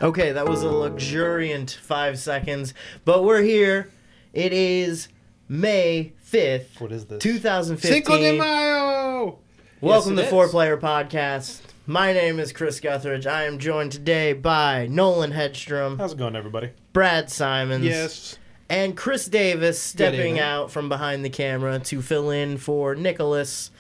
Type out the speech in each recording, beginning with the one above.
Okay, that was a luxuriant 5 seconds, but we're here. It is May 5th. What is this? 2015. Cinco de Mayo! Welcome Yes, to it is. 4Player Podcast. My name is Chris Guthridge. I am joined today by Nolan Hedstrom, How's it going, everybody? Brad Simons, Yes. and Chris Davis stepping evening. out from behind the camera to fill in for Nicholas,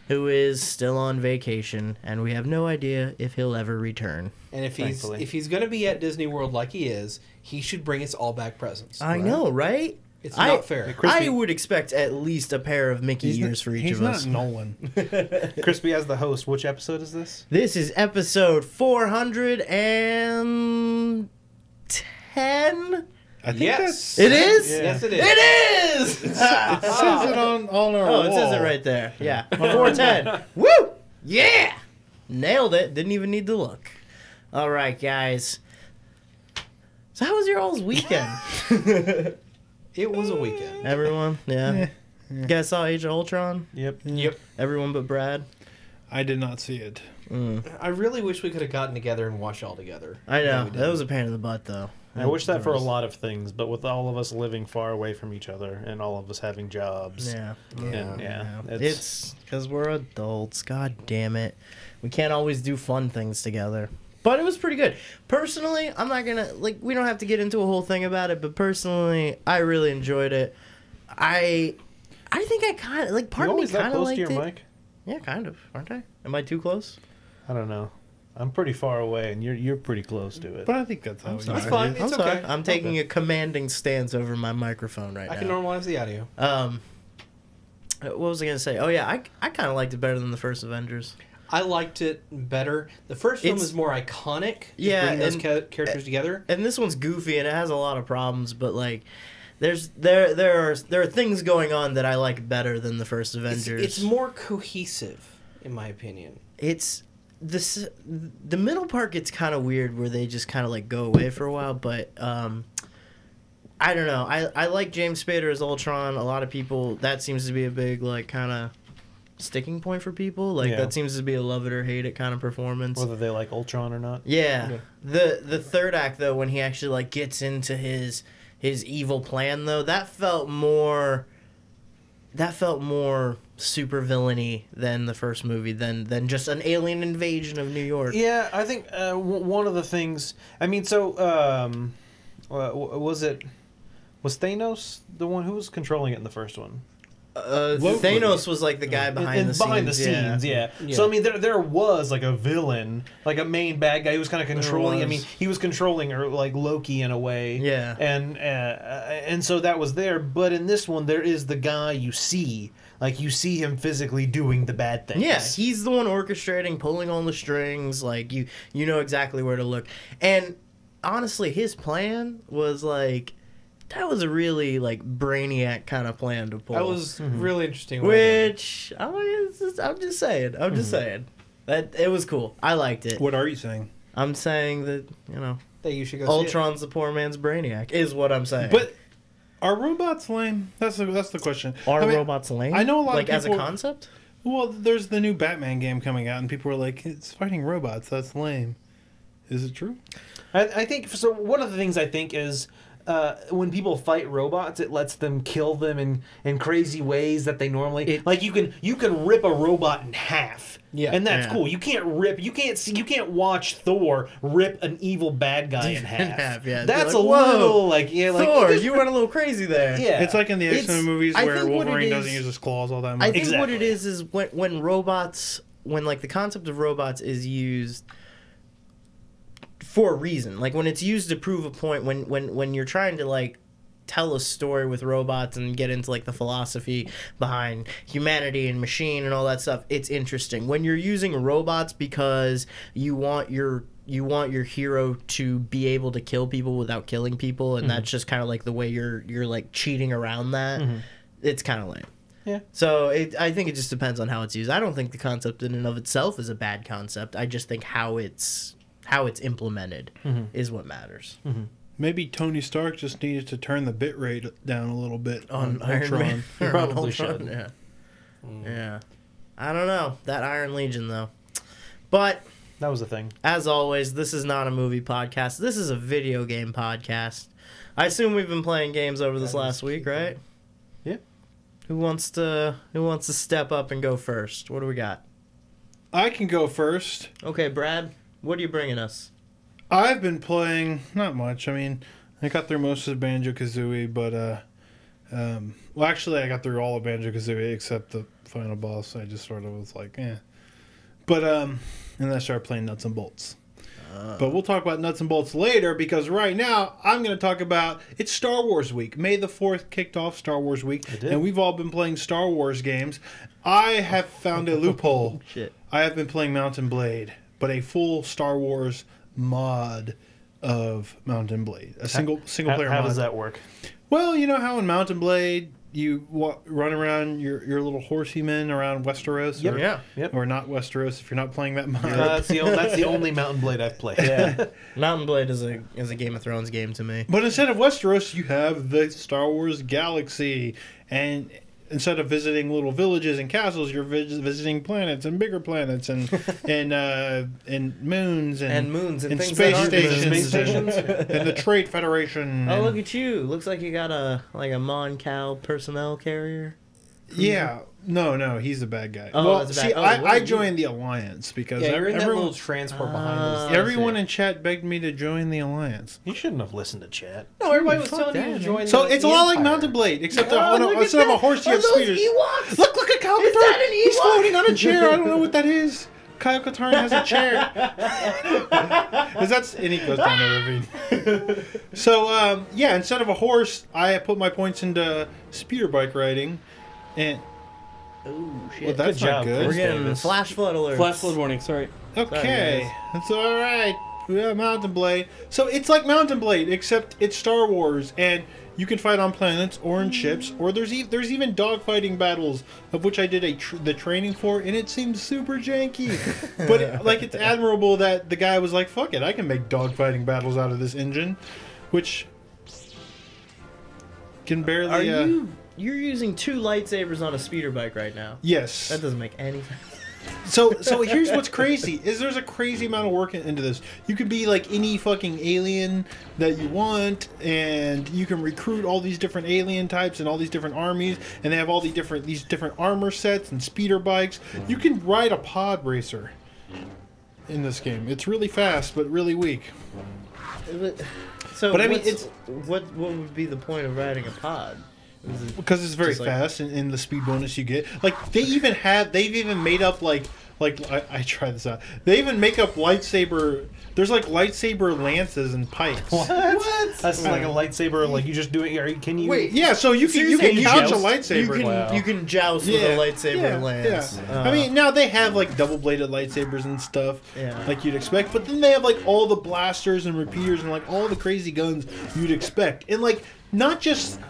who is still on vacation, and we have no idea if he'll ever return. And if Thankfully. he's going to be at Disney World like he is, he should bring us all back presents. I know, right? It's not fair. I would expect at least a pair of Mickey ears for each of us. He's not Nolan. Crispy as the host. Which episode is this? This is episode 410. I think Yes. It is? Yeah. Yes, it is. It is! it says it on our Oh, wall. it says it right there. Yeah. 410. Woo! Yeah! Nailed it. Didn't even need to look. All right, guys. So how was your all's weekend? It was a weekend. Everyone? Yeah. You guys saw Age of Ultron? Yep. Yep. Everyone but Brad? I did not see it. I really wish we could have gotten together and watched all together. I know. we that didn't. was a pain in the butt, though. I wish that for a lot of things, but with all of us living far away from each other and all of us having jobs. Yeah. And, It's because we're adults. God damn it. We can't always do fun things together. But it was pretty good. Personally, I'm not going to, we don't have to get into a whole thing about it, but personally, I really enjoyed it. I think I kind of, part you of me always that kind of close liked to your it. mic? Yeah, kind of. Aren't I? Am I too close? I don't know. I'm pretty far away, and you're pretty close to it. But I think that's how That's it is. fine. I'm It's sorry. okay. I'm taking a commanding stance over my microphone right I now. can normalize the audio. What was I going to say? Oh, yeah, I kind of liked it better than the first Avengers. I liked it better. The first film It's- is more iconic. Just Yeah, bringing those and- characters together. And this one's goofy and it has a lot of problems, but there are things going on that I like better than the first Avengers. It's more cohesive, in my opinion. It's the middle part gets kind of weird where they just kind of go away for a while, but I don't know. I like James Spader as Ultron. A lot of people, that seems to be a big kind of sticking point for people. Yeah. That seems to be a love it or hate it kind of performance. Whether they like Ultron or not. Yeah. The third act though, when he actually gets into his evil plan though, that felt more super villainy than the first movie, than just an alien invasion of New York. Yeah, I think one of the things. I mean, so was Thanos the one who was controlling it in the first one? Thanos was the guy behind the scenes. Behind the scenes, yeah. Yeah. So I mean, there was a villain, a main bad guy who was kind of controlling. I was. mean, he was controlling her like Loki in a way. Yeah. And so that was there. But in this one, there is the guy you see. You see him physically doing the bad things. Yeah, he's the one orchestrating, pulling on the strings. You know exactly where to look. And honestly, his plan was that was a really brainiac kind of plan to pull. That was really interesting. Which I'm just saying. That it was cool. I liked it. What are you saying? I'm saying that that you should go see Ultron's the poor man's Brainiac is what I'm saying. But are robots lame? That's the question. are I mean, robots lame? I know a lot of as a people- concept. Well, there's the new Batman game coming out, and people were like, "It's fighting robots. That's lame." Is it true? I think so. One of the things I think is when people fight robots, it lets them kill them in crazy ways that they normally you can rip a robot in half. Yeah. And that's Yeah. cool. You can't watch Thor rip an evil bad guy in half. Yeah. That's Be a whoa, little Thor, you went a little crazy there. yeah. It's like in the X-Men movies I where think what it Wolverine is- doesn't use his claws all that I much. think what it Exactly. is when robots, when the concept of robots is used for a reason. When it's used to prove a point, when you're trying to tell a story with robots and get into the philosophy behind humanity and machine and all that stuff, it's interesting. When you're using robots because you want your hero to be able to kill people without killing people, and that's just kind of the way you're cheating around that, it's kind of lame. Yeah. So I think it just depends on how it's used. I don't think the concept in and of itself is a bad concept. I just think how it's implemented is what matters. Maybe Tony Stark just needed to turn the bit rate down a little bit on Iron Ultron. Man. He Or probably on Ultron, should. Yeah. Yeah. I don't know. That Iron Legion though. But That was the thing. As always, this is not a movie podcast. This is a video game podcast. I assume we've been playing games over this last week, right? Yeah. Who wants to step up and go first? What do we got? I can go first. Okay, Brad, what are you bringing us? I've been playing not much. I mean, I got through most of Banjo Kazooie, but well, actually, I got through all of Banjo Kazooie except the final boss. I just sort of was like, eh. But and then I started playing Nuts and Bolts. But we'll talk about Nuts and Bolts later, because right now I'm going to talk about, it's Star Wars Week. May the 4th kicked off Star Wars Week, and we've all been playing Star Wars games. I have found a loophole. Shit. I have been playing Mountain Blade, but a full Star Wars mod of Mountain Blade. A single player mod. How does that work? Well, you know how in Mountain Blade you run around your little horsey men around Westeros? Yep. Or not Westeros if you're not playing that mod. That's the only Mountain Blade I've played. Yeah. Mountain Blade is a Game of Thrones game to me. But instead of Westeros, you have the Star Wars galaxy. And instead of visiting little villages and castles, you're visiting planets and bigger planets and moons and things space that aren't stations and the Trade Federation. Oh, look at you! Looks like you got a Mon Cal personnel carrier. Yeah. No, he's the bad guy. Oh, well, that's bad. see, Oh, I joined the Alliance because you're in that everyone, little transport behind us. everyone in chat begged me to join the Alliance. You shouldn't have listened to chat. No, everybody was fuck telling you that, to join. So the, it's the a lot like Empire. Mountain Blade, except look instead at of a that. horse, you Are have those speeders. Ewoks? Look at Kyle Is Katarn. that an He's Ewok? floating on a chair. I don't know what that is. Kyle Katarn has a chair. And he goes down the ravine. So, yeah, instead of a horse, I put my points into speeder bike riding. And Oh shit! well, that's Good not job, good. We're getting Davis. flash flood alerts. Flash flood warning. Sorry. Okay, guys. that's all right. We have Mountain Blade. So it's like Mountain Blade, except it's Star Wars, and you can fight on planets or in ships, or there's even dogfighting battles, of which I did the training for, and it seems super janky. But it's admirable that the guy was like, "Fuck it, I can make dogfighting battles out of this engine," which can barely. You're using 2 lightsabers on a speeder bike right now? Yes. That doesn't make any sense. So here's what's crazy is there's a crazy amount of work into this. You can be like any fucking alien that you want, and you can recruit all these different alien types and all these different armies, and they have all these different armor sets and speeder bikes. You can ride a pod racer in this game. It's really fast but really weak. So, But I mean, what would be the point of riding a pod? Because it's very Just like- fast, and the speed bonus you get. Like they've even made up like I tried this out. They even make up lightsaber. There's like lightsaber lances and pikes. What? That's like a lightsaber. Like you just do it. Can you? Wait, Yeah, so you can couch a joust? lightsaber. You can joust with a lightsaber lance. Yeah. I mean, now they have like double-bladed lightsabers and stuff, Yeah. like you'd expect. But then they have like all the blasters and repeaters and like all the crazy guns you'd expect, and like not just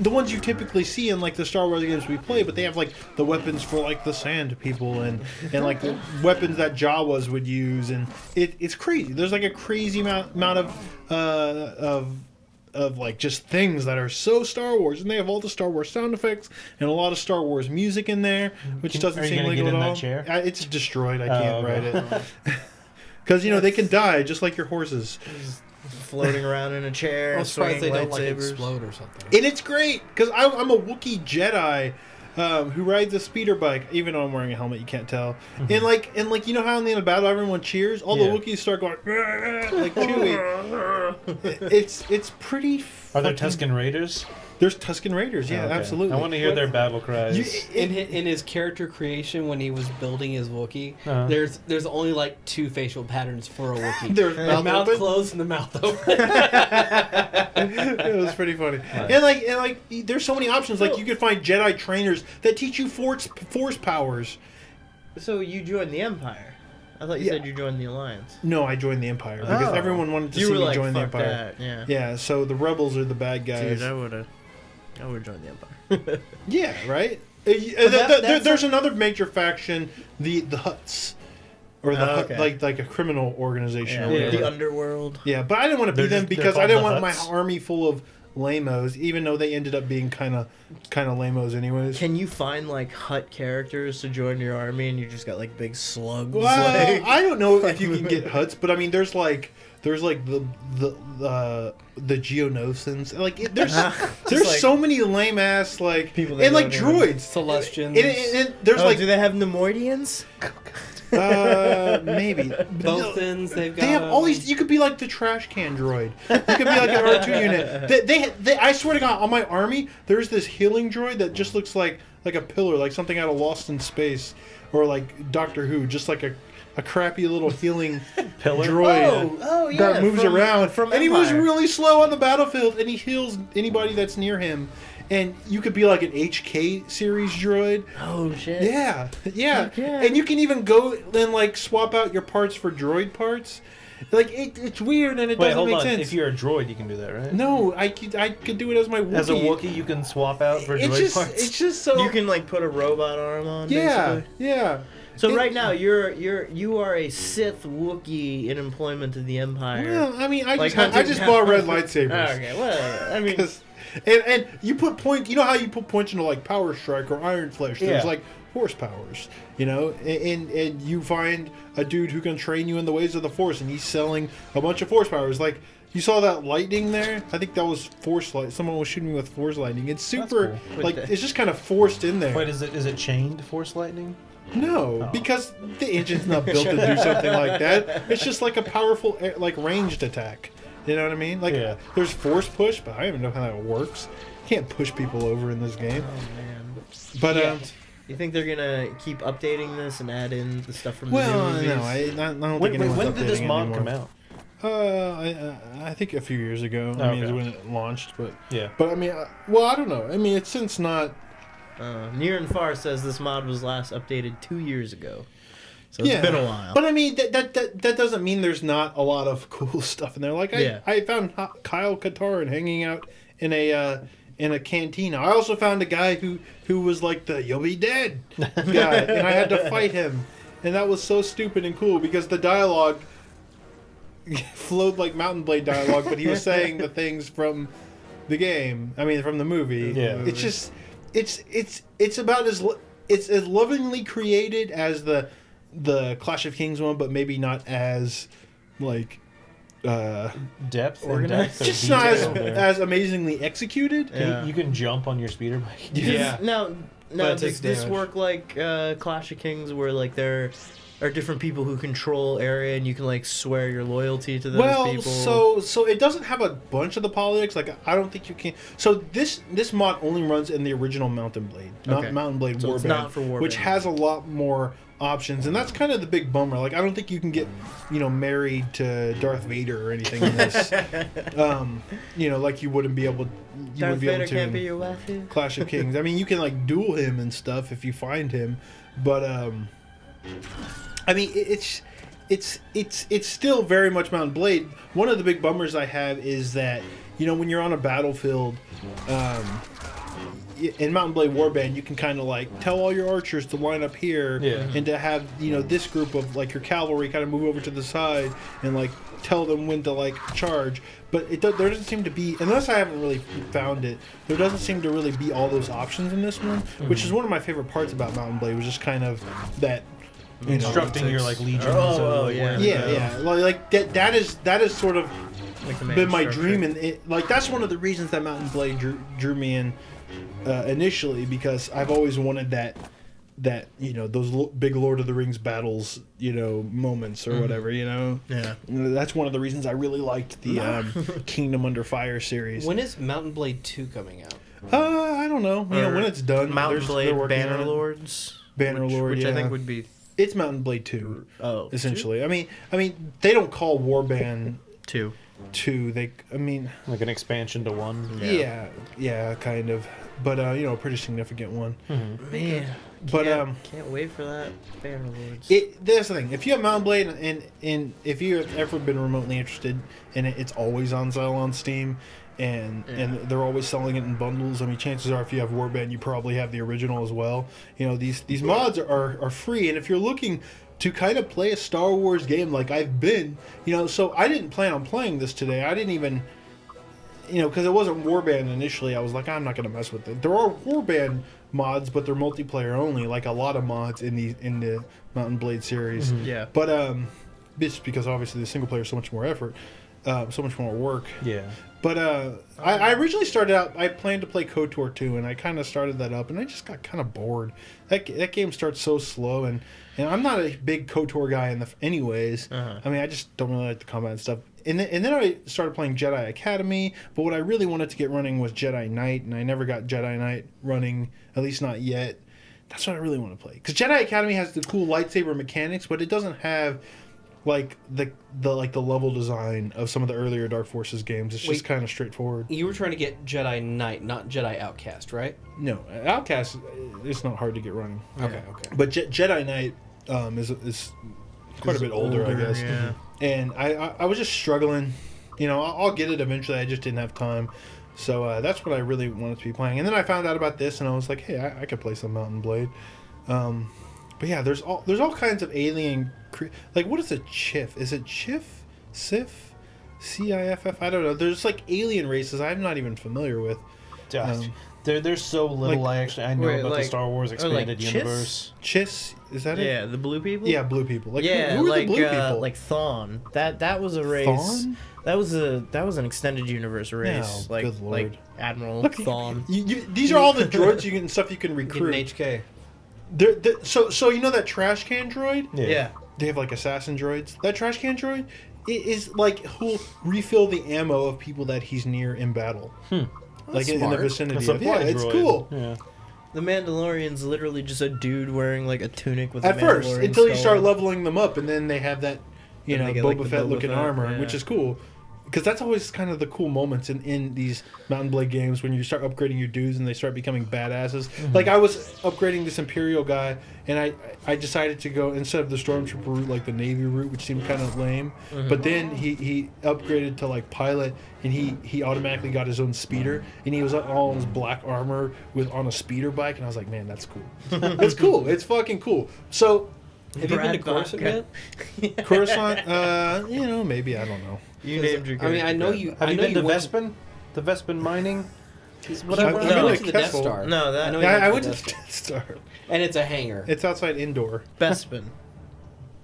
the ones you typically see in like the Star Wars games we play, but they have like the weapons for like the sand people and like the weapons that Jawas would use, and it's crazy. There's like a crazy amount of like just things that are so Star Wars, and they have all the Star Wars sound effects and a lot of Star Wars music in there, which doesn't are you seem gonna legal get at in all. that chair? It's destroyed. I can't okay. ride it because they can die just like your horses. Floating around in a chair, I'm surprised they swinging don't like lightsabers. explode or something. And it's great because I'm a Wookiee Jedi who rides a speeder bike. Even though I'm wearing a helmet, you can't tell. And like you know how in the end of battle everyone cheers. All the Wookiees start going like Chewie. It's pretty. Are there fucking- Tusken Raiders? There's Tusken Raiders. Yeah, Okay. absolutely. I want to hear their battle cries. In his character creation, when he was building his Wookiee, Uh-huh. there's only like 2 facial patterns for a Wookiee. There's the mouth mouth open. closed and the mouth open. It was pretty funny. And like there's so many options. Like you could find Jedi trainers that teach you force powers. So you joined the Empire. I thought you said you joined the Alliance. No, I joined the Empire because Oh. everyone wanted to You see were me like, join the fuck Empire. that. Yeah. Yeah, so the rebels are the bad guys. Dude, I would join the Empire. Yeah, right. that's There's another major faction, the Hutts, or the Hut, okay. like a criminal organization. Yeah, or whatever. the underworld. Yeah, but I didn't want to be They're them just- they're because I called didn't the want my Hutts? army full of lame-os, even though they ended up being kind of lame-os anyways. Can you find like hut characters to join your army, and you just got like big slugs? Well, like... I don't know if you can get huts, but I mean, there's like the Geonosians. Like there's like, so many lame ass like people that and like don't even- droids. Celestians. And there's do they have Nemoidians? maybe Bothans, they've got. They have all these. You could be like the trash can droid. You could be like an R2 unit. They I swear to God, on my army, there's this healing droid that just looks like a pillar, like something out of Lost in Space, or like Doctor Who, just like a crappy little healing droid Oh yeah, that moves around. From and he moves Empire. really slow on the battlefield, and he heals anybody that's near him. And you could be like an HK series droid. Oh shit. Yeah. Okay. And you can even go and like swap out your parts for droid parts. Like it's weird and it Wait, doesn't hold make on. sense. If you're a droid, you can do that, right? No, I could do it as my Wookiee. As a Wookiee, you can swap out for droid parts. It's just so. You can like put a robot arm on. Yeah, Basically. yeah. So right now you are a Sith Wookiee in employment of the Empire. Well, I mean, I Like just hunting bought down- red lightsabers. Okay, well, I mean, 'Cause- and you put points. You know how you put points into like Power Strike or Iron Flesh. There's Yeah. like force powers. You know, and you find a dude who can train you in the ways of the Force, and he's selling a bunch of force powers. Like you saw that lightning there. I think that was force light. Someone was shooting me with force lightning. It's super cool. like With it's just kind of forced in there. Wait, is it chained Force Lightning? No, Oh. because the engine's not built to do something like that. It's just like a powerful, like ranged attack. You know what I mean? Like Yeah. there's force push, but I don't even know how that works. You can't push people over in this game. oh man. But You think they're gonna keep updating this and add in the stuff from the well, new movies? no, I don't Wait, think anyone's when did this updating mod anymore. come out? I think a few years ago. Oh, I mean, is okay. when it launched, but Yeah. I mean, well, I don't know. I mean, it's since not. Near and Far says this mod was last updated 2 years ago. So it's been a while. But I mean, that doesn't mean there's not a lot of cool stuff in there. Like I found Kyle Katarn hanging out in a cantina. I also found a guy who was like the "you'll be dead" guy, and I had to fight him, and that was so stupid and cool because the dialogue flowed like Mountain Blade dialogue, but he was saying the things from the game. I mean, from the movie. Yeah. It's just it's about it's as lovingly created as the Clash of Kings one, but maybe not as like Depth and Organized? depth of just not detail there. as amazingly executed. Yeah. You can jump on your speeder bike. Yeah. Now, But it does takes this damage. work like Clash of Kings, where like there are different people who control area, and you can like swear your loyalty to those Well, people? so it doesn't have a bunch of the politics. Like I don't think you can. So this mod only runs in the original Mountain Blade, not Okay. Mountain Blade So Warband, it's not for Warband. which has a lot more options, and that's kind of the big bummer. Like I don't think you can get married to Darth Vader or anything in this. Like you wouldn't be able. You Darth would be able Vader to can't in be your wife. Clash of Kings. I mean, you can like duel him and stuff if you find him, but I mean, it's still very much Mountain Blade. One of the big bummers I have is that when you're on a battlefield, in Mountain Blade Warband, you can kind of like tell all your archers to line up here, Yeah. and to have this group of like your cavalry kind of move over to the side and like tell them when to like charge. But there doesn't seem to be, unless I haven't really found it, there doesn't seem to really be all those options in this one, which is one of my favorite parts about Mountain Blade. Was just kind of that. Instructing your like legions. Oh, of, yeah. Yeah. Like that is sort of Like the main been my structure. dream, and like that's one of the reasons that Mountain Blade drew me in initially, because I've always wanted that those big Lord of the Rings battles moments or whatever. Yeah. That's one of the reasons I really liked the Kingdom Under Fire series. When is Mountain Blade 2 coming out? I don't know. Or When it's done, Mountain they're Blade working on it. Bannerlords. Bannerlord, which I yeah. think would be It's Mountain Blade 2, essentially. I mean, they don't call Warband 2. 2. like an expansion to 1. Yeah, kind of. But a pretty significant one. Man, But can't wait for that Bannerlords. That's the thing. If you have Mountain Blade and if you have ever been remotely interested in it, it's always on sale on Steam, and they're always selling it in bundles. I mean, chances are if you have Warband, you probably have the original as well. These mods are free, and if you're looking to kind of play a Star Wars game like I've been, so I didn't plan on playing this today. I didn't even. you know, because it wasn't Warband initially, I was like, I'm not going to mess with it. There are Warband mods, but they're multiplayer only, like a lot of mods in the Mountain Blade series. Yeah. But just because obviously the single player is so much more effort, so much more work. Yeah. But I originally started out, I planned to play KOTOR 2, and I kind of started that up, and I just got kind of bored. That game starts so slow, and I'm not a big KOTOR guy anyways. I mean, I just don't really like the combat and stuff. And then I started playing Jedi Academy, but what I really wanted to get running was Jedi Knight, and I never got Jedi Knight running, at least not yet. That's what I really want to play. Because Jedi Academy has the cool lightsaber mechanics, but it doesn't have like the level design of some of the earlier Dark Forces games. It's just kind of straightforward. You were trying to get Jedi Knight, not Jedi Outcast, right? No, Outcast, it's not hard to get running. Okay. But Jedi Knight is quite a bit older, I guess. Yeah. And I was just struggling. You know, I'll get it eventually. I just didn't have time. So that's what I really wanted to be playing. And then I found out about this, and I was like, hey, I could play some Mountain Blade. But yeah, there's all kinds of alien. Like, what is a Chiff? Is it Chiff? Sif? CIFF? I don't know. There's like alien races I'm not even familiar with. There's so little I know about the Star Wars expanded universe. Chiss? Is that it? Yeah, the blue people. Yeah, blue people. Like, yeah, who are like the blue people? like Thawne. That was a race. Thawne? That was an extended universe race. No, like good lord. like Admiral Look, Thawne. These are all the droids and stuff you can Get recruit. an HK. So you know that trash can droid? Yeah. They have like assassin droids. That trash can droid is like who'll refill the ammo of people that he's near in battle. Like in the vicinity. It's cool. Yeah. The Mandalorian's literally just a dude wearing like a tunic with At a first, Mandalorian until you skull. start leveling them up, and then they have that, Then they get, Boba like, the Fett Boba looking Fett, armor, yeah. which is cool. Because that's always kind of the cool moments in these Mountain Blade games when you start upgrading your dudes and they start becoming badasses. Like, I was upgrading this Imperial guy, and I decided to go, instead of the Stormtrooper route, like the Navy route, which seemed kind of lame. But then he upgraded to, like, pilot, and he automatically got his own speeder, and he was all in his black armor on a speeder bike, and I was like, man, that's cool. It's cool. It's fucking cool. So... Have you been to Coruscant yet? Coruscant, maybe, I don't know. You named your I mean, I know character. you. Have I you know been to went Vespin? The Vespin mining? Whatever. He No, went to the Death Kessel. Star. No, that- I know Yeah, I he went the to Death the Star. Death Star. And it's a hangar. It's outside indoor. Bespin.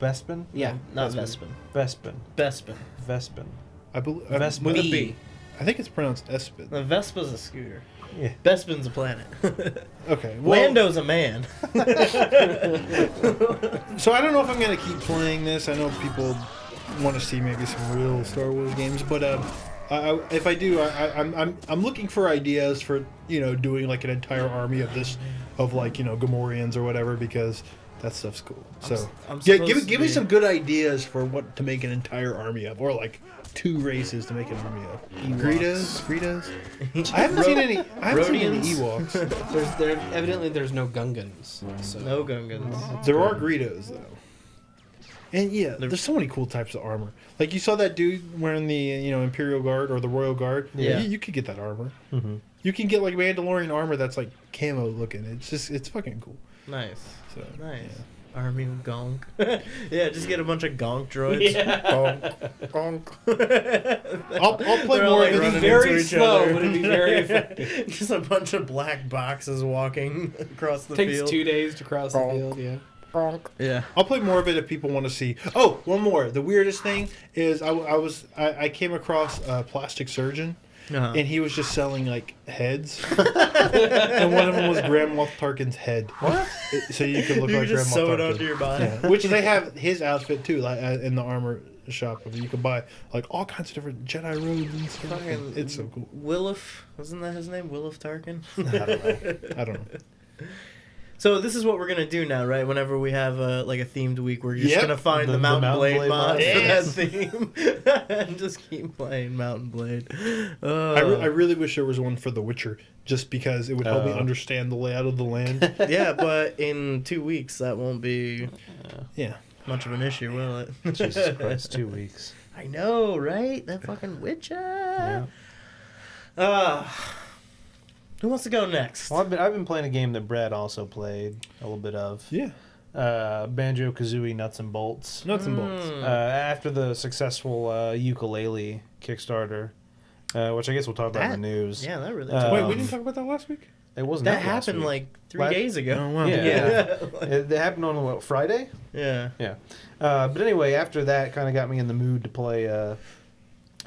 Vespin? Yeah, Not Vespin. Vespin. Vespin. Bespin. Vespin. I believe. Vespin. With a B. B. I think it's pronounced Espin. The Vespa's a scooter. Yeah. Bespin's a planet. Okay. Well, Lando's a man. so I don't know if I'm gonna keep playing this. I know people want to see maybe some real Star Wars games, but if I do, I'm looking for ideas for doing like an entire army of this, of like Gamorreans or whatever, because that stuff's cool. So I'm yeah, supposed give to me be- some good ideas for what to make an entire army of, or like 2 races to make an army of. Greedos. I haven't seen any. I haven't seen any Rhodians? Ewoks. Evidently there's no Gungans. So. No Gungans. There are Greedos though. And yeah, there's so many cool types of armor. Like you saw that dude wearing the Imperial Guard or the Royal Guard. Yeah. You could get that armor. You can get like Mandalorian armor that's like camo looking. It's fucking cool. Nice. So Nice. yeah. Army of Gonk. Yeah, just get a bunch of Gonk droids. Yeah. Gonk. Gonk. I'll play They're all, more like, of running it. very into each slow, other. but it'd be very effective. Just a bunch of black boxes walking across the Takes field. 2 days to cross the Bonk. field. Yeah. Gonk. Yeah. I'll play more of it if people want to see. Oh, one more. The weirdest thing is I came across a plastic surgeon. Uh-huh. And he was just selling like heads, and one of them was Grand Moff Tarkin's head. What? So you could look You like can just Grand Moff sew it Tarkin. onto your body. Yeah. Which they have his outfit too, like in the armor shop. You can buy like all kinds of different Jedi robes and stuff. Fucking It's so cool. Willif, wasn't that his name? Willif Tarkin? I don't know. So this is what we're gonna do now, right? Whenever we have a themed week, we're just Yep. gonna find the The Mountain Mountain Blade Blade mod mod. for Yes. that theme, and just keep playing Mountain Blade. I really wish there was one for The Witcher, just because it would help me Oh. understand the layout of the land. Yeah, but in 2 weeks that won't be Yeah. much of an issue, will it? Jesus Christ, 2 weeks. I know, right? That fucking Witcher. Yeah. Who wants to go next? Well, I've been playing a game that Brad also played a little bit of. Yeah. Banjo Kazooie Nuts and Bolts. Nuts and bolts. After the successful Yooka-Laylee Kickstarter, which I guess we'll talk about in the news. Yeah, that really. Wait, we didn't talk about that last week? It wasn't That out last happened week. like 3 days ago. Oh, wow. Yeah, it happened on what, Friday? Yeah. Yeah. But anyway, after that, kind of got me in the mood to play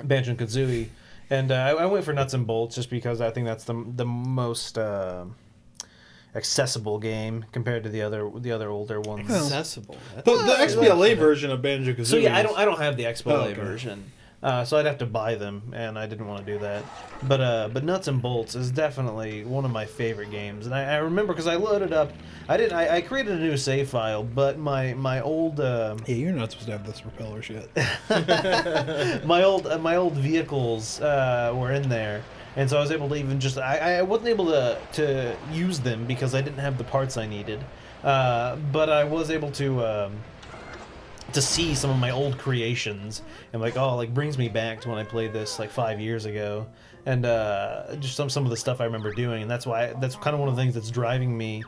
Banjo Kazooie, and I went for Nuts and Bolts just because I think that's the most accessible game compared to the other older ones. Accessible. The XBLA version of Banjo Kazooie. So yeah, I don't have the XBLA okay. version. So I'd have to buy them, and I didn't want to do that. But Nuts and Bolts is definitely one of my favorite games, and I remember because I loaded up. I created a new save file, but my old Yeah, you're not supposed to have this propeller shit. my old vehicles were in there, and so I was able to even just I wasn't able to use them because I didn't have the parts I needed, but I was able to see some of my old creations and like brings me back to when I played this like 5 years ago, and just some of the stuff I remember doing, and that's kind of one of the things that's driving me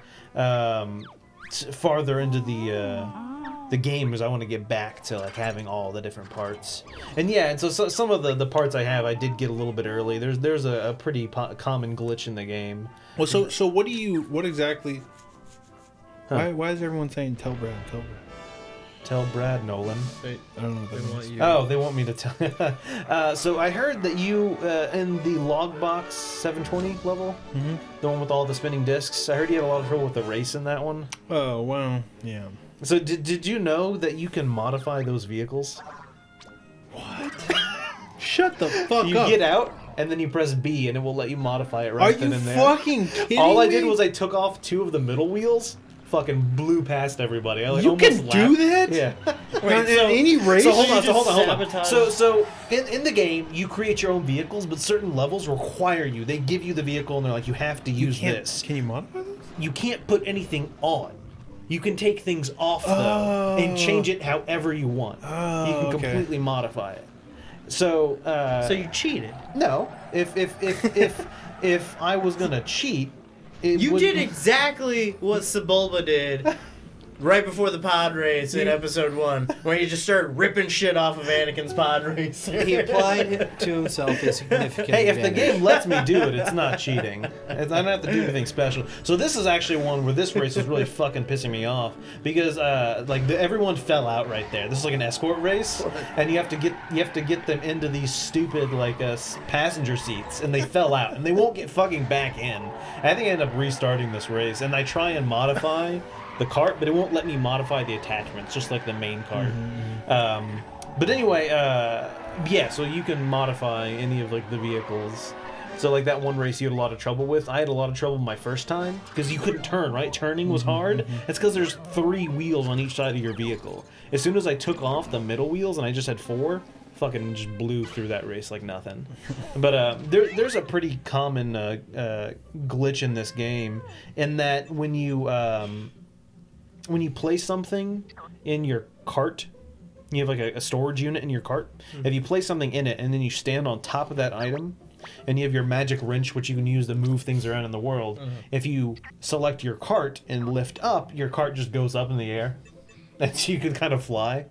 farther into the game, is I want to get back to like having all the different parts. And yeah, and so some of the parts I have I did get a little bit early. There's a pretty common glitch in the game. Well, so what exactly? Why is everyone saying tell Brad? Tell Brad, Nolan. I don't know what that means. Oh, they want me to tell. So I heard that you, in the Logbox 720 level, the one with all the spinning discs, I heard you had a lot of trouble with the race in that one. Oh, well, yeah. So did you know that you can modify those vehicles? What? Shut the fuck You up. get out, and then you press B, and it will let you modify it right Are then you and there. fucking kidding All I me? did was I took off 2 of the middle wheels, fucking blew past everybody. I, like, You almost can lapped. do that? Yeah. In any race? So hold on, you just hold on. sabotage- So in the game, you create your own vehicles, but certain levels require you. They give you the vehicle, and they're like, you have to use this. Can you modify this? You can't put anything on. You can take things off though and change it however you want. Oh, You can okay. completely modify it. So So you cheated. no, if I was gonna cheat, You would- did exactly what Sebulba did right before the pod race in episode 1, where you just started ripping shit off of Anakin's pod race. He applied to himself a significant Hey, if the advantage. game lets me do it, it's not cheating. I don't have to do anything special. So this is actually one where this race is really fucking pissing me off because everyone fell out right there. This is like an escort race, and you have to get them into these stupid passenger seats, and they fell out, and they won't get fucking back in. I think I end up restarting this race, and I try and modify the cart, but it won't let me modify the attachments, just like the main cart. But anyway, yeah, so you can modify any of like the vehicles. So like that one race you had a lot of trouble with, I had a lot of trouble my first time because you couldn't turn, right? Turning was hard. It's because there's 3 wheels on each side of your vehicle. As soon as I took off the middle wheels and I just had 4, fucking just blew through that race like nothing. But there's a pretty common glitch in this game in that when you place something in your cart, you have like a storage unit in your cart. If you place something in it and then you stand on top of that item, and you have your magic wrench, which you can use to move things around in the world, if you select your cart and lift up, your cart just goes up in the air. And so you can kind of fly.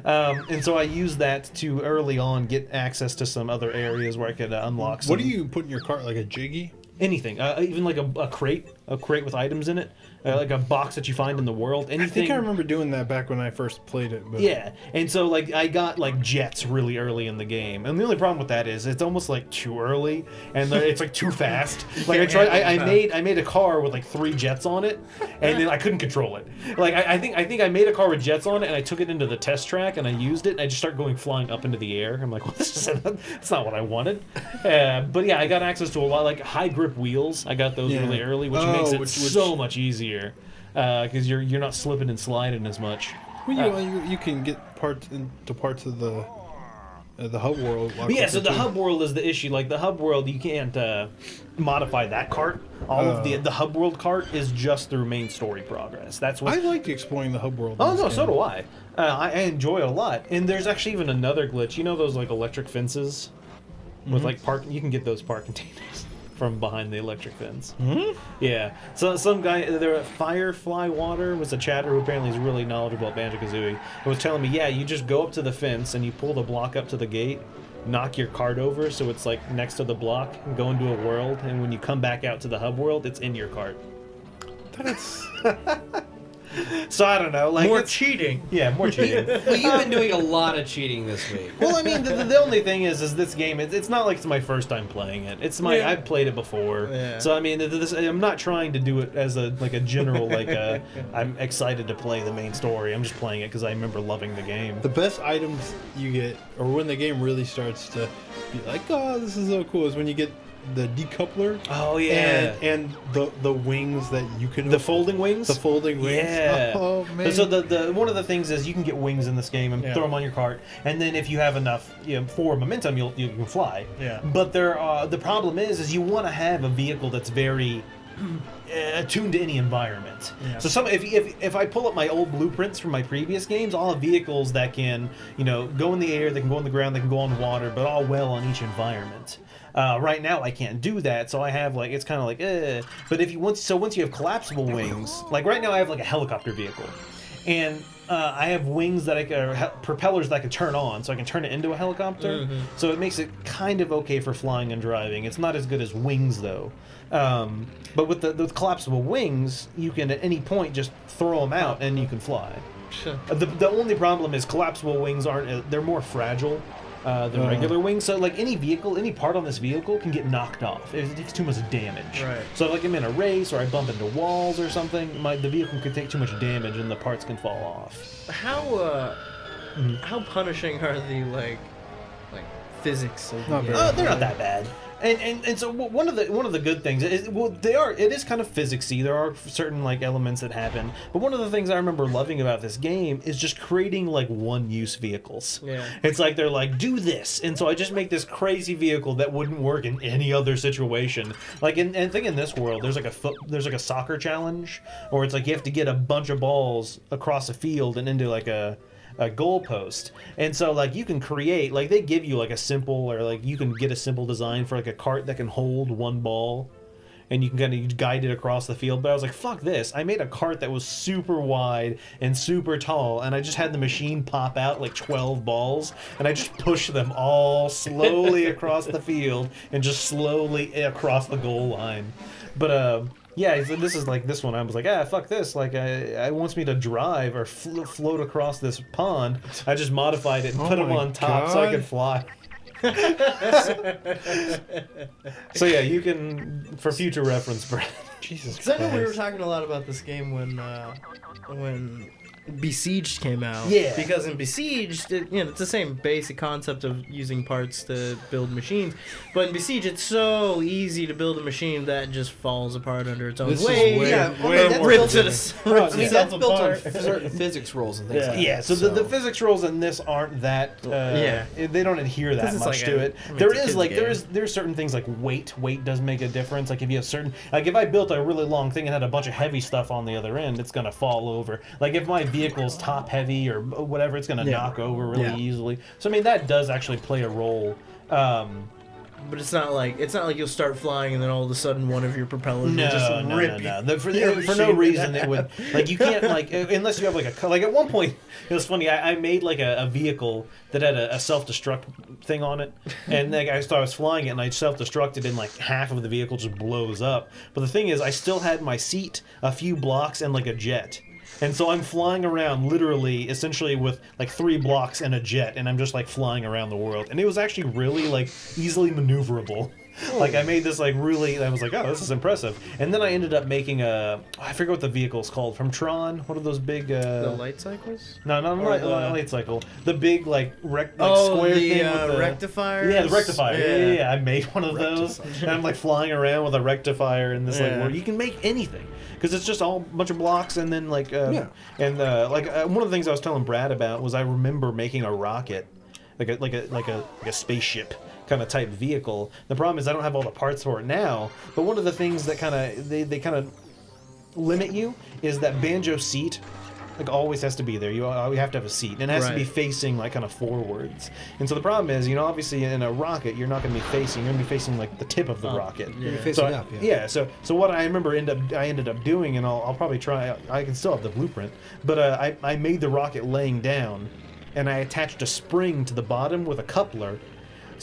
And so I used that to early on get access to some other areas where I could unlock some... What do you put in your cart, like a jiggy? Anything, even like a crate with items in it, like a box that you find in the world. Anything. I think I remember doing that back when I first played it. But... Yeah, and so like I got like jets really early in the game, and the only problem with that is it's almost like too early, and it's like too fast. Like I made a car with like 3 jets on it, and then I couldn't control it. Like I think I made a car with jets on it, and I took it into the test track, and I used it, and I just started going flying up into the air. I'm like, well, that's not what I wanted. But yeah, I got access to a lot like high grip wheels. I got those really early, which makes it so much easier because you're not slipping and sliding as much. Well, you can get parts into parts of the hub world. Yeah, so the hub world is the issue. Like the hub world, you can't modify that cart. All of the hub world cart is just through main story progress. That's what I like exploring the hub world. Oh no, so do I. I enjoy it a lot. And there's actually even another glitch. You know those like electric fences with like park? You can get those park containers from behind the electric fence. Yeah. So some guy, Firefly Water was a chatter who apparently is really knowledgeable about Banjo Kazooie. It was telling me, yeah, you just go up to the fence and you pull the block up to the gate, knock your cart over so it's like next to the block and go into a world, and when you come back out to the hub world, it's in your cart. That's So I don't know, like More cheating. Yeah, more cheating. Well, you've been doing a lot of cheating this week. Well, I mean, the only thing is this game. It's not like it's my first time playing it. It's my I've played it before. Yeah. So I mean, I'm not trying to do it as a general I'm excited to play the main story. I'm just playing it because I remember loving the game. the best items you get, or when the game really starts to be like, oh, this is so cool, is when you get the decoupler. Oh yeah, and the wings that you can folding wings. The folding wings. Yeah. Oh man. So the one of the things is you can get wings in this game and Yeah. throw them on your cart, and then if you have enough for momentum, you can fly. Yeah. But the problem is you want to have a vehicle that's very attuned to any environment. Yeah. So if I pull up my old blueprints from my previous games, I'll have vehicles that can go in the air, they can go on the ground, they can go on water, but all well on each environment. Right now I can't do that, so I have it's kind of like But if you once you have collapsible wings, like right now I have like a helicopter vehicle, and I have wings that propellers that I can turn on, so I can turn it into a helicopter. Mm-hmm. So it makes it kind of okay for flying and driving. It's not as good as wings though. But with the collapsible wings, you can at any point just throw them out and you can fly. Sure. The only problem is collapsible wings they're more fragile than regular wings. So like any part on this vehicle can get knocked off if it takes too much damage. Right. So like I'm in a race or I bump into walls or something, the vehicle could take too much damage and the parts can fall off. How punishing are the like physics of Not the very game? They're not that bad. And so one of the good things is it is kind of physicsy. There are certain elements that happen, but one of the things I remember loving about this game is just creating one-use vehicles. Yeah. It's like they're like, do this, and so I just make this crazy vehicle that wouldn't work in any other situation. Like in this world, there's like a soccer challenge, or it's like you have to get a bunch of balls across a field and into a goalpost, and so you can create they give you a simple, or you can get a simple design for a cart that can hold one ball, and you can kind of guide it across the field. But I was like, fuck this, I made a cart that was super wide and super tall, and I just had the machine pop out 12 balls, and I just pushed them all slowly across the field and just slowly across the goal line. But yeah, so this is this one. I was like, fuck this. I wants me to drive or float across this pond. I just modified it and put them my on top so I God. could fly. So yeah, you can, for future reference, Brad. Jesus Because I know we were Christ. talking a lot about this game when Besieged came out. Yeah. Because in Besieged, it's the same basic concept of using parts to build machines. But in Besieged, it's so easy to build a machine that just falls apart under its own This is weight. way- Yeah, way that's more ripped to difficult. the Right, rips I mean, itself that's built on apart. certain physics rules and things like Yeah, that. so the physics rules in this aren't that. They don't adhere that 'Cause it's much like to a- it. I mean, There it's a is kid's there's certain things like weight. Weight does make a difference. If you have certain if I built a really long thing and had a bunch of heavy stuff on the other end, it's gonna fall over. If my vehicle's top heavy or whatever, it's gonna knock over really easily. So I mean that does actually play a role. But it's not like you'll start flying and then all of a sudden one of your propellers will just rip you. No. For your no machine. reason it would you can't unless you have at one point it was funny. I made a vehicle that had a self-destruct thing on it, and I was flying it and I self-destructed and half of the vehicle just blows up. But the thing is, I still had my seat, a few blocks, and a jet. And so I'm flying around literally, essentially with 3 blocks and a jet, and I'm just flying around the world. And it was actually really easily maneuverable. I made this really, I was like, oh, this is impressive. And then I ended up making I forget what the vehicle's called, from Tron. What are those big? The light cycles? No, not Or light cycle. The big square the thing with the rectifiers? Yeah, the rectifier. Yeah. I made one of those, and I'm flying around with a rectifier in this where you can make anything because it's just all a bunch of blocks, and then one of the things I was telling Brad about was I remember making a rocket, like a spaceship kind of type vehicle. The problem is I don't have all the parts for it now, but one of the things that they kind of limit you is that banjo seat always has to be there. You have to have a seat, and it has to be facing kind of forwards. And so the problem is, obviously in a rocket you're not going to be facing. You're going to be facing the tip of the rocket. You're facing So up. so what I remember I ended up doing, and I'll probably try. I can still have the blueprint, but I made the rocket laying down, and I attached a spring to the bottom with a coupler.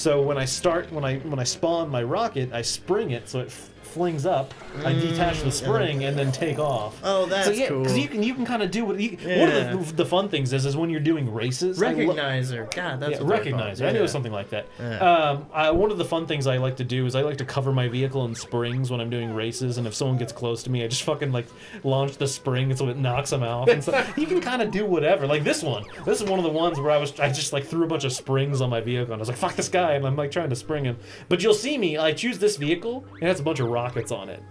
So when I spawn my rocket, I spring it so it flings up. I detach the spring and then take off. Oh, that's cool. Because you can kind of do what. One of the fun things is when you're doing races. Recognizer. God, that's what Recognizer. I knew it was something like that. Yeah. One of the fun things I like to do is I like to cover my vehicle in springs when I'm doing races, and if someone gets close to me, I just fucking like launch the spring so it knocks them off. And so you can kind of do whatever. Like this one. This is one of the ones where I just like threw a bunch of springs on my vehicle, and I was like, fuck this guy, and I'm like trying to spring him. But you'll see me. I choose this vehicle, and it has a bunch of rockets on it.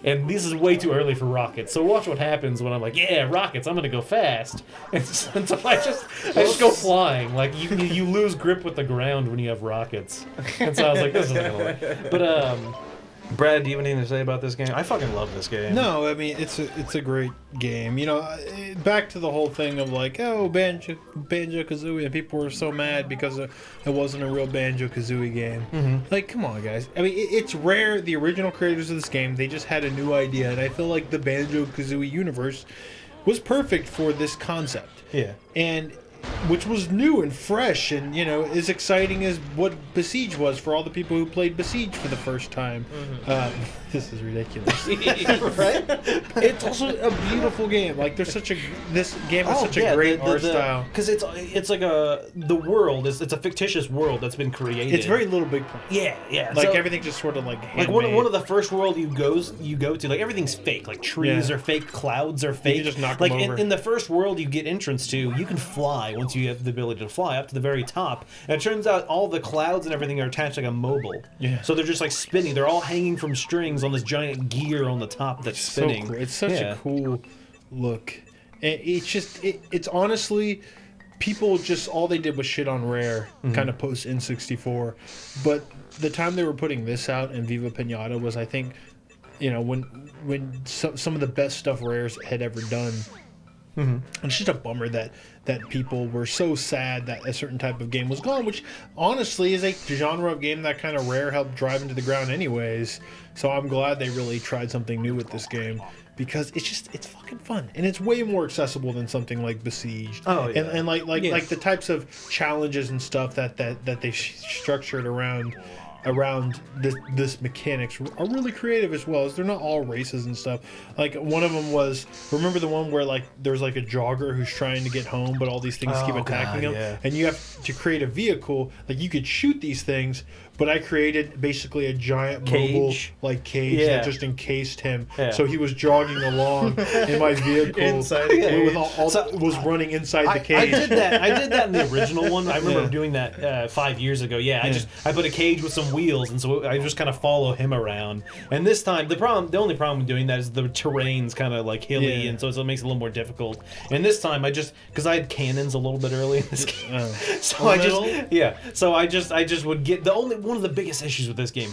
And this is way too early for rockets. So watch what happens when I'm like, yeah, rockets, I'm gonna go fast. And so I just go flying. Like you lose grip with the ground when you have rockets. And so I was like, this isn't gonna work. But Brad, do you have anything to say about this game? I fucking love this game. No, I mean it's a great game. You know, back to the whole thing of like, oh, Banjo Kazooie, and people were so mad because it wasn't a real Banjo Kazooie game. Mm-hmm. Like, come on, guys. I mean, it's rare. The original creators of this game, they just had a new idea, and I feel like the Banjo Kazooie universe was perfect for this concept. Yeah. And which was new and fresh and, you know, as exciting as what Besiege was for all the people who played Besiege for the first time. Mm-hmm. This is ridiculous. Right? It's also a beautiful game. Like, this game has such a great art style. Because it's like the world, it's a fictitious world that's been created. It's very Little Big Planet. Yeah. Like, everything just sort of like handmade. Like, one of the first world you go to, like, everything's fake. Like, trees are fake, clouds are fake. You can just knock them over. In the first world you get entrance to, you can fly once you have the ability to fly up to the very top. And it turns out all the clouds and everything are attached like a mobile. Yeah. So they're just like spinning. They're all hanging from strings on this giant gear on the top that's spinning. So cool. It's such a cool look. And it's honestly, people just, all they did was shit on Rare, kind of post N64. But the time they were putting this out and Viva Pinata was, I think, you know, when some of the best stuff Rare's had ever done. And it's just a bummer that people were so sad that a certain type of game was gone, which honestly is a genre of game that kind of Rare helped drive into the ground anyways. So I'm glad they really tried something new with this game, because it's fucking fun, and it's way more accessible than something like Besieged. Oh yeah. And like the types of challenges and stuff that they structured around this mechanics are really creative, as well as they're not all races and stuff. Like, one of them was, remember the one where like there's like a jogger who's trying to get home, but all these things keep attacking him, and you have to create a vehicle. Like, you could shoot these things, but I created basically a giant mobile like cage that just encased him, so he was jogging along in my vehicle inside the cage. Was running inside the cage. I did that in the original one. I remember doing that 5 years ago. I put a cage with some wheels, and so I just kind of follow him around. And this time, the only problem with doing that is the terrain's kind of like hilly, and so it makes it a little more difficult. And this time, because I had cannons a little bit early in this game, so I just would get one of the biggest issues with this game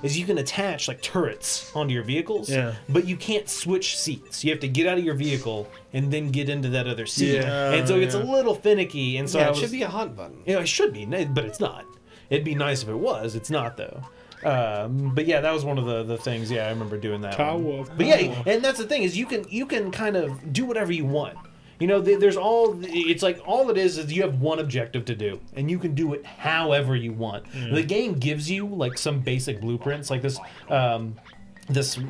is you can attach like turrets onto your vehicles, but you can't switch seats. You have to get out of your vehicle and then get into that other seat, and so it's a little finicky. And so it should be a hunt button. It should be, but it's not. It'd be nice if it was. It's not, though. But yeah, that was one of the things. Yeah, I remember doing that. But yeah, and that's the thing, is you can kind of do whatever you want. You know, it's like all it is you have one objective to do, and you can do it however you want. The game gives you like some basic blueprints, like this.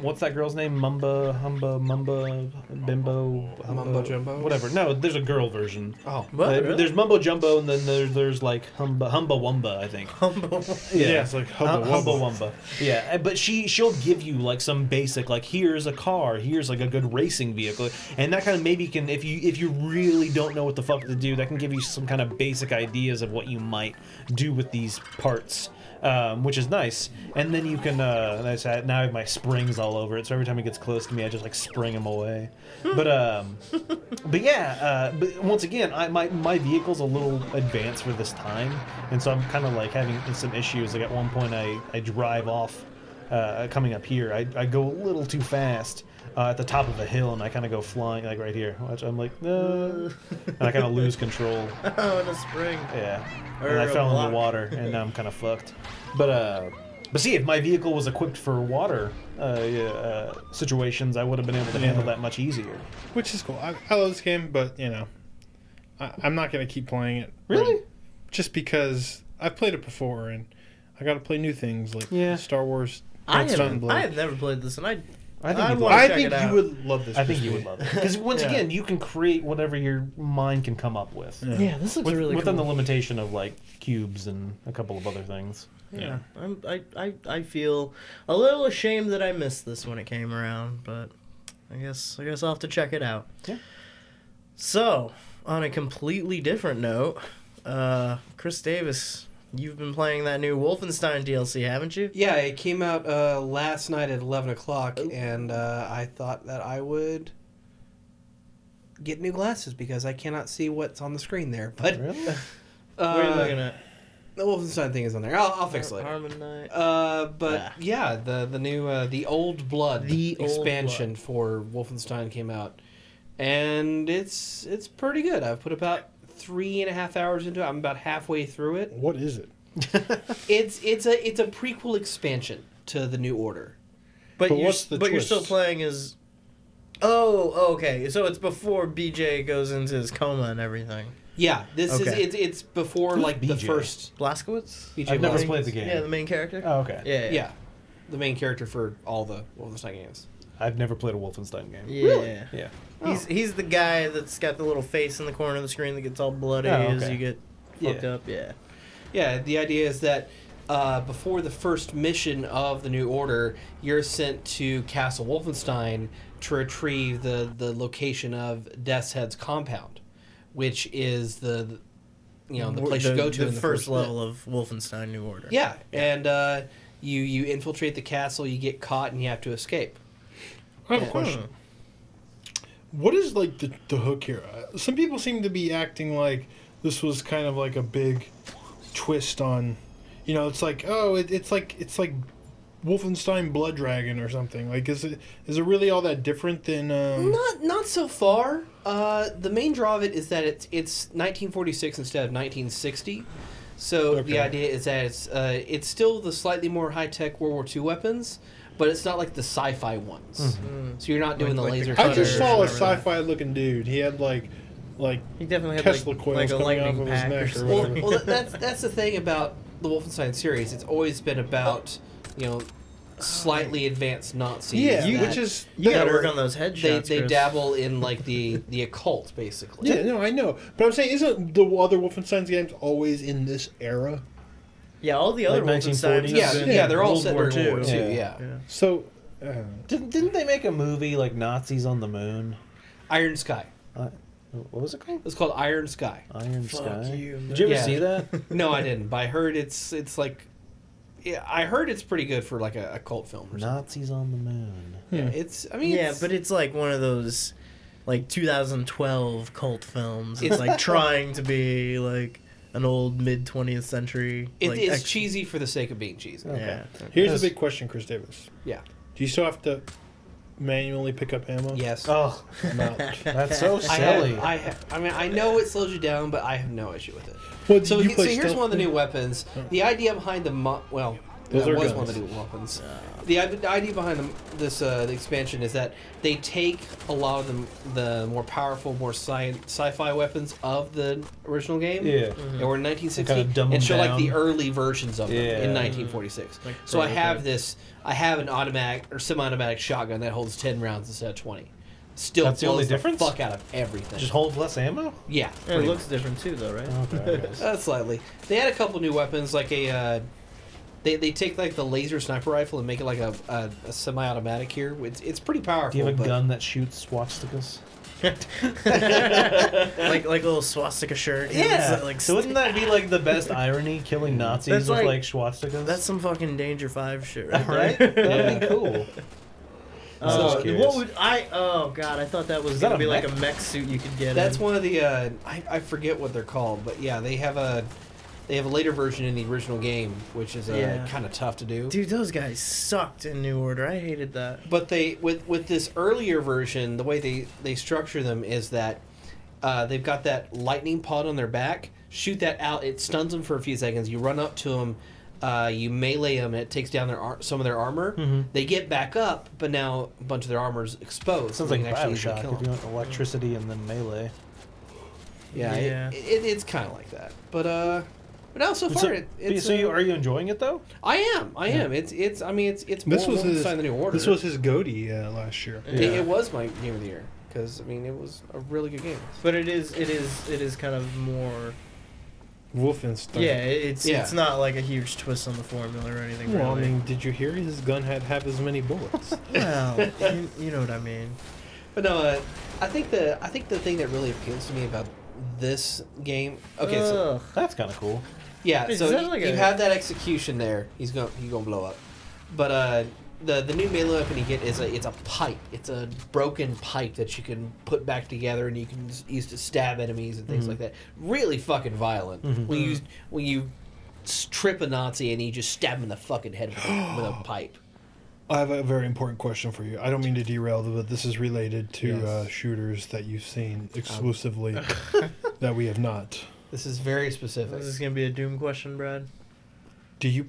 What's that girl's name? Mumba, Bimbo, Mumbo Jumbo? Whatever. No, there's a girl version. Oh, what? Really? There's Mumbo Jumbo, and then there's like Humba Wumba, I think. It's like Humba Wumba. Yeah, but she'll give you like some basic, like, here's a car, here's like a good racing vehicle, and that kind of maybe can, if you really don't know what the fuck to do, that can give you some kind of basic ideas of what you might do with these parts. Which is nice, and then you can. Now I have my springs all over it, so every time it gets close to me, I just like spring them away. But once again, my vehicle's a little advanced for this time, and so I'm kind of like having some issues. Like, at one point, I drive off, coming up here, I go a little too fast. At the top of a hill, and I kind of go flying, like right here. Watch, I'm like, no, and I kind of lose control. Oh, in a spring. Yeah, and I fell in the water, and now I'm kind of fucked. But see, if my vehicle was equipped for water situations, I would have been able to handle that much easier. Which is cool. I love this game, but you know, I'm not gonna keep playing it. Really? Just because I've played it before, and I got to play new things like Yeah. Star Wars. I Blood. have never played this, and I I think you would love this. I think you would love it because once Yeah. again, you can create whatever your mind can come up with. Yeah, this looks really within cool. the limitation of like cubes and a couple of other things. Yeah, I feel a little ashamed that I missed this when it came around, but I guess I'll have to check it out. Yeah. So, on a completely different note, Chris Davis, you've been playing that new Wolfenstein DLC, haven't you? Yeah, it came out last night at 11 o'clock, and I thought that I would get new glasses because I cannot see what's on the screen there. But Really? What are you looking at? the Wolfenstein thing is on there. I'll fix it later. HarmoKnight. But yeah, the new the Old Blood The Old expansion for Wolfenstein came out, and it's pretty good. I've put about 3.5 hours into it. I'm about halfway through it. What is it? It's a prequel expansion to the New Order. But what's the you're twist? still playing as. Oh, okay. So it's before BJ goes into his coma and everything. Yeah, this Okay. is it's before like the BJ? first Blaskowitz? BJ I've never Blazkowicz. played the game. Yeah, the main character. Oh, okay. Yeah. Yeah, the main character for all the Wolfenstein games. I've never played a Wolfenstein game. Yeah. Yeah. He's the guy that's got the little face in the corner of the screen that gets all bloody Oh, as okay. you get fucked Yeah. up. Yeah. Yeah, the idea is that before the first mission of the New Order, you're sent to Castle Wolfenstein to retrieve the location of Death's Head's compound, which is the place you go to the in the first bit. level of Wolfenstein New Order. Yeah, and you infiltrate the castle, you get caught, and you have to escape. I have a question. What is like the hook here? Some people seem to be acting like this was kind of like a big twist on, it's like it's like Wolfenstein Blood Dragon or something. Like is it really all that different than? Not so far. The main draw of it is that it's 1946 instead of 1960. So Okay. the idea is that it's still the slightly more high tech World War II weapons, but it's not like the sci-fi ones. So you're not doing the Like laser. the I just cutters saw a or whatever. sci-fi looking dude. He had like He definitely had Tesla like, coils like a coming off lightning of his pack or neck or something. whatever. Well, that's the thing about the Wolfenstein series. It's always been about slightly advanced Nazis. Yeah, You- that which is You gotta that- work on those headshots. they Chris. dabble in like the occult basically. Yeah, no, I know, but I'm saying, isn't the other Wolfenstein games always in this era? Yeah, all the other Like Wolfensteins. 1940s? have been Yeah, they're all World set War during World War II. II. Yeah. So, Didn't they make a movie like Nazis on the Moon? Iron Sky. What was it called? It's called Iron Sky. Iron Fuck Sky. you, man. Did you ever Yeah. see that? No, I didn't. But I heard it's like, yeah, I heard it's pretty good for like a cult film or something. Nazis on the Moon. Yeah, I mean, Yeah, but it's like one of those like 2012 cult films. It's It's- like trying to be like an old mid 20th century. Like, it's cheesy for the sake of being cheesy. Okay. Yeah. here's Yes. the big question, Chris Davis. Yeah. Do you still have to manually pick up ammo? Yes. Oh, I'm out. that's so I silly. mean, I know it slows you down, but I have no issue with it. Well, So, you so play here's stealth one of the thing? new weapons. The idea behind Those that are was guns. one of the new weapons. The idea behind the expansion is that they take a lot of the more powerful, more sci-fi weapons of the original game. Yeah. That were in 1960 Kinda dumb them and show like the down. early versions of them Yeah. in 1946. Like So I have prototypes. I have an automatic or semi-automatic shotgun that holds 10 rounds instead of 20. Still That's the only blows difference? fuck out of everything. Just hold less ammo? Yeah, And pretty it looks different too, though, right? Okay, I guess. slightly. They had a couple new weapons, like they take like the laser sniper rifle and make it like a semi-automatic here. It's pretty powerful. Do you have a but gun that shoots swastikas? like little swastika shirt. Yeah. Like So wouldn't that be like the best irony, killing Nazis That's with like- like swastikas? That's some fucking Danger 5 shit, right? right. there. That'd be cool. I was just curious. what would I? Oh god, I thought that was Is that gonna a be like mech? a mech suit you could get. That's in. one of the I forget what they're called, but yeah, they have a later version in the original game, which is Yeah. kind of tough to do. Dude, those guys sucked in New Order. I hated that. But they with this earlier version, the way they structure them is that they've got that lightning pod on their back. Shoot that out, it stuns them for a few seconds. You run up to them, you melee them, and it takes down some of their armor. Mhm. They get back up, but now a bunch of their armor's exposed. Sounds so like you can actually easily Bioshock kill if you 'em. want electricity and then melee. Yeah, Yeah. it's kind of like that. But But now so far, it's. So are you enjoying it though? I am. It's. I mean, it's more Wolfenstein the New Order. This was his goatee last year. It was my game of the year because I mean it was a really good game. But it is kind of more. Wolfenstein. Yeah, it's not like a huge twist on the formula or anything. Well, really. I mean, did you hear his gun had half as many bullets? Well, you know what I mean. But no, I think the thing that really appeals to me about this game. Okay, so That's kind of cool. yeah, Is so that you, like you a- have that execution there. He's gonna blow up. But the new melee weapon you get is it's a pipe. It's a broken pipe that you can put back together and you can use to stab enemies and things like that. Really fucking violent. When you trip a Nazi and you just stab him in the fucking head with a pipe. I have a very important question for you. I don't mean to derail, but this is related to Yes. shooters that you've seen exclusively that we have not. This is very specific. Is this gonna be a Doom question, Brad? Do you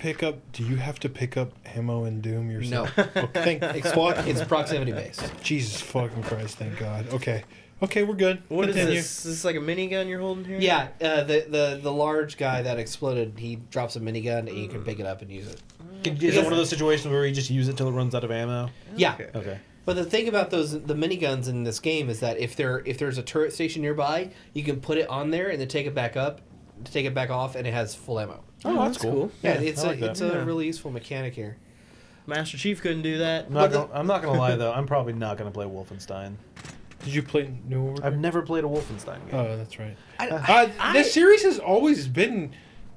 have to pick up ammo in Doom yourself? No. Oh, thank fuck. It's proximity based. Jesus fucking Christ, thank God. Okay, we're good. What is Continue. this? Is this like a minigun you're holding here? Yeah, the large guy that exploded, he drops a minigun and you can pick it up and use it. Is it one of those situations where you just use it till it runs out of ammo? Yeah. Okay. But the thing about the miniguns in this game is that if there's a turret station nearby, you can put it on there and then take it back off, and it has full ammo. Oh, that's cool. Yeah, it's I like that. a really useful mechanic here. Master Chief couldn't do that. I'm not gonna lie though. I'm probably not gonna play Wolfenstein. Did you play New Order? I've never played a Wolfenstein game. Oh, that's right. I- The series has always been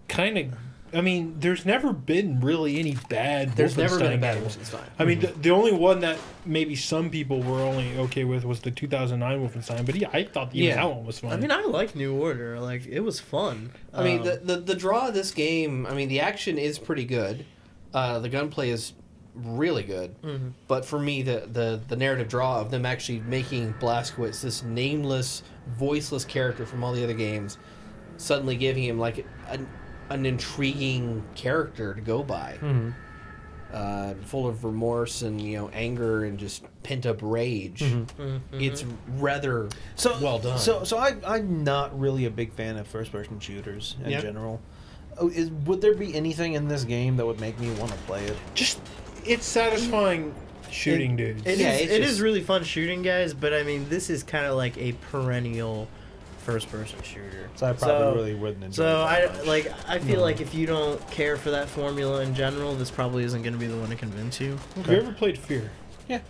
kind of. I mean, there's never been really any bad. There's never been a Wolfenstein bad games. Wolfenstein. I mean, the only one that maybe some people were only okay with was the 2009 Wolfenstein, but I thought even that one was fun. I mean, I like New Order. Like, it was fun. I mean, the draw of this game, I mean, the action is pretty good. The gunplay is really good. Mhm. But for me, the narrative draw of them actually making Blazkowicz, this nameless, voiceless character from all the other games, suddenly giving him like an intriguing character to go by. Full of remorse and anger and just pent up rage. It's rather well done. So I'm not really a big fan of first person shooters in Yeah. general. Oh, would there be anything in this game that would make me want to play it? just it's satisfying shooting dudes. It Yeah, is. it's It just- is really fun shooting guys, but I mean, this is kind of like a perennial first-person shooter. So I probably really wouldn't enjoy So it that much. I feel like if you don't care for that formula in general, this probably isn't going to be the one to convince you. Have you ever played Fear? Yeah.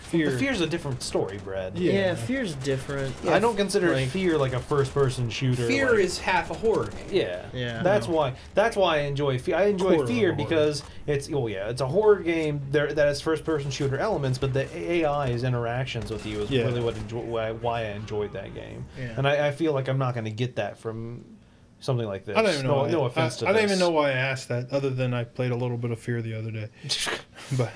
Fear. The Fear's a different story, Brad. Yeah. Yeah, Fear's different. I don't consider like- Fear like a first-person shooter. Fear like- is half a horror game. Yeah, Yeah. That's why I enjoy Fear. I enjoy Core of Fear a horror. because it's it's a horror game that has first-person shooter elements, but the AI's interactions with you is Yeah. really why I enjoyed that game. Yeah. And I feel like I'm not going to get that from something like this. I don't even know. No offense to I don't this. even know why I asked that, other than I played a little bit of Fear the other day. But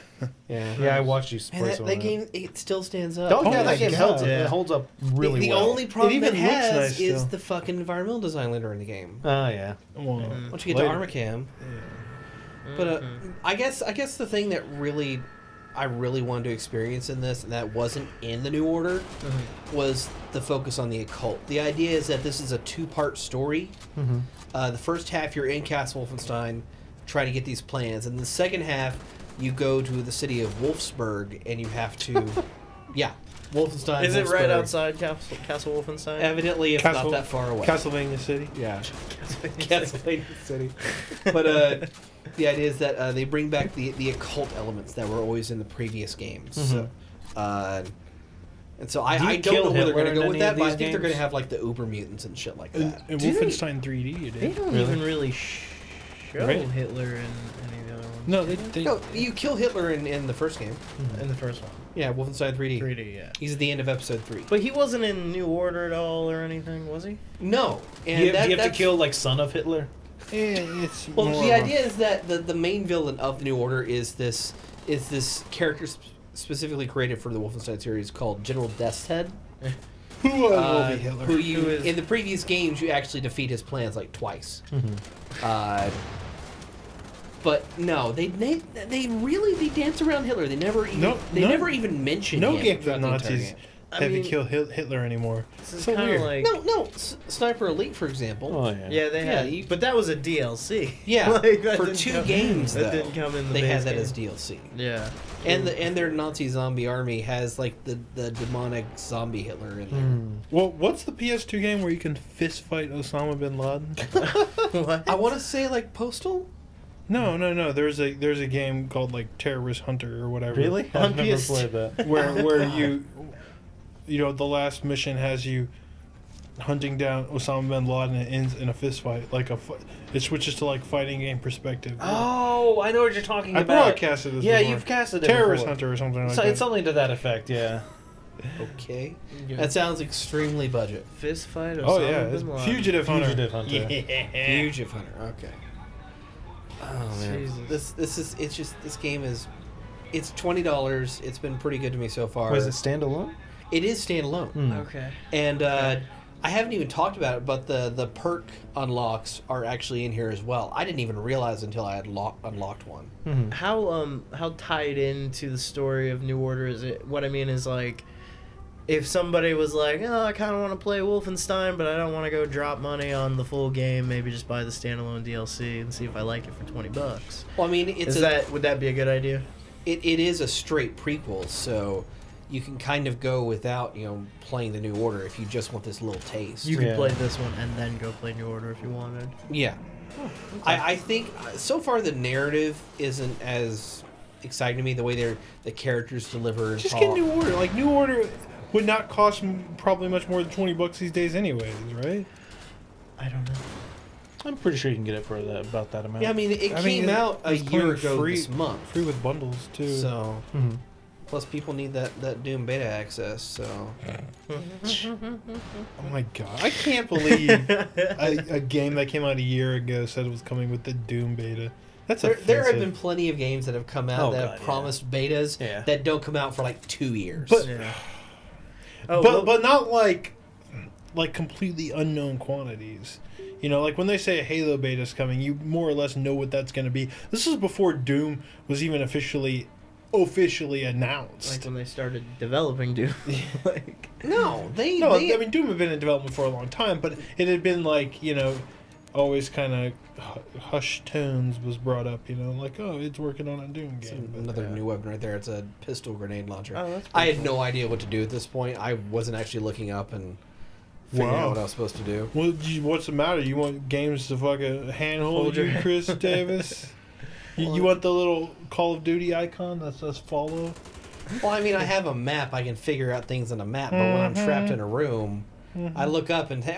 Yeah, I watched you Man, play that some of game, it still stands up. Oh, yeah, Oh my that game God. holds up really the well. only problem even it looks has nice is still. the fucking environmental design later in the game. Oh yeah. well, Once you get to later. Arkham. But I guess the thing that I really wanted to experience in this, and that wasn't in the New Order, was the focus on the occult. The idea is that this is a two-part story. The first half, you're in Castle Wolfenstein trying to get these plans, and the second half, you go to the city of Wolfsburg, and you have to, Wolfenstein. Is it right Wolfsburg. outside Castle Wolfenstein? Evidently, it's not that far away. Castlevania City. Yeah. Castlevania City. But the idea is that they bring back the occult elements that were always in the previous games. So, and so I Do you don't know kill where they're going Hitler to go in with any that, of but I these think they're going to games? have like the uber mutants and shit like In, that. in Do they- Wolfenstein 3D, you They did. don't Really? even really show Right. Hitler in any of the other ones. No, they No, you kill Hitler in the first game. In the first one. Yeah, Wolfenstein 3D. 3D, yeah. He's at the end of episode 3. But he wasn't in New Order at all or anything, was he? No, and Do you have to that's- kill like son of Hitler? it's Well, more the of a- idea is that the main villain of the New Order is this character specifically created for the Wolfenstein series called General Death's Head. who will be Hitler? Who you Who is- in the previous games you actually defeat his plans like twice. But no, they really dance around Hitler. They never even No, they no- never even mention no him games throughout of the entire Nazis. game. have you kill Hitler anymore. It's So kind weird. of like No, Sniper Elite, for example. Oh yeah. yeah, they had, you- but that was a DLC. Yeah, Like, that for didn't 2 come- games, that though, didn't come in the they base had that game. as DLC. Yeah, And their Nazi zombie army has like the demonic zombie Hitler in there. Well, what's the PS2 game where you can fist fight Osama bin Laden? what? I want to say like Postal. No. There's a game called like Terrorist Hunter or whatever. Really? On I've never PS2. played that. Where you know, the last mission has you hunting down Osama bin Laden and it ends in a fist fight. Like it switches to like fighting game perspective. Oh, I know what you're talking I about. broadcasted this. Yeah, before. you've casted it Terrorist before. Hunter or something like So that. it's something to that effect, yeah. Okay, Yeah. that sounds extremely budget. Fist fight. Oh Osama yeah, it's bin Laden. Fugitive Hunter. Fugitive Hunter. Yeah. Fugitive Hunter. Okay. Oh man, Jesus. this game is, it's $20. It's been pretty good to me so far. Was it standalone? It is standalone, Okay. and I haven't even talked about it, but the perk unlocks are actually in here as well. I didn't even realize until I had unlocked one. How tied into the story of New Order is it? What I mean is like, if somebody was like, oh, I kind of want to play Wolfenstein, but I don't want to go drop money on the full game, maybe just buy the standalone DLC and see if I like it for $20. Well, I mean, Would that be a good idea? it is a straight prequel, so you can kind of go without playing the New Order if you just want this little taste. You could Yeah. play this one and then go play New Order if you wanted. Yeah. I think so far the narrative isn't as exciting to me, the way the characters deliver and Just talk. get New Order. Like New Order would not cost probably much more than $20 these days, anyways, right? I don't know. I'm pretty sure you can get it for about that amount. Yeah, I mean, it came out a it's year coming ago free, this month. free with bundles too. So, Mhm. plus people need that Doom beta access, so. Oh my god, I can't believe a game that came out a year ago said it was coming with the Doom beta. That's There have offensive. been plenty of games that have come out Oh, that God, have yeah. promised betas Yeah. that don't come out for like 2 years. But- Yeah. Oh, but not like completely unknown quantities. You know, like when they say a Halo beta is coming, you more or less know what that's going to be. This is before Doom was even officially announced. like when they started developing Doom. Like, no, they I mean, Doom had been in development for a long time, but it had been like, always kind of hushed tones was brought up, like, oh, it's working on a Doom It's game. But, another new weapon right there. It's a pistol grenade launcher. oh, that's I pretty had no idea what to do at this point. I wasn't actually looking up and figuring Wow. out what I was supposed to do. what's the matter? You want games to fucking handhold Hold you, your- Chris Davis? You want the little Call of Duty icon that says follow? Well, I mean, I have a map. I can figure out things on a map, but when I'm trapped in a room, I look up and stair.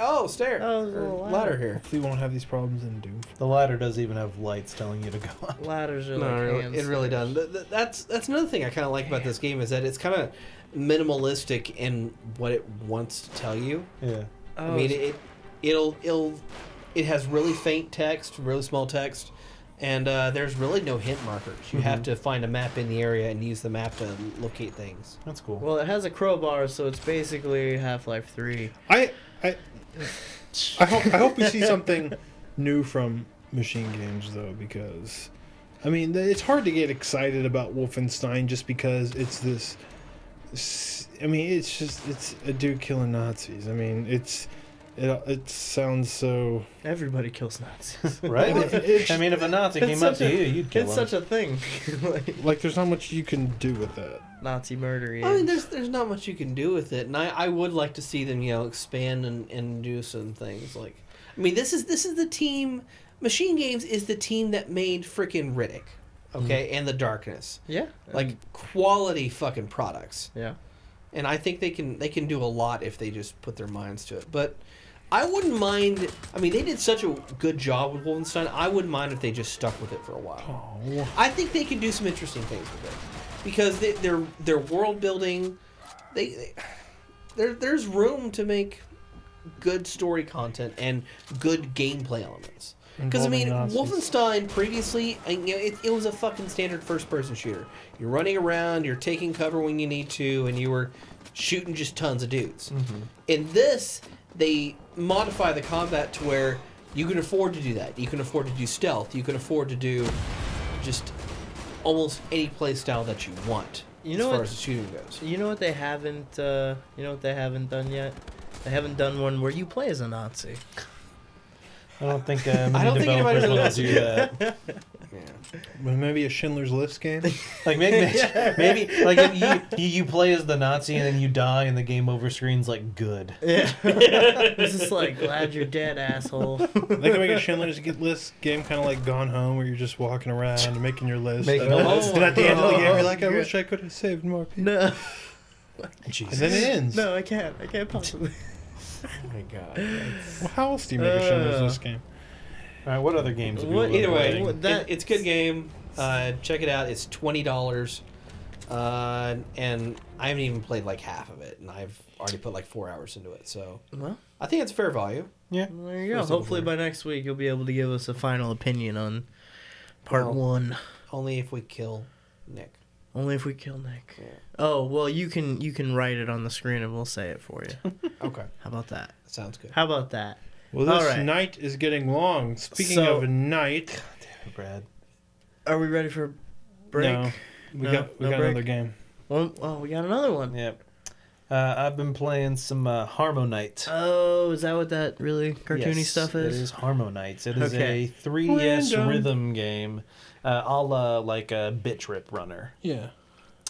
Oh, there's a little ladder ladder. here. Hopefully, we won't have these problems in Doom. The ladder does even have lights telling you to go up. Ladders are No, like hands. it really does. That's another thing I kind of like about this game is that it's kind of minimalistic in what it wants to tell you. Yeah. I mean, it has really faint text, really small text, and there's really no hint markers. You have to find a map in the area and use the map to locate things. That's cool. Well, it has a crowbar, so it's basically Half-Life 3. I hope we see something new from Machine Games though, because I mean it's hard to get excited about Wolfenstein just because it's this. I mean, it's a dude killing Nazis. I mean, it sounds so. Everybody kills Nazis. Right? I mean, if a Nazi came up to you, you'd kill It's him. such a thing. Like, there's not much you can do with that. Nazi murder. I mean, there's not much you can do with it, and I would like to see them expand and do some things. Like, I mean, this is the team. Machine Games is the team that made frickin' Riddick, okay, and The Darkness. Yeah. Like quality fucking products. Yeah. And I think they can do a lot if they just put their minds to it. But I wouldn't mind. I mean, they did such a good job with Wolfenstein. I wouldn't mind if they just stuck with it for a while. Oh, I think they can do some interesting things with it because their world building. There's room to make good story content and good gameplay elements. Because I mean, Involving Nazis. Wolfenstein previously, it was a fucking standard first-person shooter. You're running around, you're taking cover when you need to, and you were shooting just tons of dudes. In this, they modify the combat to where you can afford to do that. You can afford to do stealth. You can afford to do just almost any play style that you want. You know as far what? as the shooting goes. You know what they haven't? You know what they haven't done yet? They haven't done one where you play as a Nazi. I don't think I don't think anybody developers really want to do that. Yeah. Well, maybe a Schindler's List game. Like maybe like if you play as the Nazi and then you die and the game over screen's like good. Yeah. It's just like, glad you're dead, asshole. They can make a Schindler's List game kind of like Gone Home, where you're just walking around and making your list. Making and, a list. and at the end of the game, you're like, I Oh, wish I could have saved more people. No. And Jesus. then it ends. No, I can't. I can't possibly. Oh my god. Well, how else do you make a Schindler's List game? All right, what other games? Have you What- been Either way, playing? it's a good game. Check it out. It's $20. And I haven't even played like half of it, and I've already put like 4 hours into it. So Well, I think it's fair value. Yeah. there you go. First of Hopefully all. by next week you'll be able to give us a final opinion on part Well, 1. Only if we kill Nick. Only if we kill Nick. Yeah. Oh, well, you can write it on the screen and we'll say it for you. Okay. How about that? Sounds good. How about that? Well, this All right. night is getting long. Speaking So- of night, Damn it, Brad. Are we ready for a break? no, we No, got no break? another game. Well, oh, we got another one. Yep. I've been playing some HarmoKnight. Oh, is that what that really cartoony Yes, stuff is? It is HarmoKnights. It is Okay. a 3DS Random. rhythm game, a la like a Bit Trip Runner. Yeah.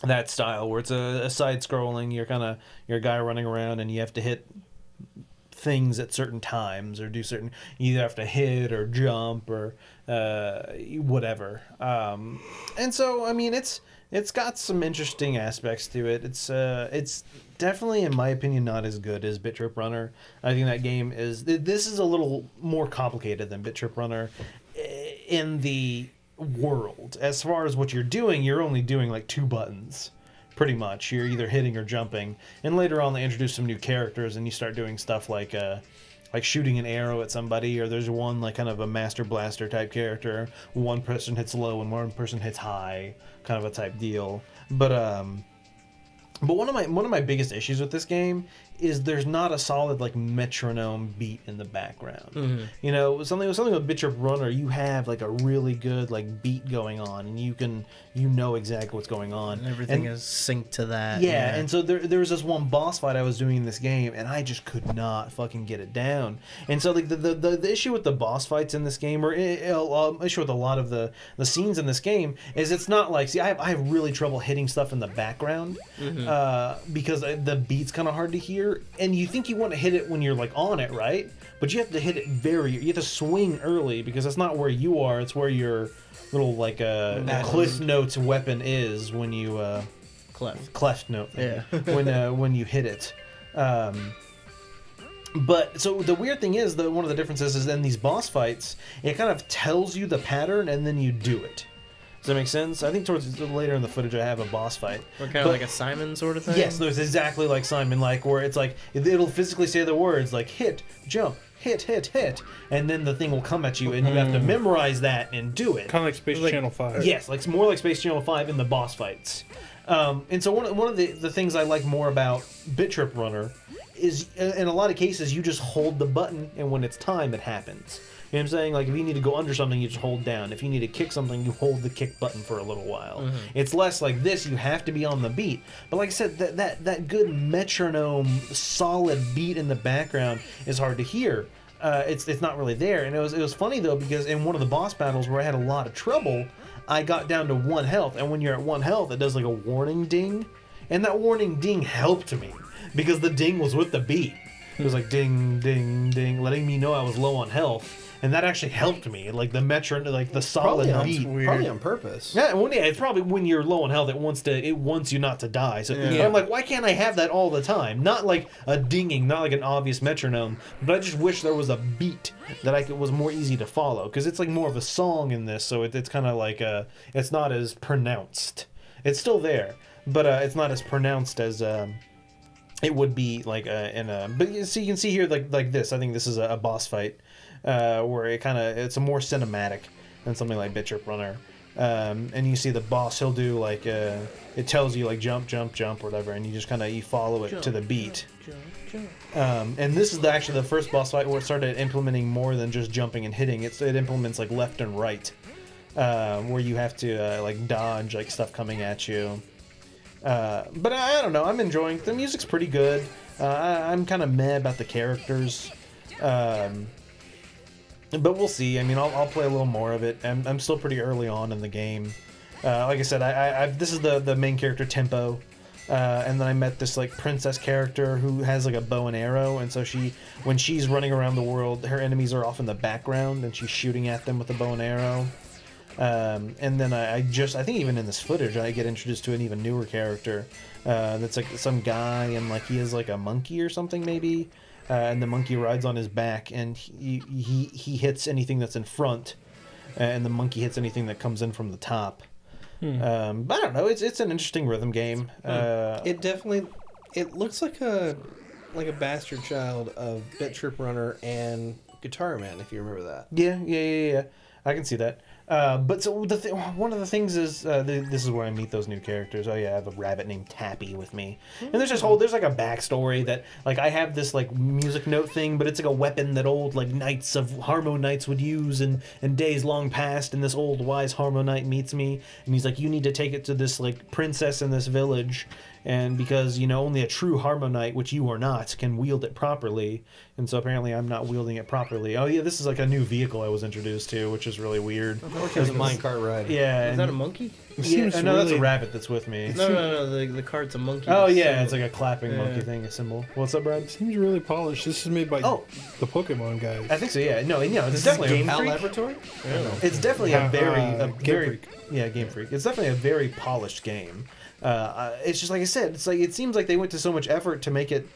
That style where it's a side scrolling. You're a guy running around and you have to hit things at certain times or do certain. You either have to hit or jump or whatever. And so I mean it's got some interesting aspects to it. It's definitely, in my opinion, not as good as Bit Trip Runner. I think that game is. This is a little more complicated than Bit Trip Runner in the world. As far as what you're doing, you're only doing like 2 buttons. Pretty much, you're either hitting or jumping. And later on, they introduce some new characters, and you start doing stuff like shooting an arrow at somebody, or there's one like kind of a Master Blaster type character. One person hits low and one person hits high, kind of a type deal. But one of my biggest issues with this game is there's not a solid like metronome beat in the background. Mm-hmm. You know, something with Bit Trip Runner, you have like a really good like beat going on, and you know exactly what's going on. And everything And- is synced to that. yeah, and so there was this one boss fight I was doing in this game, and I just could not fucking get it down. And so like the issue with the boss fights in this game, or issue with a lot of the scenes in this game, is it's not like, see, I have really trouble hitting stuff in the background because the beat's kind of hard to hear, and you think you want to hit it when you're like on it, right? But you have to hit it you have to swing early, because that's not where you are, it's where your little like Cliff Notes weapon is when you cleft note. Yeah. when you hit it. But so the weird thing is that one of the differences is in these boss fights, it kind of tells you the pattern and then you do it. Does that make sense? I think towards later in the footage I have a boss fight. Or kind of like a Simon sort of thing? Yes, there's exactly like Simon, like where it's like it'll physically say the words like hit, jump, hit, and then the thing will come at you, and you have to memorize that and do it. Kind of like Space Like- Channel 5. Yes, like more like Space Channel 5 in the boss fights. And so one of the things I like more about Bit Trip Runner is, in a lot of cases, you just hold the button, and when it's time, it happens. You know what I'm saying? Like, if you need to go under something, you just hold down. If you need to kick something, you hold the kick button for a little while. It's less like this, you have to be on the beat. But like I said, that good metronome, solid beat in the background is hard to hear. It's not really there. And it was funny, though, because in one of the boss battles where I had a lot of trouble, I got down to 1 health. And when you're at 1 health, it does like a warning ding. And that warning ding helped me, because the ding was with the beat. It was like ding, ding, ding, letting me know I was low on health. And that actually helped me, like the like the solid beat. Probably on purpose. Yeah, it's probably when you're low on health, it wants you not to die. So Yeah. I'm like, why can't I have that all the time? Not like a dinging, not like an obvious metronome, but I just wish there was a beat that was more easy to follow, because it's like more of a song in this, so it's kind of like it's not as pronounced. It's still there, but it's not as pronounced as it would be like in a. But you can see here like this. I think this is a boss fight. Where it's a more cinematic than something like Bit Trip Runner. And you see the boss, he'll do like it tells you like jump, jump, jump, or whatever, and you just you follow it to the beat. And this is actually the first boss fight where it started implementing more than just jumping and hitting. It implements like left and right, where you have to like dodge like stuff coming at you. But I don't know. I'm enjoying it. The music's pretty good. I'm kind of meh about the characters. But we'll see. I mean, I'll play a little more of it. I'm still pretty early on in the game. Like I said, this is the main character, Tempo. And then I met this like princess character who has like a bow and arrow, and so when she's running around the world, her enemies are off in the background, and she's shooting at them with a bow and arrow. And then I think even in this footage I get introduced to an even newer character that's like some guy, and like he has like a monkey or something maybe, and the monkey rides on his back, and he hits anything that's in front, and the monkey hits anything that comes in from the top. But I don't know. It's an interesting rhythm game. It looks like a bastard child of Bit Trip Runner and Guitar Man, if you remember that. Yeah. I can see that. But so one of the things is this is where I meet those new characters. Oh yeah, I have a rabbit named Tappy with me, and there's like a backstory that like I have this like music note thing, but it's like a weapon that old like knights of HarmoKnights would use in days long past. And this old wise HarmoKnight meets me, and he's like, you need to take it to this like princess in this village. And because, only a true HarmoKnight, which you are not, can wield it properly. And so apparently I'm not wielding it properly. Oh, yeah, this is like a new vehicle I was introduced to, which is really weird. It's a minecart ride. Yeah. Is that a monkey? Yeah, no, that's a rabbit that's with me. No. The cart's a monkey. Oh, yeah, it's like a clapping monkey thing, a symbol. What's up, Brad? It seems really polished. This is made by the Pokemon guys. I think so, yeah. No, it's definitely Game a Freak? Laboratory? It's definitely a very Game Freak. Yeah, Game Freak. It's definitely a very polished game. It's just like I said. It's like it seems like they went to so much effort to make it,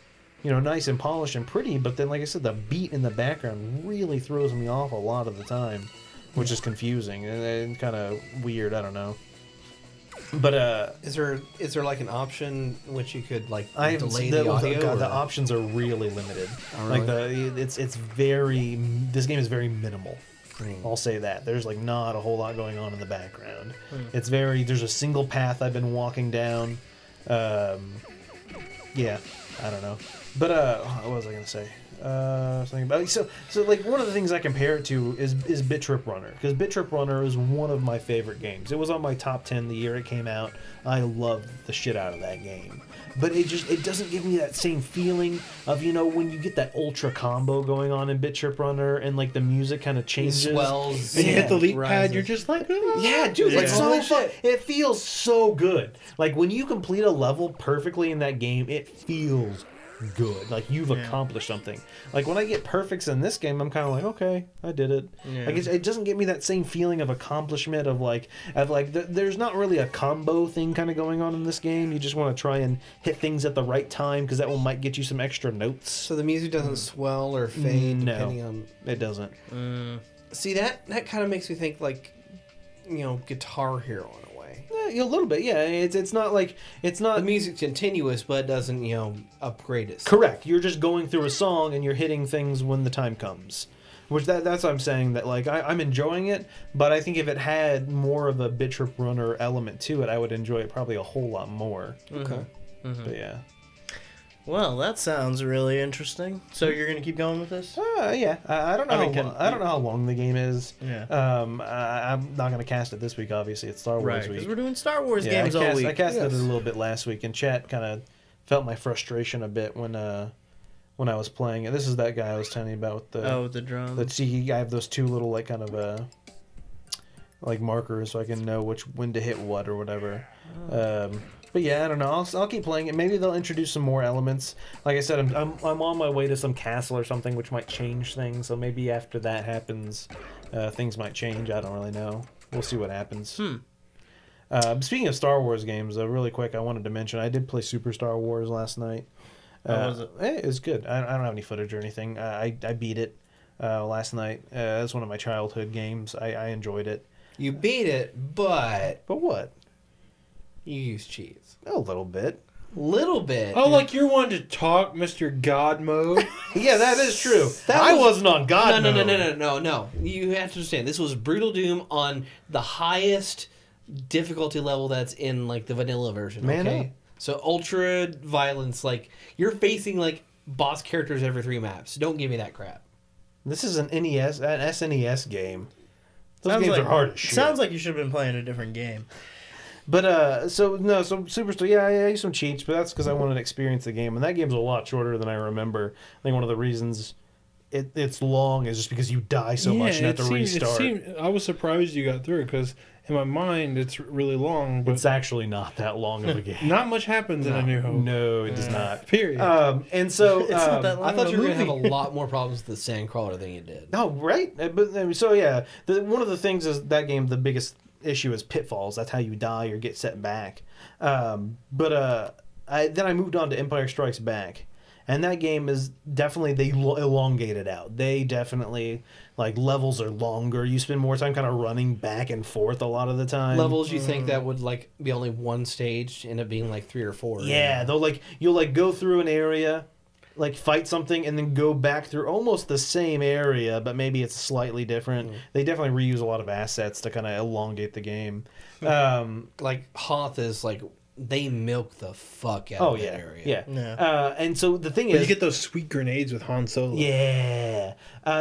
nice and polished and pretty. But then, like I said, the beat in the background really throws me off a lot of the time, which is confusing and kind of weird. I don't know. But is there like an option which you could like I delay the audio? God, the options are really limited. Oh, really? Like it's very. This game is very minimal. I'll say that. There's like not a whole lot going on in the background. It's there's a single path I've been walking down. Yeah, I don't know. But what was I gonna say? Something about so like one of the things I compare it to is Bit Trip Runner, because Bit Trip Runner is one of my favorite games. It was on my top 10 the year it came out. I loved the shit out of that game. But it doesn't give me that same feeling of, when you get that ultra combo going on in Bit Trip Runner and like the music kind of changes. Swells. And you hit the leap rises. pad, you're just like, yeah, dude, like so fun. It feels so good. Like when you complete a level perfectly in that game, it feels good. Like you've accomplished something. Like when I get perfects in this game, I'm kind of like, okay, I did it. Yeah. Like it doesn't give me that same feeling of accomplishment of like there's not really a combo thing kind of going on in this game. You just want to try and hit things at the right time because that might get you some extra notes. So the music doesn't swell or fade depending on. It doesn't. See, that kind of makes me think like, Guitar Hero in a way. Yeah, a little bit. Yeah, it's not like the music's continuous, but it doesn't upgrade it. Correct. You're just going through a song and you're hitting things when the time comes. Which that's what I'm saying, that like I'm enjoying it, but I think if it had more of a Bit Trip Runner element to it, I would enjoy it probably a whole lot more. Okay. But yeah. Well, that sounds really interesting. So you're gonna keep going with this? Yeah. I don't know. I don't know how long the game is. Yeah. I'm not gonna cast it this week. Obviously, it's Star Wars week. Because we're doing Star Wars games all week. I casted it a little bit last week, and chat kind of felt my frustration a bit when I was playing it. This is that guy I was telling you about with the drum. I have those two little like kind of like markers so I can know when to hit what or whatever. But yeah, I don't know. I'll keep playing it. Maybe they'll introduce some more elements. Like I said, I'm on my way to some castle or something, which might change things. So maybe after that happens, things might change. I don't really know. We'll see what happens. Speaking of Star Wars games, really quick, I wanted to mention I did play Super Star Wars last night. How was it? It was good. I don't have any footage or anything. I beat it last night. It's one of my childhood games. I enjoyed it. You beat it, but what? You use cheats. A little bit. Little bit. oh, like you're wanting to talk, Mr. God mode. Yeah, that is true. I wasn't on God mode. No. You have to understand, this was Brutal Doom on the highest difficulty level that's in like the vanilla version. Man okay? up. So ultra violence, like you're facing like boss characters every 3 maps. Don't give me that crap. This is an SNES game. Those games are hard as shit. Sounds like you should have been playing a different game. But so Superstore, yeah, I used some cheats, but that's because I wanted to experience the game, and that game's a lot shorter than I remember. I think one of the reasons it's long is just because you die so much and have to restart. I was surprised you got through it because in my mind it's really long, but It's actually not that long of a game. not much happens in A New Hope. No, it does not. Period. And so It's not that long. I thought you were going to have movie. a lot more problems with the Sandcrawler than you did. Oh, right. But I mean, so yeah, one of the things is that game. The biggest issue is pitfalls. That's how you die or get set back. Then I moved on to Empire Strikes Back, and that game is definitely they elongate it out. They definitely like levels are longer. You spend more time kind of running back and forth a lot of the time. Levels you think that would like be only one stage end up being like 3 or 4. Yeah, they'll you'll go through an area, like fight something, and then go back through almost the same area, but maybe it's slightly different. They definitely reuse a lot of assets to kind of elongate the game. Like Hoth is like they milk the fuck out of that area. Yeah. Yeah. And so the thing But is, you get those sweet grenades with Han Solo. yeah.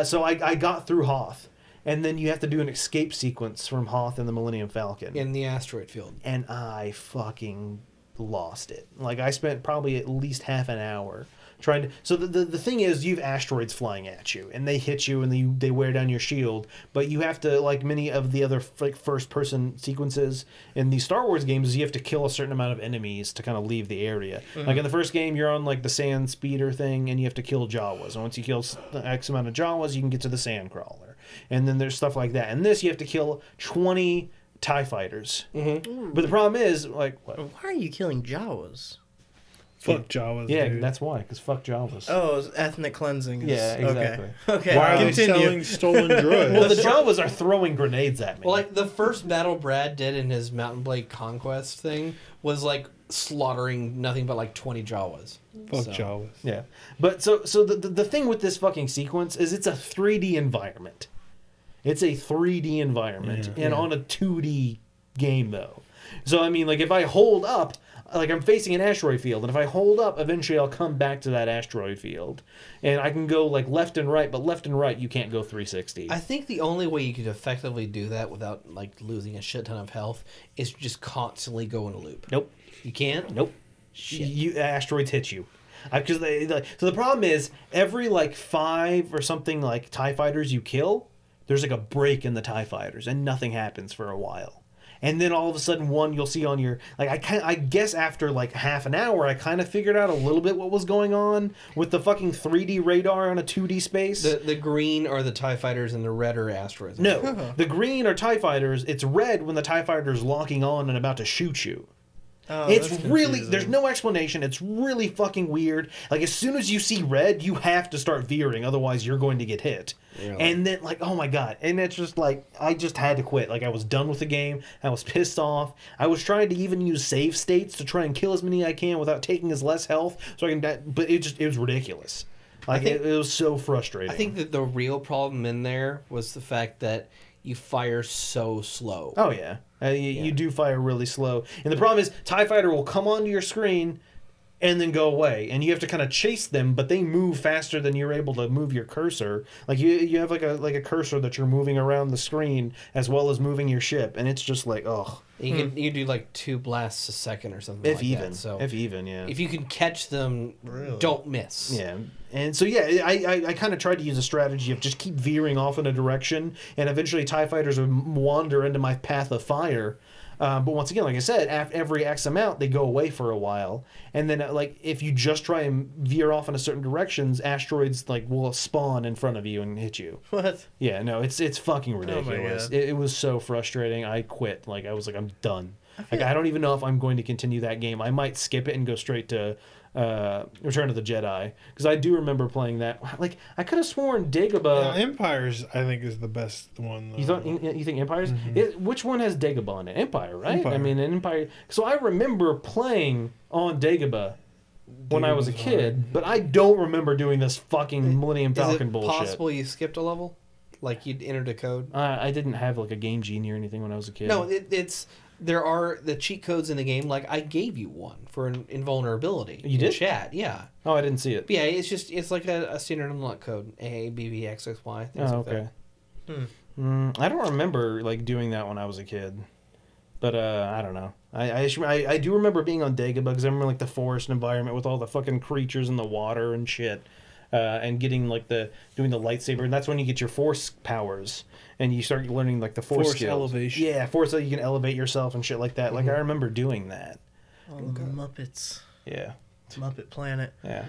So I got through Hoth, and then you have to do an escape sequence from Hoth and the Millennium Falcon. In the asteroid field. And I fucking lost it. Like, I spent probably at least half an hour trying to... So the thing is, you have asteroids flying at you, and they hit you, and they wear down your shield, but you have to, like many of the other first-person sequences in these Star Wars games, you have to kill a certain amount of enemies to kind of leave the area. Like, in the first game, you're on, like, the sand speeder thing, and you have to kill Jawas. And once you kill X amount of Jawas, you can get to the sand crawler. And then there's stuff like that. In this, you have to kill 20 TIE fighters. But the problem is, like... What? Why are you killing Jawas? Fuck Jawas, Yeah, dude. that's why, because fuck Jawas. Oh, it's ethnic cleansing. Yeah, exactly. Okay. Why are they Continue. selling stolen droids? Well, the Jawas are throwing grenades at me. Well, like the first battle Brad did in his Mountain Blade Conquest thing was like slaughtering nothing but like 20 Jawas. Fuck So- Jawas. Yeah, but so the thing with this fucking sequence is it's a 3D environment. It's a 3D environment, and on a 2D game though. So I mean, like if I hold up, like I'm facing an asteroid field, and if I hold up, eventually I'll come back to that asteroid field, and I can go like left and right, but left and right you can't go 360. I think the only way you could effectively do that without like losing a shit ton of health is just constantly go in a loop. Nope. You can't? Nope. Shit. You asteroids hit you. Because so the problem is every like 5 or something like TIE fighters you kill, there's like a break in the TIE fighters and nothing happens for a while. And then all of a sudden one you'll see on your like I guess after like half an hour I kind of figured out a little bit what was going on with the fucking 3D radar on a 2D space. The green are the TIE fighters and the red are asteroids. No, the green are TIE fighters. It's red when the TIE fighter's locking on and about to shoot you. Oh, It's that's really, confusing. there's no explanation. It's really fucking weird. Like, as soon as you see red, you have to start veering, otherwise you're going to get hit. Really? And then, like, oh my god. And it's just like, I just had to quit. Like, I was done with the game. I was pissed off. I was trying to even use save states to try and kill as many I can without taking as less health. So I can, but it was ridiculous. Like, it was so frustrating. I think that the real problem in there was the fact that you fire so slow. Oh, yeah. You do fire really slow. And the problem is, TIE Fighter will come onto your screen and then go away. And you have to kind of chase them, but they move faster than you're able to move your cursor. Like, you have like a cursor that you're moving around the screen as well as moving your ship. And it's just like, ugh. You do like 2 blasts a second or something If like even. that. So If even, yeah. if you can catch them, don't miss. Yeah, and so yeah, I kind of tried to use a strategy of just keep veering off in a direction, and eventually TIE fighters would wander into my path of fire. But once again, like I said, after every X amount, they go away for a while, and then like if you just try and veer off in a certain directions, asteroids like will spawn in front of you and hit you. What? Yeah, no, it's fucking ridiculous. God. It was so frustrating. I quit. Like I was like, I'm done. Like I don't even know if I'm going to continue that game. I might skip it and go straight to Return of the Jedi, because I do remember playing that. Like I could have sworn Dagobah. Empires, I think, is the best one. Though. You think Empires? Which one has Dagobah in it? Empire, right? Empire. I mean, Empire. So I remember playing on Dagobah when I was a Dagobah's kid, hard. but I don't remember doing this fucking Millennium Is Falcon it bullshit. possible you skipped a level? Like you'd entered a code? I didn't have like a Game Genie or anything when I was a kid. No, it's there are the cheat codes in the game. Like I gave you one for an invulnerability. You in did? Chat, yeah. Oh, I didn't see it. But yeah, it's like a standard unlock code. A B B X X Y. Things Oh, like okay. that. I don't remember like doing that when I was a kid. But I don't know. I do remember being on Dagobah because I remember like the forest environment with all the fucking creatures in the water and shit, and getting like doing the lightsaber, and that's when you get your force powers and you start learning like the force skills. elevation. Yeah, force that you can elevate yourself and shit like that. Like I remember doing that. Oh, the Muppets. Yeah. Muppet Planet. Yeah.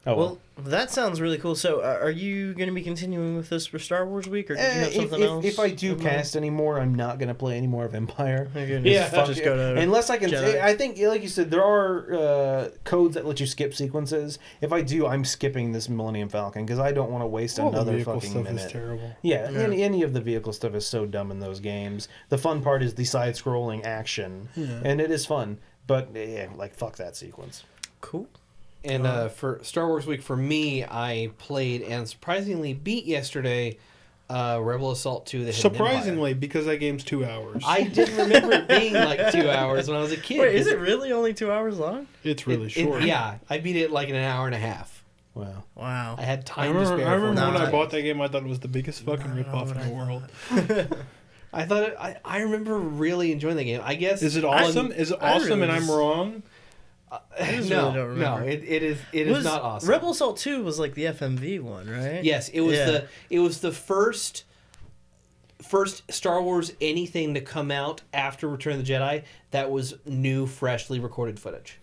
Oh Well, that sounds really cool. So, are you going to be continuing with this for Star Wars Week, or did you have something else? If I do cast anymore, I'm not going to play any more of Empire. Yeah, just go to unless I can. Jedi. I think, like you said, there are codes that let you skip sequences. If I do, I'm skipping this Millennium Falcon because I don't want to waste All the another vehicle fucking stuff minute. is terrible. Yeah, any of the vehicle stuff is so dumb in those games. The fun part is the side-scrolling action, and it is fun. But yeah, like fuck that sequence. Cool. And for Star Wars Week, for me, I played and surprisingly beat yesterday Rebel Assault 2. The Hidden Surprisingly, because that game's 2 hours. Empire. I didn't remember it being like 2 hours when I was a kid. Wait, is it really only 2 hours long? It's really short. Yeah, I beat it like in an hour and a half. Wow. Wow. I had I time to remember, spare. I remember for when it. I bought that game, I thought it was the biggest fucking ripoff in the world. I thought I remember really enjoying the game. I guess Is it awesome? Is it I awesome really and I'm just- wrong? just no, really don't no, remember. it is not awesome. Rebel Assault 2 was like the FMV one, right? Yes, it was Yeah. the first Star Wars anything to come out after Return of the Jedi that was new, freshly recorded footage.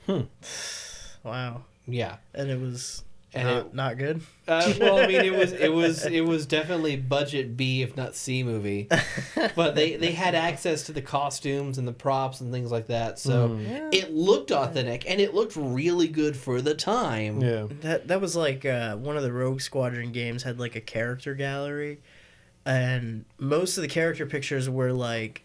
Wow. Yeah, And it was and not good. well, I mean, it was definitely budget B, if not C movie, but they had access to the costumes and the props and things like that, so it looked authentic and it looked really good for the time. Yeah. That was like one of the Rogue Squadron games had like a character gallery, and most of the character pictures were like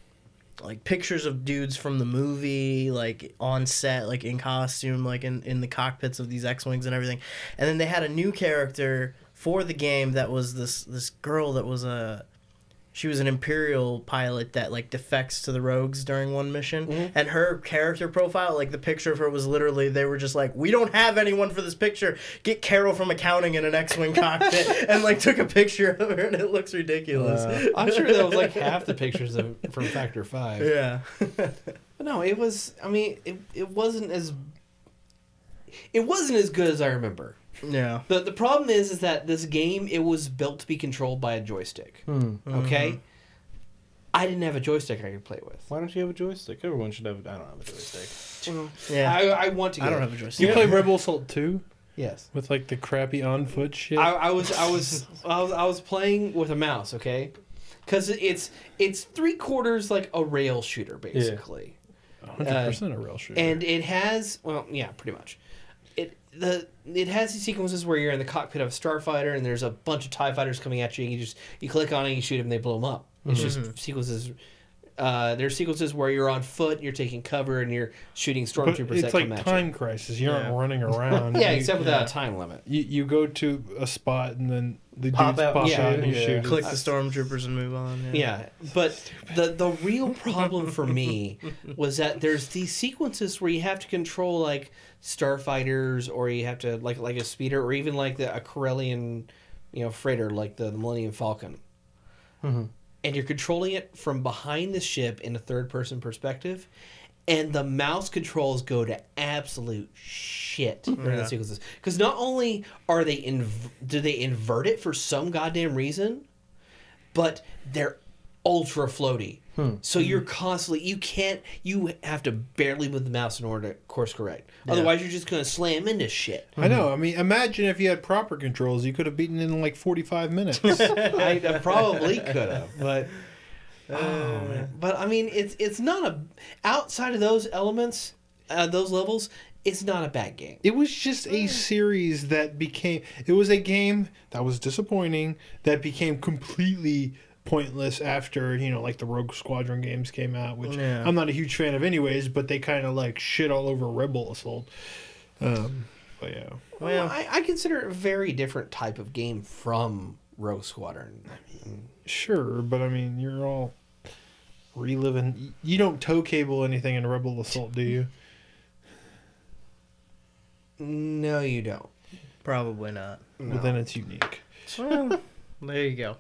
pictures of dudes from the movie, like on set, like in costume, like in the cockpits of these X-Wings and everything. And then they had a new character for the game that was this girl that was she was an Imperial pilot that like defects to the Rogues during one mission. And her character profile, like the picture of her was literally, they were just like, we don't have anyone for this picture. Get Carol from accounting in an X-Wing cockpit, and like took a picture of her, and it looks ridiculous. I'm sure that was like half the pictures from Factor 5. Yeah. But no, it was. I mean, it wasn't as good as I remember. Yeah. The problem is that this game, it was built to be controlled by a joystick. Okay? I didn't have a joystick I could play with. Why don't you have a joystick? Everyone should have. I don't have a joystick. Yeah. I want to. I don't get have a it. joystick. You play Rebel Assault 2 Yes. with like the crappy on foot shit? I was playing with a mouse, okay? Because it's 3/4 like a rail shooter basically. 100% a rail shooter. And it has, well, yeah, pretty much. It has these sequences where you're in the cockpit of a starfighter and there's a bunch of TIE fighters coming at you, and you click on it, and you shoot them, and they blow them up. It's just sequences. There's sequences where you're on foot, you're taking cover, and you're shooting But stormtroopers that it's come like at Time Crisis. You aren't running around. yeah, You- except without a time limit. You go to a spot and then the Pop dudes out pop and out and you shoot, shoot. Click the stormtroopers and move on. Yeah, but the real problem for me was that there's these sequences where you have to control like starfighters, or you have to like a speeder, or even like a Corellian, freighter like the Millennium Falcon, and you're controlling it from behind the ship in a third-person perspective, and the mouse controls go to absolute shit during the sequences. Because not only are they do they invert it for some goddamn reason, but they're ultra floaty. So you're constantly, you have to barely move the mouse in order to course correct. Otherwise, you're just going to slam into shit. I know. I mean, imagine if you had proper controls, you could have beaten it in like 45 minutes. I probably could have, but but I mean, it's not outside of those elements, those levels. It's not a bad game. It was just a series that became. It was a game that was disappointing that became completely pointless after like the Rogue Squadron games came out, which I'm not a huge fan of anyways, but they kind of like shit all over Rebel Assault. But yeah, Well, I consider it a very different type of game from Rogue Squadron. I mean, sure, but I mean, you're all reliving. You don't tow cable anything in Rebel Assault, do you? no, you don't. Probably not. But then it's unique. Well, there you go.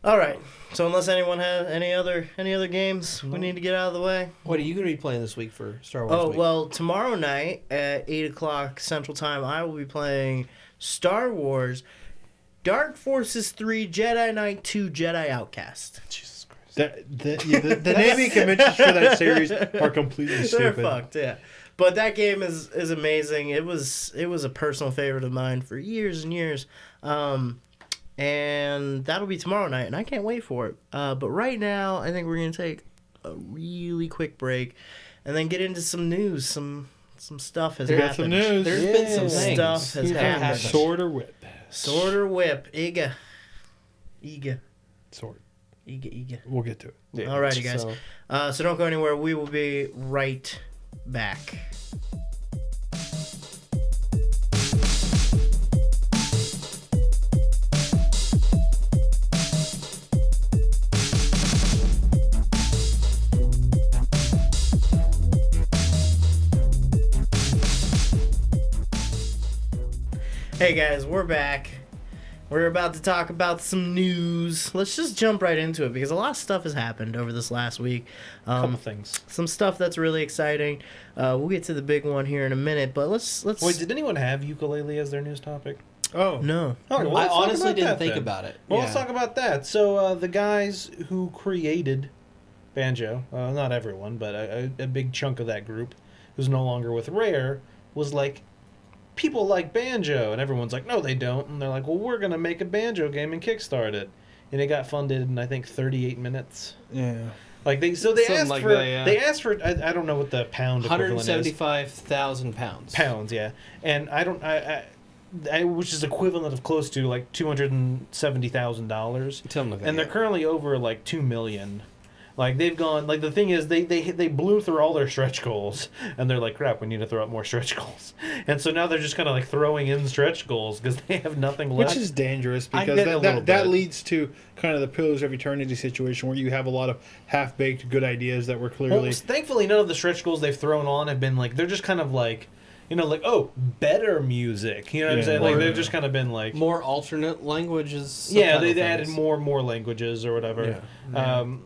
All right. So unless anyone has any other games we need to get out of the way. What are you going to be playing this week for Star Wars Oh, Week? well, tomorrow night at 8 o'clock Central Time, I will be playing Star Wars Dark Forces 3 Jedi Knight 2 Jedi Outcast. Jesus Christ. The naming conventions for that series are completely They're stupid. fucked, yeah. But that game is amazing. It was a personal favorite of mine for years and years. And that'll be tomorrow night, and I can't wait for it. But right now, I think we're going to take a really quick break and then get into some news. Some stuff has happened. Some news. There's been some things. Stuff has happened. Sword or whip? Sword or whip. Iga. Sword. Iga. We'll get to it. Yeah. Alrighty, guys. So don't go anywhere. We will be right back. Hey guys, we're back. We're about to talk about some news. Let's just jump right into it because a lot of stuff has happened over this last week. Couple things. Some stuff that's really exciting. We'll get to the big one here in a minute, but let's. Wait, did anyone have Yooka-Laylee as their news topic? Oh. No. Okay, well, I let's talk honestly about didn't that think then. about it. Well, Yeah. let's talk about that. So the guys who created Banjo, not everyone, but a big chunk of that group, who's no longer with Rare, was like, people like Banjo, and everyone's like, no, they don't. And they're like, well, we're gonna make a Banjo game and kickstart it, and it got funded in I think 38 minutes. Yeah. Like they Something asked like for that, yeah. they asked for I don't know what the pound equivalent is. 175,000 pounds. Pounds, yeah, and I which is equivalent of close to like $270,000. Something like that, And they're yeah. currently over like 2 million. Like they've gone like the thing is they blew through all their stretch goals and they're like, crap, we need to throw out more stretch goals. And so now they're just kind of like throwing in stretch goals because they have nothing left. Which is dangerous I because get a little that bit. leads to kind of the Pillars of Eternity situation where you have a lot of half-baked good ideas that were clearly... Well, thankfully, none of the stretch goals they've thrown on have been like they're just kind of like, you know, like better music. You know what I'm Yeah. saying? Like Or- they've just kind of been like, More alternate languages. yeah, subtitle they added things. more languages or whatever.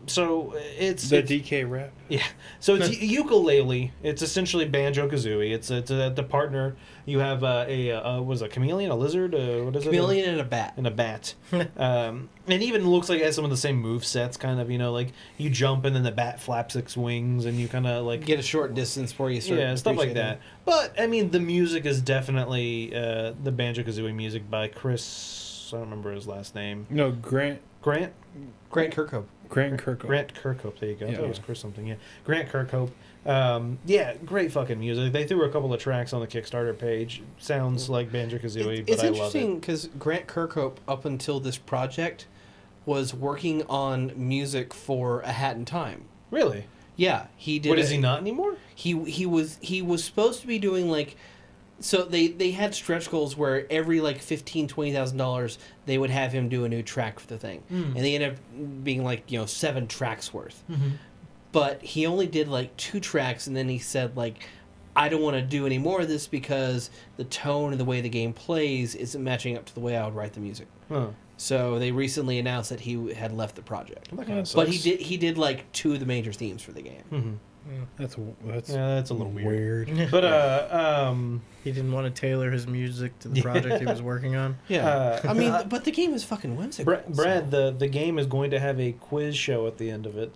So it's the DK rap. yeah. So it's Yooka-Laylee. It's essentially Banjo Kazooie. It's the partner. You have was a chameleon, a lizard, what is it? Chameleon and a bat. And a bat. It even looks like it has some of the same move sets, kind of, you know, like you jump and then the bat flaps its wings and you kind of like Get a short distance before you start. yeah, stuff like appreciating that. But I mean, the music is definitely the Banjo Kazooie music by Chris. I don't remember his last name. No, Grant Grant Grant Kirkhope. Kirkhope. Grant Kirkhope. There you go. I Yeah, thought it was yeah. Chris something. Yeah, Grant Kirkhope. Yeah, great fucking music. They threw a couple of tracks on the Kickstarter page. Sounds like Banjo Kazooie, It's but I love interesting it. because Grant Kirkhope, up until this project, was working on music for A Hat in Time. Really? Yeah, he did. What is he not anymore? He was supposed to be doing like, so they had stretch goals where every like $15,000-$20,000 they would have him do a new track for the thing, and they ended up being like 7 tracks worth. But he only did like 2 tracks, and then he said like, I don't want to do any more of this because the tone and the way the game plays isn't matching up to the way I would write the music. Huh. So they recently announced that he had left the project. That kinda But sucks. he did like 2 of the major themes for the game. Mhm. That's Yeah, that's a little weird. weird. But He didn't want to tailor his music to the project he was working on. Yeah, I mean, but the game is fucking whimsical. Brad, the game is going to have a quiz show at the end of it.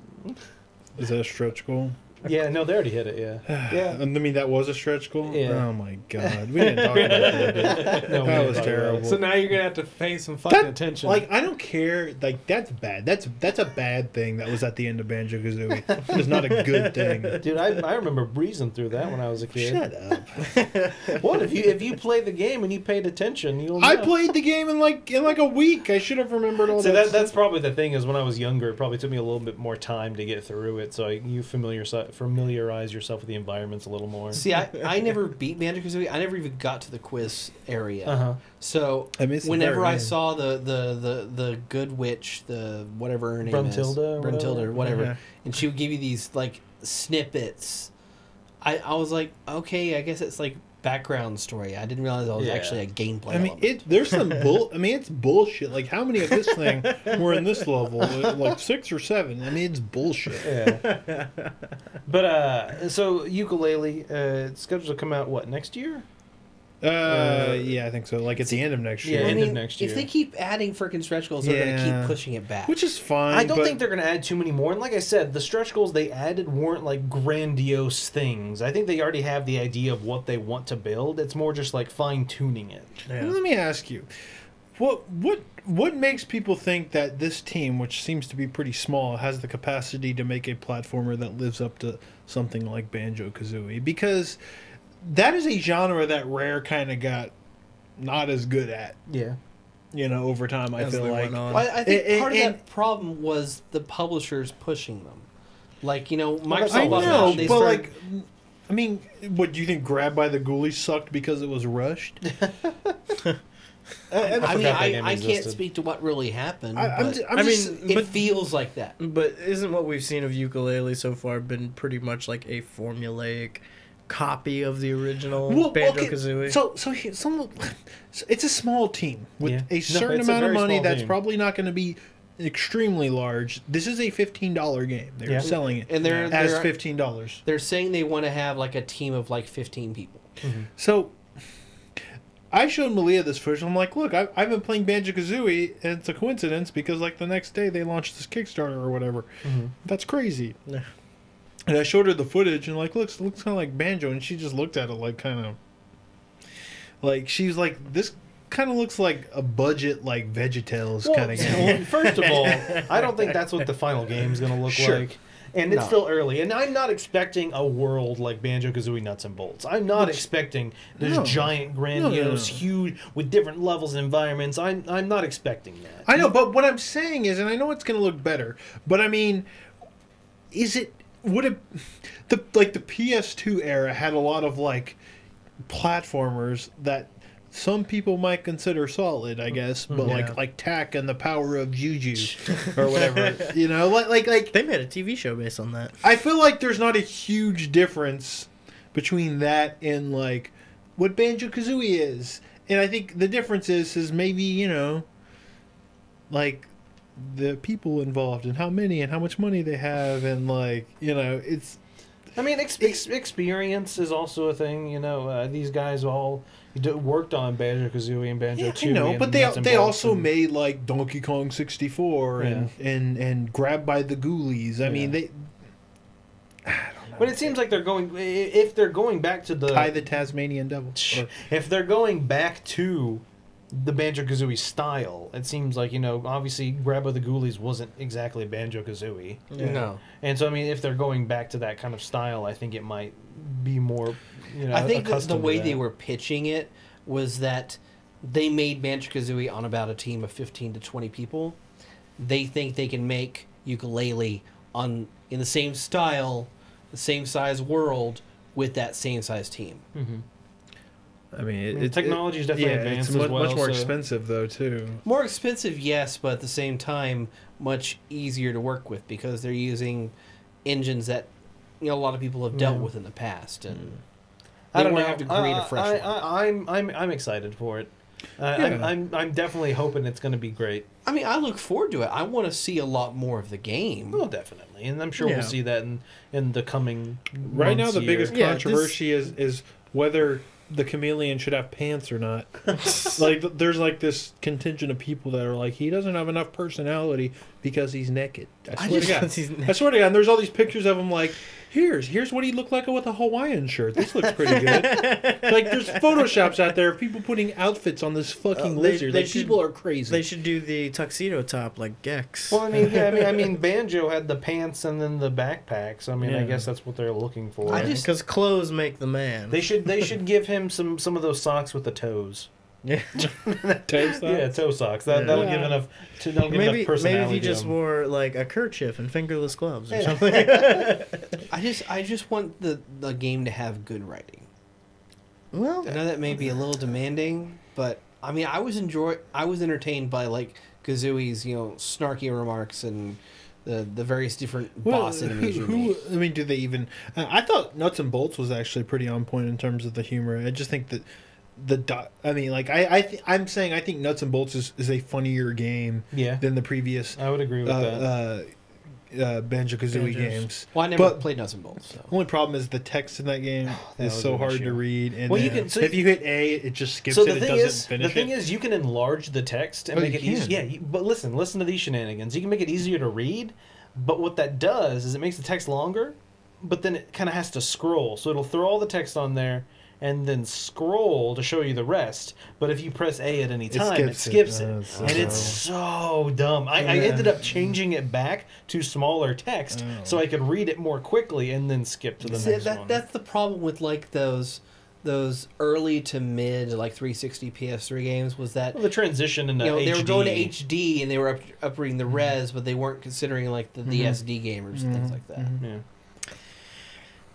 Is that a stretch goal? Yeah, no, they already hit it. Yeah, yeah. I mean, that was a stretch goal? Yeah. Oh my god. We didn't talk about that, did we? No, we That didn't was talk about terrible. it. So now you're gonna have to pay some fucking attention. Like, I don't care. Like, that's bad. That's a bad thing that was at the end of Banjo Kazooie. It's not a good thing. Dude, I remember breezing through that when I was a kid. Shut up. What if you played the game and you paid attention? You'll know. I played the game in like a week. I should have remembered all So that. that's probably the thing is when I was younger, it probably took me a little bit more time to get through it. So you familiarize yourself with the environments a little more. See, I never beat Banjo Kazooie. I never even got to the quiz area. Uh-huh. So I missed the whenever very I end. saw the good witch, the whatever her name Bruntilda, is, Bruntilda, or whatever, Yeah. and she would give you these like snippets. I was like, okay, I guess it's like background story. I didn't realize that was Yeah. actually a gameplay. I mean, element. there's some bull. I mean, it's bullshit. Like, how many of this thing were in this level? Like 6 or 7. I mean, it's bullshit. Yeah. But so Yooka-Laylee, it's scheduled to come out what, next year? Yeah, I think so. Like at the end of next year, Yeah, I end of mean, next if year. they keep adding freaking stretch goals, they're going to Yeah. keep pushing it back. which is fine. I don't but think they're going to add too many more. And like I said, the stretch goals they added weren't like grandiose things. I think they already have the idea of what they want to build. It's more just like fine tuning it. Yeah. Let me ask you, what makes people think that this team, which seems to be pretty small, has the capacity to make a platformer that lives up to something like Banjo Kazooie? Because that is a genre that Rare kind of got not as good at, Yeah. over time. I As feel they like went on. Well, I think And- part of and- that problem was the publishers pushing them. Like, Microsoft. I bought them know, out, they but started- like, I mean, what do you think? Grab by the Ghoulies sucked because it was rushed? I mean, forgot that game I can't existed. speak to what really happened. I'm but just, it but- feels like that. But isn't what we've seen of Yooka-Laylee so far been pretty much like a formulaic copy of the original Banjo-Kazooie? So it's a small team with Yeah. a No, certain it's a amount of very money small that's team. probably not going to be extremely large. This is a $15 game. They're Yeah. selling it And they're as they're, $15. they're saying they want to have like a team of like 15 people. So I showed Malia this footage. I'm like, look, I've been playing Banjo Kazooie, and it's a coincidence because like the next day they launched this Kickstarter or whatever. That's crazy. Yeah. And I showed her the footage and like, looks kind of like Banjo, and she just looked at it like kind of like she's like, this kind of looks like a budget like VeggieTales kind of game. Well, first of all, I don't think that's what the final game's going to look Sure. like. And it's No. still early. And I'm not expecting a world like Banjo-Kazooie Nuts and Bolts. I'm not expecting this No. giant, grandiose, No. huge, with different levels and environments. I'm not expecting that. I know, but what I'm saying is, and I know it's going to look better, but I mean, would it, the PS2 era had a lot of like platformers that some people might consider solid, I guess, but Yeah. like Tak and the Power of Juju or whatever, like They made a TV show based on that. I feel like there's not a huge difference between that and like what Banjo Kazooie is, and I think the difference is maybe like the people involved and how many and how much money they have and like it's. I mean, experience is also a thing. These guys all worked on Banjo-Kazooie and Banjo Yeah, 2. I know, and but Nuts and they Bolts also and- made like Donkey Kong 64 and Grab by the Ghoulies. I mean, they. I don't know. But it seems like they're going. If they're going back to the Ty the Tasmanian Devil. Or- if they're going back to the Banjo-Kazooie style, it seems like, obviously Grab by the Ghoulies wasn't exactly Banjo-Kazooie. Yeah. No. And so, I mean, if they're going back to that kind of style, I think it might be more, I think the accustomed to way that. they were pitching it was that they made Banjo-Kazooie on about a team of 15 to 20 people. They think they can make Yooka-Laylee in the same style, the same size world, with that same size team. I mean, technology is definitely advanced it's as well. much more so- expensive though too. More expensive, yes, but at the same time, much easier to work with because they're using engines that a lot of people have dealt with in the past, and I they don't want know. to have to create a fresh one. I'm excited for it. Yeah. I'm definitely hoping it's going to be great. I mean, I look forward to it. I want to see a lot more of the game. Well, definitely, and I'm sure Yeah. we'll see that in the coming. Right now, months, the year. biggest Yeah, controversy is whether the chameleon should have pants or not. Like, there's like this contingent of people that are like, he doesn't have enough personality because he's naked. I swear to God. I swear to God. And there's all these pictures of him like, here's what he looked like with a Hawaiian shirt. This looks pretty good. Like, there's photoshops out there of people putting outfits on this fucking lizard. Like, people are crazy. They should do the tuxedo top like Gex. Well, I mean, yeah, I mean, Banjo had the pants and then the backpack. So I mean, I Yeah. guess that's what they're looking for. Because clothes make the man. They should give him some of those socks with the toes. Yeah. Toe stuff? Yeah, toe socks. That'll give enough. That'll give enough Maybe personality. if he just to 'em. wore like a kerchief and fingerless gloves or Yeah. something. I just want the game to have good writing. Well, I know that may be a little demanding, but I mean, I was entertained by like Kazooie's snarky remarks and the various different boss enemies you meet. I mean, do they even? I thought Nuts and Bolts was actually pretty on point in terms of the humor. I just think that I mean, like I'm saying, I think Nuts and Bolts is a funnier game than the previous. I would agree with that. Banjo Kazooie games. Well, I never played Nuts and Bolts. So. Only problem is the text in that game is so hard to read. And well, you can, if you hit A, it just skips so it. It doesn't finish it. The thing is, you can enlarge the text and make it easier. Yeah, but listen to these shenanigans. You can make it easier to read, but what that does is it makes the text longer, but then it kind of has to scroll. So it'll throw all the text on there and then scroll to show you the rest. But if you press A at any time, it skips it. And it's so dumb. I ended up changing it back to smaller text so I could read it more quickly and then skip to the next one. That's the problem with like those early to mid like 360 PS3 games was that the transition into HD. They were going to HD and they were upping the res, but they weren't considering like the SD gamers and things like that. Yeah.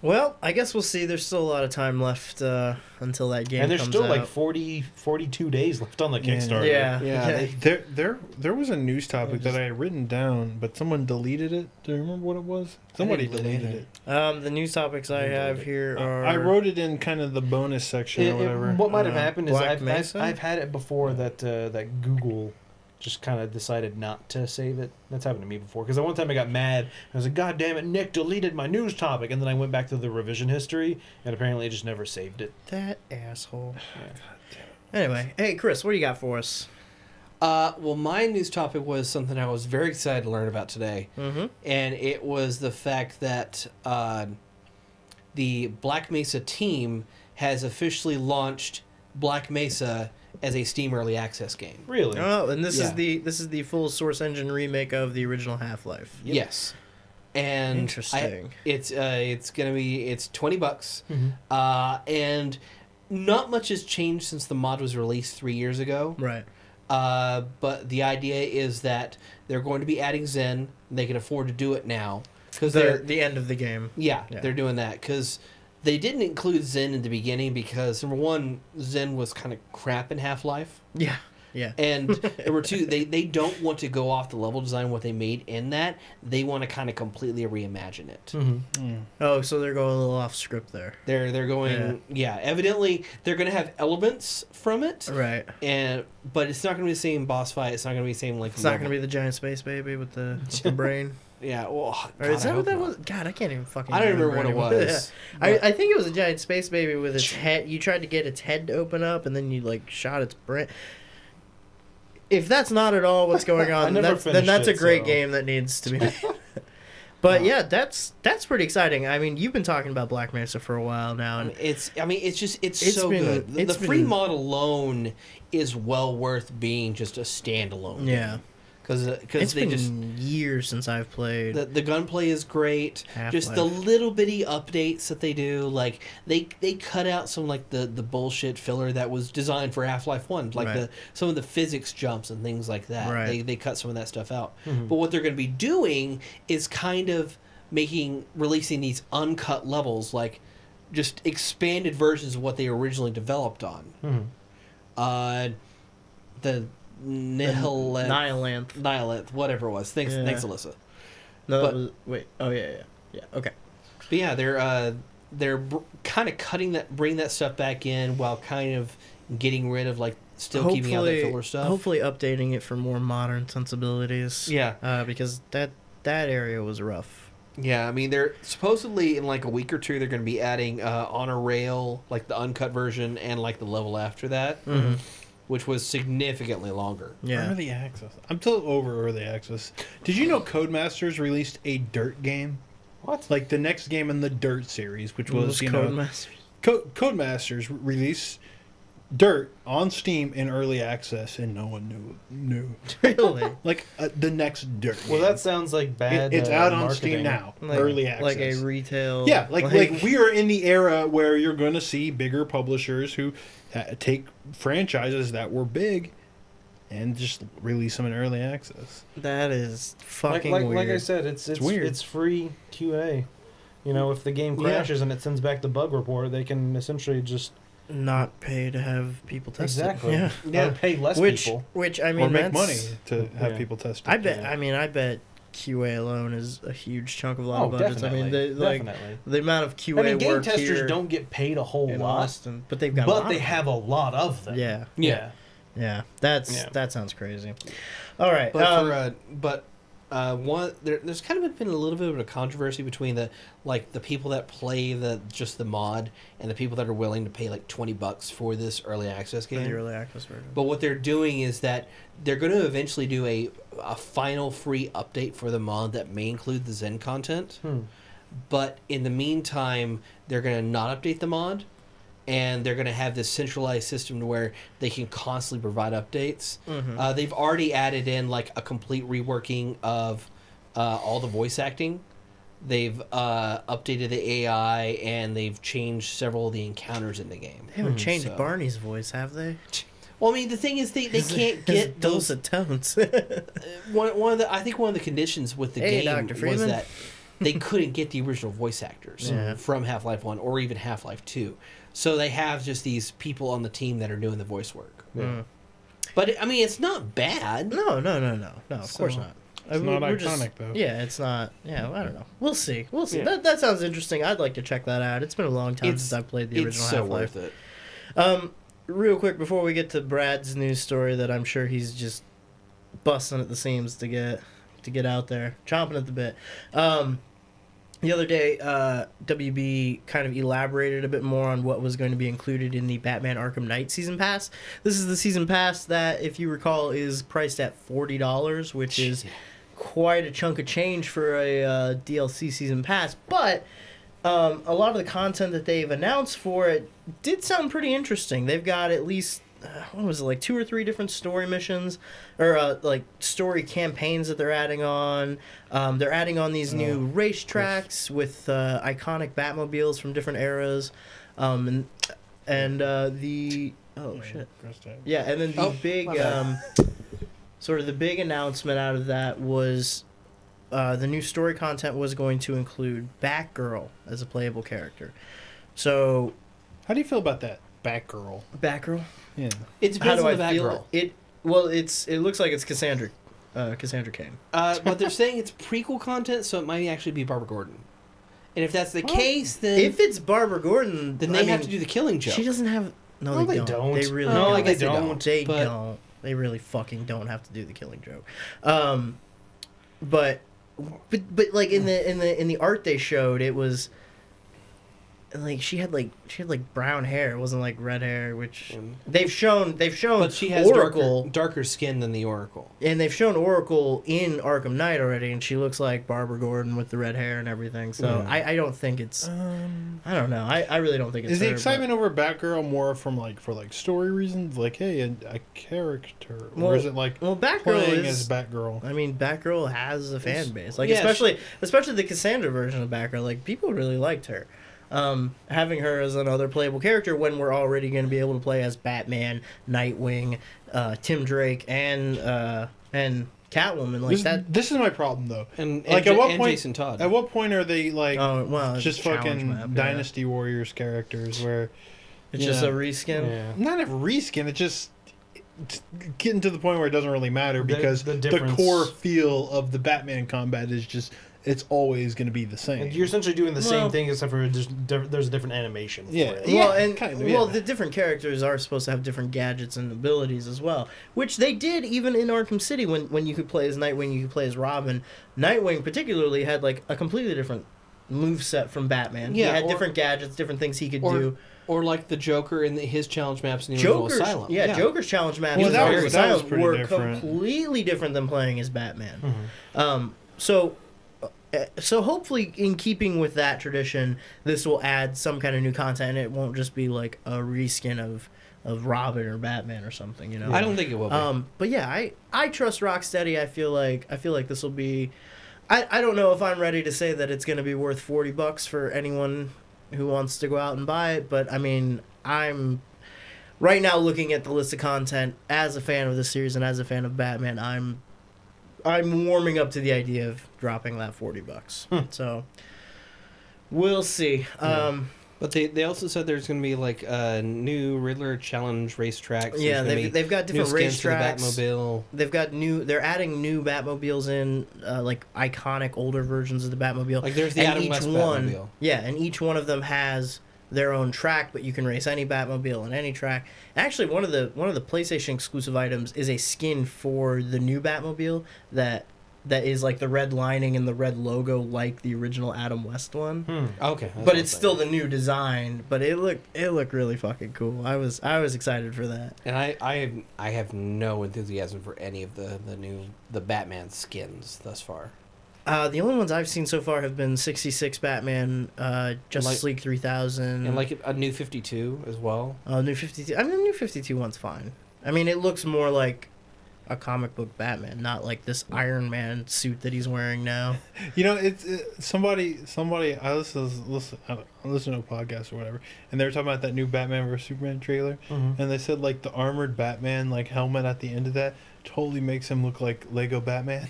Well, I guess we'll see. There's still a lot of time left until that game comes out. And there's still like 42 days left on the Kickstarter. Yeah. There was a news topic that I had written down, but someone deleted it. Do you remember what it was? Somebody deleted it. The news topics I have here are... I wrote it in kind of the bonus section or whatever. What might have happened is Mesa? I've had it before that Google just kind of decided not to save it. That's happened to me before. Because one time I got mad. I was like, God damn it, Nick deleted my news topic. And then I went back to the revision history, and apparently it just never saved it. That asshole. Yeah. Anyway, hey, Chris, what do you got for us? Well, my news topic was something I was very excited to learn about today. Mm-hmm. And it was the fact that the Black Mesa team has officially launched Black Mesa as a Steam Early Access game. Really? Oh, and this is the full Source Engine remake of the original Half-Life. Yep. Yes. And interesting. It's $20. And not much has changed since the mod was released 3 years ago. Right. But the idea is that they're going to be adding Zen. And they can afford to do it now because they're the end of the game. Yeah, they're doing that because they didn't include Zen in the beginning because number one, Zen was kind of crap in Half-Life. Yeah. Yeah. And number two, they don't want to go off the level design what they made in that. They want to kind of completely reimagine it. Mm-hmm. Oh, so they're going a little off script there. They're going evidently they're going to have elements from it. Right. But it's not going to be the same boss fight. It's not going to be the same like. It's not going to be the giant space baby with the brain. Yeah, well, God, is that what that was? God, I can't even fucking. I don't remember what it was. I think it was a giant space baby with its head. You tried to get its head to open up, and then you like shot its brain. If that's not at all what's going on, then that's a great game that needs to be made. But yeah, that's pretty exciting. I mean, you've been talking about Black Mesa for a while now, and it's so good. The free mod alone is well worth being just a standalone. Yeah. Because it's been years since I've played. The gunplay is great. Half-Life. Just the little bitty updates that they do, like they cut out some like the bullshit filler that was designed for Half-Life 1, like some of the physics jumps and things like that. Right. They cut some of that stuff out. Mm-hmm. But what they're going to be doing is kind of releasing these uncut levels, like just expanded versions of what they originally developed on. Mm-hmm. The Nihilanth, whatever it was. Thanks, Alyssa. No, okay. But yeah, they're kind of bring that stuff back in while kind of getting rid of keeping out that filler stuff. Hopefully, updating it for more modern sensibilities. Yeah, because that area was rough. Yeah, I mean, they're supposedly in like a week or two they're going to be adding on a rail, like the uncut version, and like the level after that. Mm-hmm. Which was significantly longer. Yeah. Early access. I'm still over early access. Did you know Codemasters released a Dirt game? What? Like the next game in the Dirt series, which was Codemasters. Codemasters released Dirt on Steam in early access, and no one knew. Really? Like the next Dirt game. Well, that sounds like bad. It's out on marketing. Steam now. Like, early access. Like a retail. Yeah, like we are in the era where you're going to see bigger publishers who take franchises that were big and just release them in early access. That is fucking weird. Like I said, it's weird. It's free QA. You know, if the game crashes and it sends back the bug report, they can essentially just not pay to have people test exactly. it. Yeah. Or pay less people. Which I mean, or make money to have people test it. I bet QA alone is a huge chunk of a lot of budgets. Definitely. I mean, Definitely. the amount of QA I mean, game work testers here don't get paid a whole in lot, Austin, but they've got. but they have a lot of them. Yeah, Yeah. yeah. Yeah. That sounds crazy. All right, But there's kind of been a little bit of a controversy between the people that play just the mod and the people that are willing to pay like $20 for this early access for game. the early access version. But what they're doing is that they're going to eventually do a final free update for the mod that may include the Zen content. But in the meantime, they're going to not update the mod, and they're going to have this centralized system to where they can constantly provide updates. They've already added in like a complete reworking of all the voice acting. They've updated the AI, and they've changed several of the encounters in the game. They haven't changed Barney's voice, have they? Well, I mean, the thing is, they can't get those. dulcet tones. I think one of the conditions with the game Dr. was Freeman. that they couldn't get the original voice actors from Half-Life 1 or even Half-Life 2. So they have just these people on the team that are doing the voice work. But, I mean, it's not bad. No, of course not. It's not we're iconic, though. Yeah, it's not. Yeah, I don't know. We'll see. Yeah. That sounds interesting. I'd like to check that out. It's been a long time since I played the original It's so Half-Life. worth it. Real quick, before we get to Brad's news story that I'm sure he's just busting at the seams to get out there, chomping at the bit. The other day, WB kind of elaborated a bit more on what was going to be included in the Batman Arkham Knight Season Pass. This is the Season Pass that, if you recall, is priced at $40, which is quite a chunk of change for a DLC Season Pass. But a lot of the content that they've announced for it did sound pretty interesting. They've got at least, what was it, like 2 or 3 different story missions, or like story campaigns that they're adding on. They're adding on these new racetracks with iconic Batmobiles from different eras, and the shit, yeah, and then the big sort of the big announcement out of that was the new story content was going to include Batgirl as a playable character. So, How do you feel about that? Batgirl. Batgirl. Yeah. It depends How do on the I feel? Batgirl. It looks like it's Cassandra Cain. But they're saying it's prequel content, so it might actually be Barbara Gordon. And if that's the case, then If it's Barbara Gordon, then they have to do the Killing Joke. She doesn't have. No, No, they they don't. don't. They really No, don't. I guess they don't, They but- don't. They really fucking don't have to do the Killing Joke. But like in the art they showed, it was like she had brown hair. It wasn't like red hair, which they've shown but she has Oracle, darker skin than the Oracle. and they've shown Oracle in Arkham Knight already, and she looks like Barbara Gordon with the red hair and everything. So I don't think it's. I don't know. I really don't think it's. Is the her, excitement over Batgirl more from for story reasons, like hey, a character, or is it like Batgirl playing is as Batgirl? I mean, Batgirl has a fan base, like yeah, especially the Cassandra version of Batgirl. Like people really liked her. Having her as another playable character when we're already going to be able to play as Batman, Nightwing, Tim Drake, and Catwoman like that. This is my problem though. And Like at what and point? Jason Todd. At what point are they like Oh well, it's just a challenge fucking map, yeah. Dynasty Warriors characters where It's you just know, a reskin. Yeah. not a reskin? It's getting to the point where it doesn't really matter because the the difference- core feel of the Batman combat is just it's always going to be the same. And you're essentially doing the Well- same thing, except for there's a different animation for Yeah. it. Yeah. Well, and kind of, well, yeah. the different characters are supposed to have different gadgets and abilities as well, which they did even in Arkham City when you could play as Nightwing, you could play as Robin. Nightwing particularly had like a completely different moveset from Batman. Yeah, he had or- different gadgets, different things he could do. Or like the Joker in his challenge maps in the original Joker's Asylum. Joker's challenge maps Well, in that Arkham was- that was Asylum pretty were different. completely different than playing as Batman. So hopefully, in keeping with that tradition, this will add some kind of new content. And it won't just be like a reskin of Robin or Batman or something, you know. I don't think it will be. But yeah, I trust Rocksteady. I feel like this will be. I don't know if I'm ready to say that it's going to be worth $40 for anyone who wants to go out and buy it. But I mean, I'm right now looking at the list of content as a fan of the series and as a fan of Batman. I'm warming up to the idea of dropping that $40. So we'll see. But But they also said there's going to be like a new Riddler Challenge racetracks. Yeah, they've got different racetracks. Batmobile. They're adding new Batmobiles in, like iconic older versions of the Batmobile. Like there's the Adam West Batmobile. Yeah, and each one of them has their own track, but you can race any Batmobile on any track. And actually, one of the PlayStation exclusive items is a skin for the new Batmobile that is like the red lining and the red logo, like the original Adam West one. Okay, but it's still the new design. But it looked really fucking cool. I was excited for that. And I have no enthusiasm for any of the Batman skins thus far. The only ones I've seen so far have been 66 Batman, Justice League 3000, and like a new 52 as well. New 52. I mean, the new 52 one's fine. I mean, it looks more like a comic book Batman, not like this Iron Man suit that he's wearing now. You know, it's somebody. I listen to a podcast or whatever, and they were talking about that new Batman vs Superman trailer, and they said like the armored Batman like helmet at the end of that totally makes him look like Lego Batman.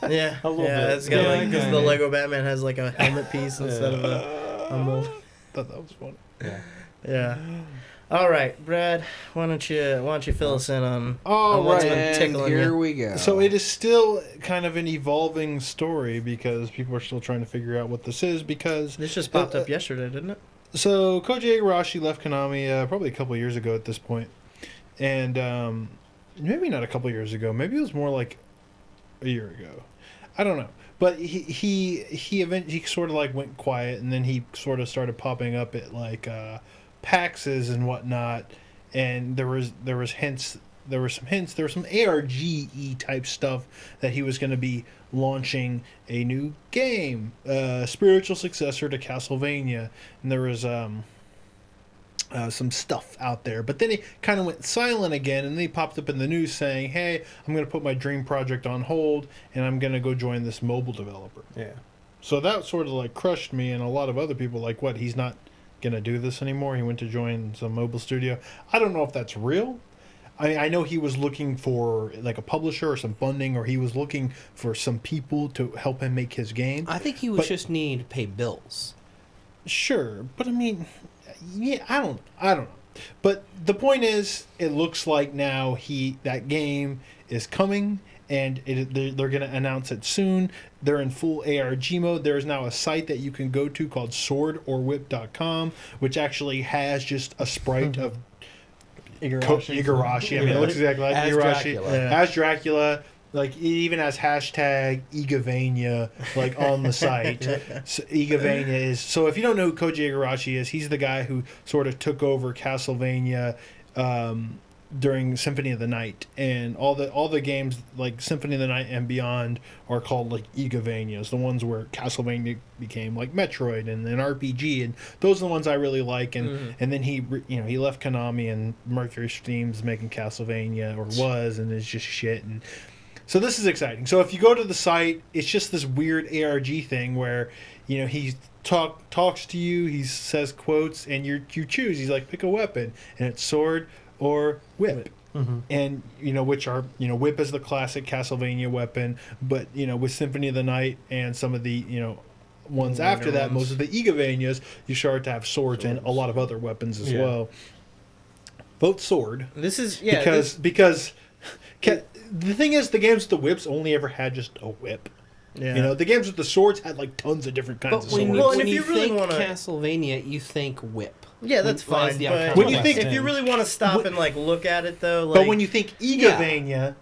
Yeah, a little bit. It's got like because the Lego Batman has like a helmet piece instead of a mold. Thought that was funny. Yeah. All right, Brad. Why don't you fill us in on what's been tickling here you? we go. So it is still kind of an evolving story because people are still trying to figure out what this is because This just popped up yesterday, didn't it? So Koji Igarashi left Konami probably a couple years ago at this point, and maybe not a couple years ago. Maybe it was more like a year ago. I don't know. But he sort of like went quiet, and then he sort of started popping up at like PAXs and whatnot, and there were some ARG-y type stuff that he was going to be launching a new game, spiritual successor to Castlevania, and there was some stuff out there. But then he kind of went silent again, and then he popped up in the news saying, "Hey, I'm going to put my dream project on hold, and I'm going to go join this mobile developer." Yeah. So that sort of like crushed me, and a lot of other people like, what, he's not gonna do this anymore? He went to join some mobile studio. I don't know if that's real. I know he was looking for like a publisher or some funding, or he was looking for some people to help him make his game. I think he was just needing to pay bills. Sure, but I mean, yeah, I don't know. But the point is, it looks like now that game is coming, and they're going to announce it soon. They're in full ARG mode. There is now a site that you can go to called swordorwhip.com, which actually has just a sprite of Igarashi. I mean, it looks exactly like Igarashi. As Dracula. Like, it even has hashtag Igavania, like, on the site. So, Igavania is... So, if you don't know who Koji Igarashi is, he's the guy who sort of took over Castlevania during Symphony of the Night. And all the games, like Symphony of the Night and beyond, are called, like, Igavanias. The ones where Castlevania became, like, Metroid and an RPG. And those are the ones I really like. And and then he left Konami, and Mercury Steam's making Castlevania, or was, and it's just shit. And... So this is exciting. So if you go to the site, it's just this weird ARG thing where, you know, he talks to you, he says quotes, and you choose. He's like, pick a weapon, and it's sword or whip. And, you know, which are, you know, whip is the classic Castlevania weapon, but, you know, with Symphony of the Night and some of the, you know, ones after that, most of the Igavanias, you start to have swords and a lot of other weapons as well. Vote sword. This is, because the thing is, the games with the whips only ever had just a whip. Yeah. You know, the games with the swords had like tons of different kinds of swords. Well, when you really think Castlevania, you think whip. Yeah, that's fine. But when you think, if you really want to stop and like look at it, though, like, but when you think Igavania,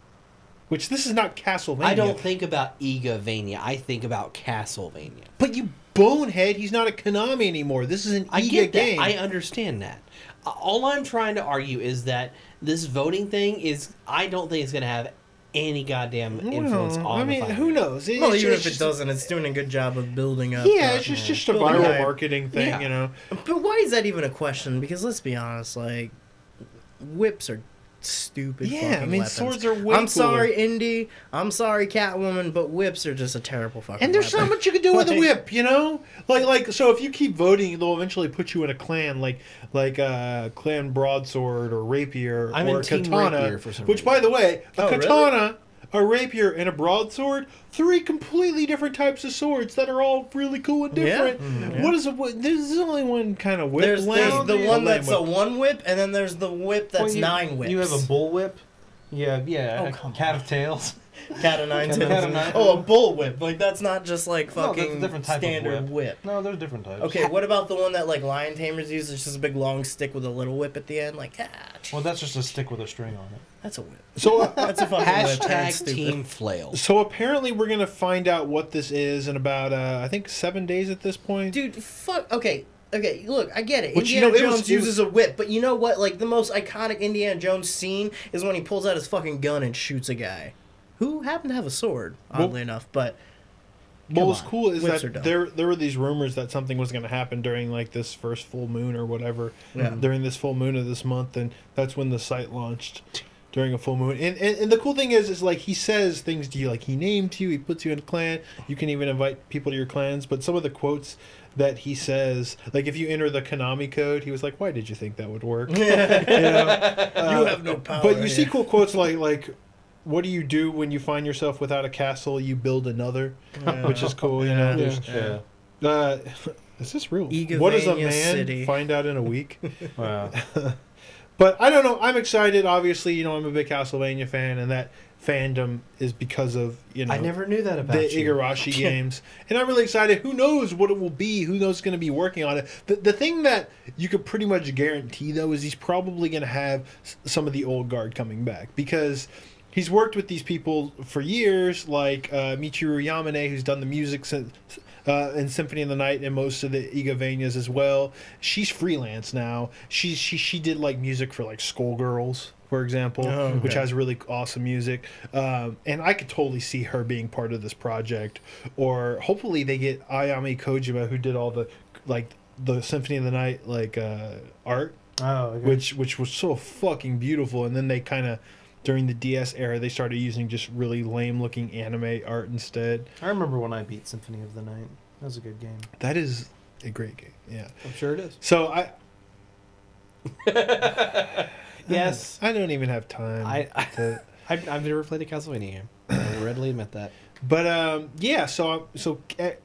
which this is not Castlevania. I don't think about Igavania. I think about Castlevania. But you bonehead, he's not a Konami anymore. This is an Iga game. I understand that. All I'm trying to argue is that this voting thing is, I don't think it's going to have any goddamn influence on the final. Who knows? Well, even if it doesn't, it's doing a good job of building up. Yeah, it's just a viral marketing thing, you know. But why is that even a question? Because let's be honest, like, whips are stupid fucking weapons. Swords are way I'm sorry, Indy. I'm sorry, Catwoman, but whips are just a terrible fucking And there's weapon. not much you can do with a whip, you know? Like so if you keep voting, they'll eventually put you in a clan, like clan broadsword or rapier I'm or in Team katana. Rapier for some which, reason. by the way, a katana a rapier, and a broadsword. 3 completely different types of swords that are all really cool and different. What is there's only one kind of whip. There's the one that's whip. a 1 whip, and then there's the whip that's 9 whips. You have a bull whip. Yeah, Oh, come cat of tails. Cat of 9 Cat tails. of 9 Oh, a bull whip. Like, that's not just like No, fucking that's a different type of standard whip. No, there's different types. Okay, what about the one that like lion tamers use? It's just a big long stick with a little whip at the end. Like, Well, that's just a stick with a string on it. that's a whip. So That's a fucking whip. That's Hashtag stupid. Team Flail. So apparently we're gonna find out what this is in about I think 7 days at this point. Dude, fuck. Okay, look, I get it. Which, you Indiana know, Jones uses a whip, but you know what? Like, the most iconic Indiana Jones scene is when he pulls out his fucking gun and shoots a guy who happened to have a sword, oddly enough. But What was on. cool is Whips are that dumb. there were these rumors that something was going to happen during like this first full moon or whatever, Yeah. during this full moon of this month, and that's when the site launched during a full moon. And the cool thing is like he says things to you, like he named you, he puts you in a clan, you can even invite people to your clans. But some of the quotes that he says, like if you enter the Konami code, he was like, "Why did you think that would work?" You know? You have no power. But you see cool quotes like. What do you do when you find yourself without a castle? You build another, which is cool. You know, there's is this real? What does a Egavania man City. find out in a week? Wow. But I don't know. I'm excited. Obviously, you know, I'm a big Castlevania fan, and that fandom is because of, you know, I never knew that about the you. Igarashi games. And I'm really excited. Who knows what it will be? Who knows going to be working on it? The thing that you could pretty much guarantee, though, is he's probably going to have some of the old guard coming back, because he's worked with these people for years, like Michiru Yamane, who's done the music in Symphony of the Night and most of the Igavanias as well. She's freelance now. She did like music for like Skullgirls, for example, which has really awesome music. And I could totally see her being part of this project. Or hopefully they get Ayami Kojima, who did all the like the Symphony of the Night like art, which was so fucking beautiful. And then they kind of, during the DS era, they started using just really lame-looking anime art instead. I remember when I beat Symphony of the Night. That was a good game. That is a great game, yeah. I'm sure it is. So Yes. I don't even have time to... I've never played a Castlevania game. I readily admit that. But, yeah, so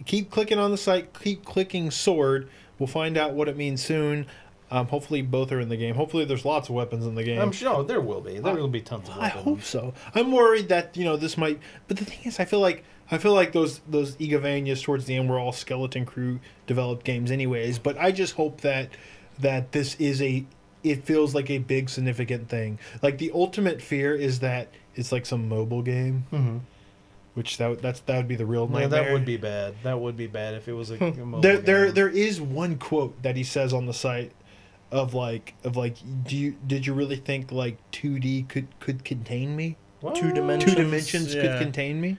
keep clicking on the site, keep clicking sword. We'll find out what it means soon. Hopefully both are in the game. Hopefully there's lots of weapons in the game. I'm sure there will be. There will be tons of I weapons. hope so. I'm worried that, you know, this might... But the thing is, I feel like those Igavanias towards the end were all Skeleton Crew developed games anyways. But I just hope that this is it feels like a big significant thing. Like the ultimate fear is that it's like some mobile game. Mm-hmm. Which that would be the real nightmare. Yeah, that would be bad. That would be bad if it was a mobile there game. there is one quote that he says on the site of like did you really think like 2D could contain me? What? 2 dimensions. 2 dimensions could contain me?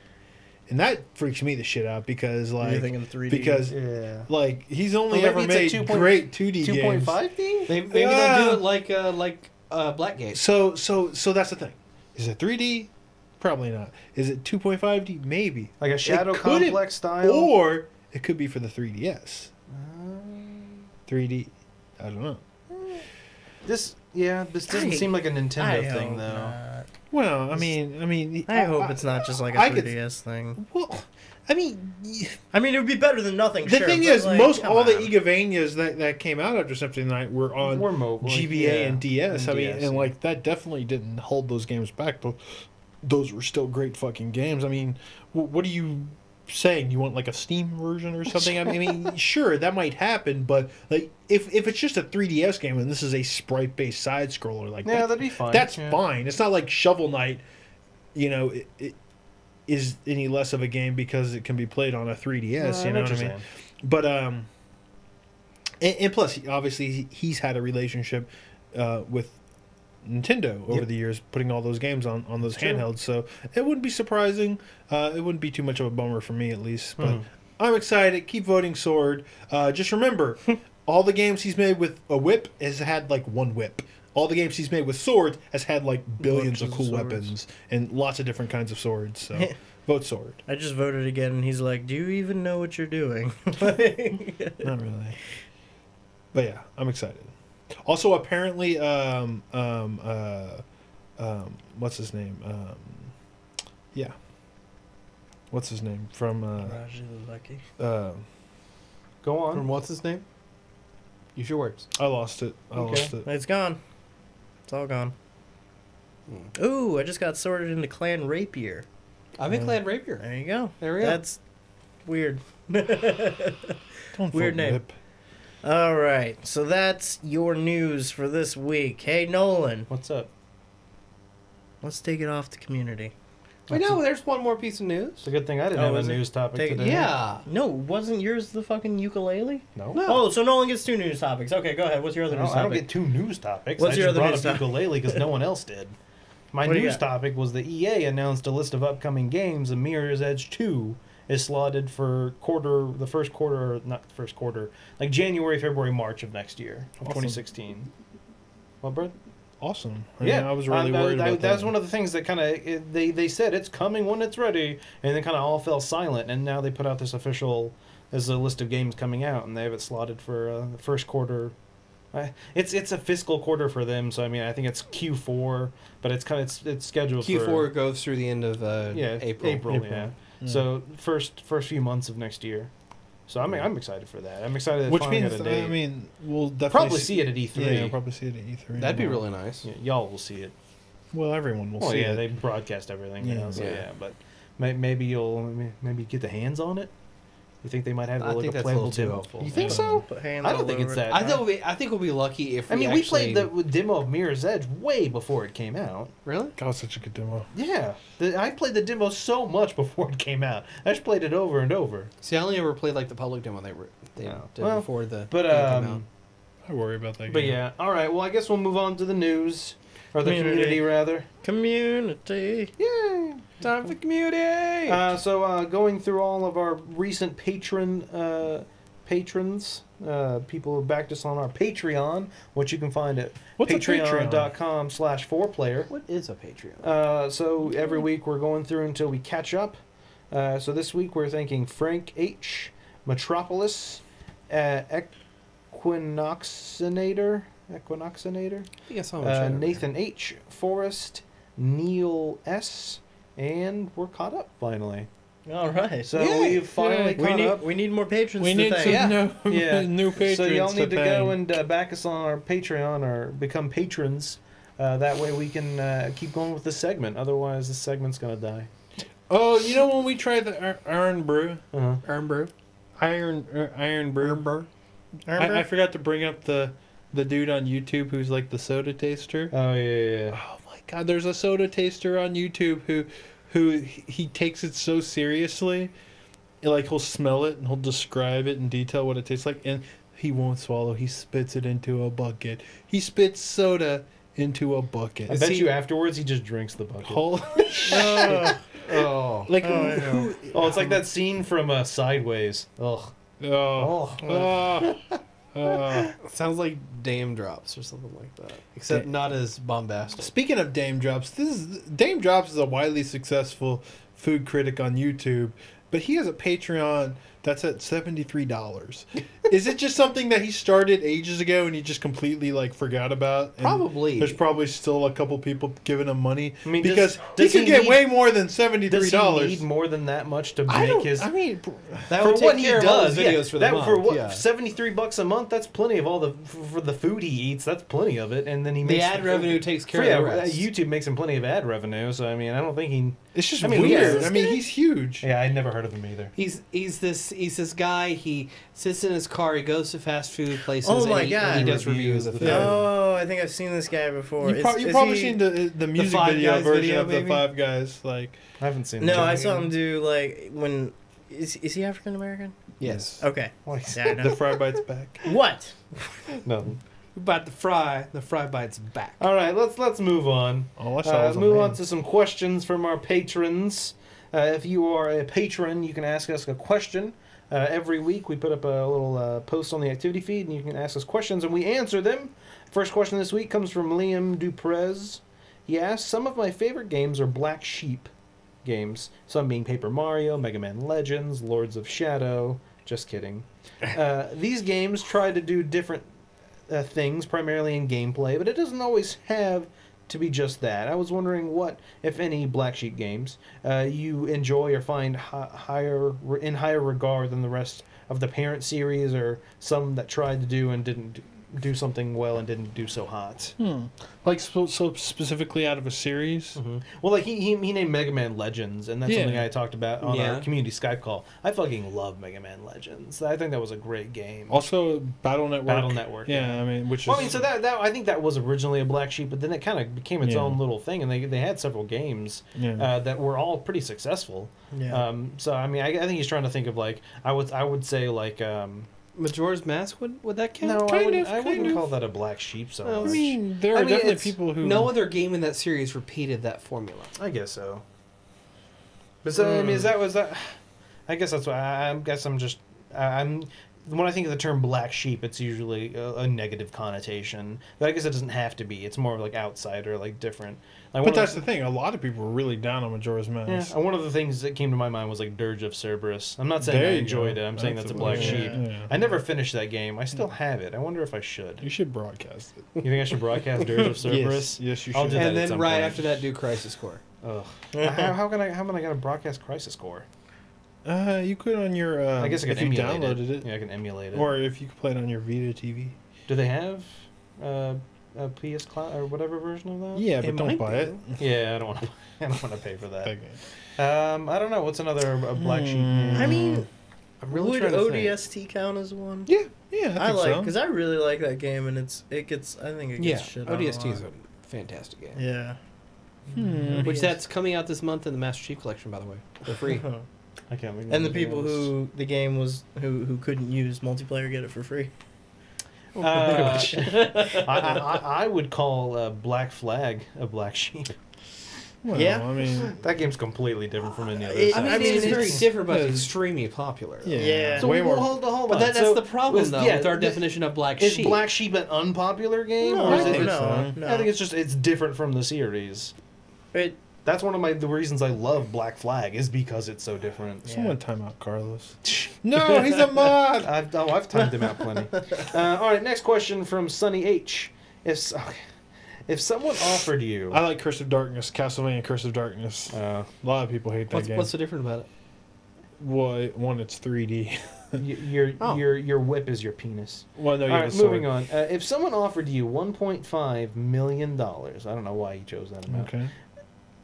And that freaks me the shit out because like You're thinking 3D. because Yeah. like he's only Well, ever maybe made it's a great 2D games. 2.5D? Maybe they'll do it like Blackgate. So that's the thing. Is it 3D? Probably not. Is it 2.5D? Maybe. Like a Shadow It couldn't- Complex style? Or it could be for the 3DS. 3D. I don't know. This doesn't seem like a Nintendo thing, though. Well, I mean, I hope it's not just like a I could- 3DS thing. Well, I mean, I mean, it would be better than nothing. the sure, thing but, is, like, most come all the on. Igavanias that came out after Symphony of the Night were on More mobile, GBA yeah. and DS. And I mean, DS, and yeah. like that definitely didn't hold those games back. But those were still great fucking games. I mean, what are you saying? You want like a Steam version or something? I mean, sure, that might happen, but like if it's just a 3DS game and this is a sprite based side scroller, like Yeah, that'd be fine. That's Yeah. fine. It's not like Shovel Knight, you know, it is any less of a game because it can be played on a 3DS. You know what I mean? But and plus, obviously, he's had a relationship with Nintendo over the years, putting all those games on those handhelds. So it wouldn't be surprising. It wouldn't be too much of a bummer for me, at least. But I'm excited. Keep voting Sword. Just remember, all the games he's made with a whip has had like one whip. All the games he's made with swords has had like billions of Bunches cool of swords. weapons and lots of different kinds of swords. So vote Sword. I just voted again, and he's like, "Do you even know what you're doing?" Not really. But yeah, I'm excited. Also, apparently, what's his name? Yeah. What's his name from? Raji the Lucky. Go on. From what's his name? Use your words. I lost it. I Okay. lost it. It's gone. It's all gone. Ooh, I just got sorted into Clan Rapier. I'm in Clan Rapier. There you go. There we go. That's weird. Don't Weird vote name. Whip. All right, so that's your news for this week. Hey, Nolan, What's up? let's take it off the community. Wait, no, there's one more piece of news. It's a good thing I didn't Oh, have a is it? news topic Take it- today. Yeah. No, wasn't yours the fucking ukulele? No. No. Oh, so Nolan gets 2 news topics. Okay, go ahead. What's your other No, news I don't topic? get 2 news topics. What's I your just other brought news up topic? ukulele because no one else did. My What do you news got? topic was the EA announced a list of upcoming games, and Mirror's Edge 2 is slotted for like January, February, March of next year, of Awesome. 2016. What, bro? Awesome. Yeah, I was really worried about that. That's one of the things that kind of they said it's coming when it's ready, and then kind of all fell silent. And now they put out this there's a list of games coming out, and they have it slotted for the first quarter. It's a fiscal quarter for them, so I mean I think it's Q4, but it's scheduled Q4 for goes through the end of April. yeah. So first few months of next year. So I'm excited for that. I'm excited that Which finally means, got a date. I mean, we'll definitely probably see it at E3. Yeah, we'll probably see it at E3. That'd be really nice. Yeah, y'all will see it. Well, everyone will Well, see yeah, it. they broadcast everything. You Yeah. know, so Yeah. yeah, but maybe you'll get the hands on it. You think they might have I think a that's a playable little too demo? hopeful. You think so? Put hands I don't all think over it's it. that. I think we'll be lucky if I mean, we we played actually... the demo of Mirror's Edge way before it came out. Really? God, such a good demo. Yeah, I played the demo so much before it came out. I just played it over and over. See, I only ever played like the public demo they No. did Well, before the But game came out. I worry about that but game. yeah. All right. Well, I guess we'll move on to the news or the community rather. Community. Yay! Time for community. So going through all of our recent patrons, people who backed us on our Patreon, which you can find at What's a Patreon? patreon.com/4player. What is a Patreon? So every week we're going through until we catch up. So this week we're thanking Frank H, Metropolis, Equinoxinator, I think I saw him. Nathan H, Forrest, Neil S, and we're caught up finally. All right. So Yay! we've finally caught up. We need more patrons. We to need thank. some Yeah. new patrons. So y'all need to go thank. and back us on our Patreon or become patrons. That way we can keep going with this segment. Otherwise, this segment's gonna die. Oh, you know when we tried the Iron Brew? Uh-huh. Iron Brew. Iron Brew? I forgot to bring up the dude on YouTube who's like the soda taster. Oh yeah. Oh my god, there's a soda taster on YouTube who he takes it so seriously. Like he'll smell it and he'll describe it in detail what it tastes like, and he won't swallow. He spits it into a bucket. He spits soda into a bucket. I bet you afterwards he just drinks the bucket. Holy Oh. like Oh, Oh, it's like that scene from Sideways. Ugh. Sounds like Dame Drops or something like that. Except not as bombastic. Speaking of Dame Drops, Dame Drops is a widely successful food critic on YouTube, but he has a Patreon that's at $73. Is it just something that he started ages ago and he just completely like forgot about? And Probably. There's probably still a couple people giving him money I mean, because does he could get need- way more than Does $73. he need more than that much to I make don't. his? I mean, That for would what take he care of all does, his videos for the month. for what yeah. $73 a month. That's plenty of all for the food he eats. That's plenty of it, and then he The makes ad revenue takes care yeah, of the rest. YouTube makes him plenty of ad revenue. So I mean, I don't think he. it's just I mean, weird. yeah. I mean, he's huge. Yeah, I'd never heard of him either. He's this guy. He sits in his car. He goes to fast food places. Oh my and God. he does reviews of food. Oh, I think I've seen this guy before. You've Is probably he- seen the music Five video Guys version video, of maybe? the Five Guys. Like, I haven't seen. No, that. I saw him do like when. Is he African American? Yes. Okay. What? Yeah, I know. the Fry Bites back. What? No. About the fry bites back. All right, let's move on. All I saw was a Move man. on to some questions from our patrons. If you are a patron, you can ask us a question. Every week we put up a little post on the activity feed, and you can ask us questions, and we answer them. First question this week comes from Liam Duprez. He asks, some of my favorite games are Black Sheep games, some being Paper Mario, Mega Man Legends, Lords of Shadow. Just kidding. These games try to do different things, primarily in gameplay, but it doesn't always have to be just that. I was wondering what, if any, Black Sheep games you enjoy or find higher regard than the rest of the parent series, or some that tried to do and didn't do something well and didn't do so hot. Like so specifically out of a series. Well, like he named Mega Man Legends, and that's Yeah. something I talked about on Yeah. our community Skype call. I fucking love Mega Man Legends. I think that was a great game. Also, Battle Network. Battle Network, Yeah, yeah. I mean, which is. Well, I mean, so that I think that was originally a Black Sheep, but then it kind of became its Yeah. own little thing, and they had several games Yeah. that were all pretty successful. Yeah. So I mean, I think he's trying to think of like I would say like Majora's Mask, would that count? no, Kind I of. wouldn't call that a Black Sheep so Well, much. I mean, there I are mean, definitely it's- people who. No other game in that series repeated that formula. I guess so. But so I mean, was that? I guess that's why I'm when I think of the term black sheep, it's usually a negative connotation. But I guess it doesn't have to be. It's more like outsider, like different. Like But that's the thing. A lot of people were really down on Majora's yeah. Mask. And one of the things that came to my mind was like Dirge of Cerberus. I'm not saying There I you enjoyed go. it. I'm saying that's a That's black a- sheep. yeah. I never finished that game. I still have it. I wonder if I should. You should broadcast it. You think I should broadcast Dirge of Cerberus? Yes, you I'll should. do that And at then some right point. after that, do Crisis Core. Ugh. how am I gonna broadcast Crisis Core? You could on your. I guess I can if you emulate downloaded it. Yeah, I can emulate it. Or if you could play it on your Vita TV. Do they have a PS Cloud or whatever version of that? Yeah, but It don't might buy be. it. Yeah, I don't want to. I don't want to pay for that. That game. I don't know. What's another black sheep game? I mean, I'm really would trying to think. ODST count as one? Yeah, I I think like so. because I really like that game, and it gets. I think it Yeah, gets shit on ODST a is lot. a fantastic game. Yeah. Which that's coming out this month in the Master Chief Collection, by the way, for free. I can't think of And the anything people else. who the game was who couldn't use multiplayer get it for free. I would call Black Flag a black sheep. Well, Yeah. I mean, That game's completely different from any other. It- I mean, I mean, it's very it's- different, but yeah. extremely popular. yeah. Yeah. So way more. hold on. But that's So the problem, was- though, yeah, with our th- definition of black Is sheep. Black Sheep an unpopular game? No, or is I it, think no, so. no. I think it's different from the series. It, That's one of the reasons I love Black Flag is because it's so different. Someone time out Carlos. No, he's a mod. I've timed him out plenty. All right, next question from Sunny H. If someone offered you, I like Curse of Darkness, Castlevania Curse of Darkness. A lot of people hate that game. What's so different about it? Well, one, it's 3D. your whip is your penis. Well, no, you All have right, a sword. moving on. If someone offered you $1.5 million, I don't know why you chose that amount, Okay.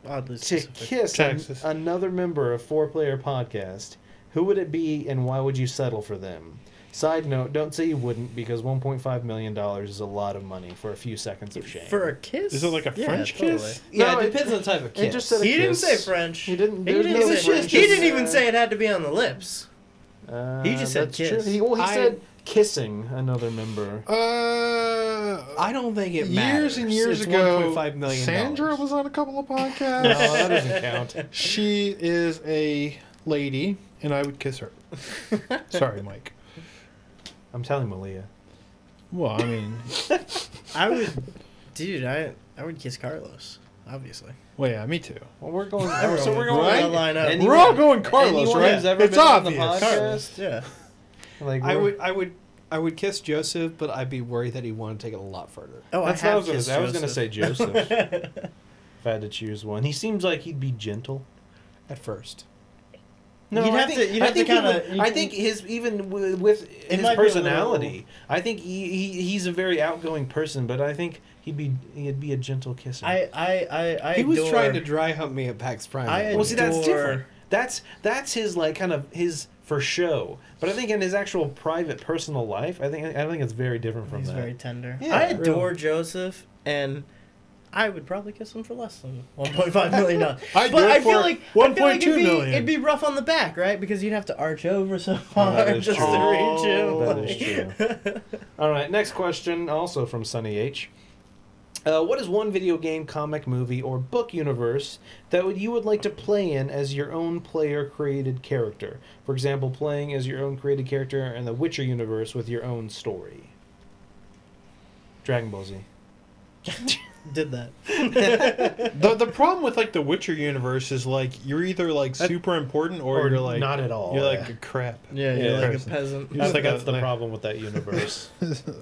oddly to specific. kiss Texas. another member of 4Player Podcast, who would it be and why would you settle for them? Side note, don't say you wouldn't because $1.5 million is a lot of money for a few seconds of shame. For a kiss? Is it like a Yeah, French totally. kiss? Yeah, No, it depends on the type of It kiss. just said a He didn't kiss. say French. He didn't. He there's didn't, no say, French. he didn't even say it had to be on the lips. He just said That's kiss. true. He I- said kissing another member. I don't think it years matters. and years It's ago, $1.5 million. Sandra was on a couple of No, podcasts. that doesn't count. She is a lady, and I would kiss her. Sorry, Mike. I'm telling Malia. Well, I mean, I would, dude. I would kiss Carlos. Obviously. well, yeah, me too. Well, we're going. Everyone so we're would going. right? line up. Anyone- We're all going Carlos, anyone right? who's ever It's been on obvious. the podcast, Carlos. Yeah. like I we're- would kiss Joseph, but I'd be worried that he'd want to take it a lot further. Oh, That's I what have I was gonna kissed say. Joseph. Joseph. If I had to choose one, he seems like he'd be gentle. At first. You'd have to- you'd have to kinda- I think his even with his might be a personality. I think he's a very outgoing person, but I think he'd be a gentle kisser. I He was adore- trying to dry hump me at PAX Prime. I well, see, that's adore- different. That's his like kind of his for show. But I think in his actual private personal life, I think it's very different from He's that. very tender. Yeah, I adore Joseph, and I would probably kiss him for less than $1.5 million. I'd But do it I feel for like $1.2 million. It'd be rough on the back, right? Because you'd have to arch over so far that is just true. to reach him. That is true. All right, next question, also from Sunny H. What is one video game, comic, movie, or book universe that you would like to play in as your own player-created character? For example, playing as your own created character in the Witcher universe with your own story. Dragon Ball Z. did that. The problem with like the Witcher universe is like you're either like super important or you're like not at all. You're yeah. like a crap. Yeah, you're Yeah. like a Person. peasant. You're just like That's a, the like- problem with that universe.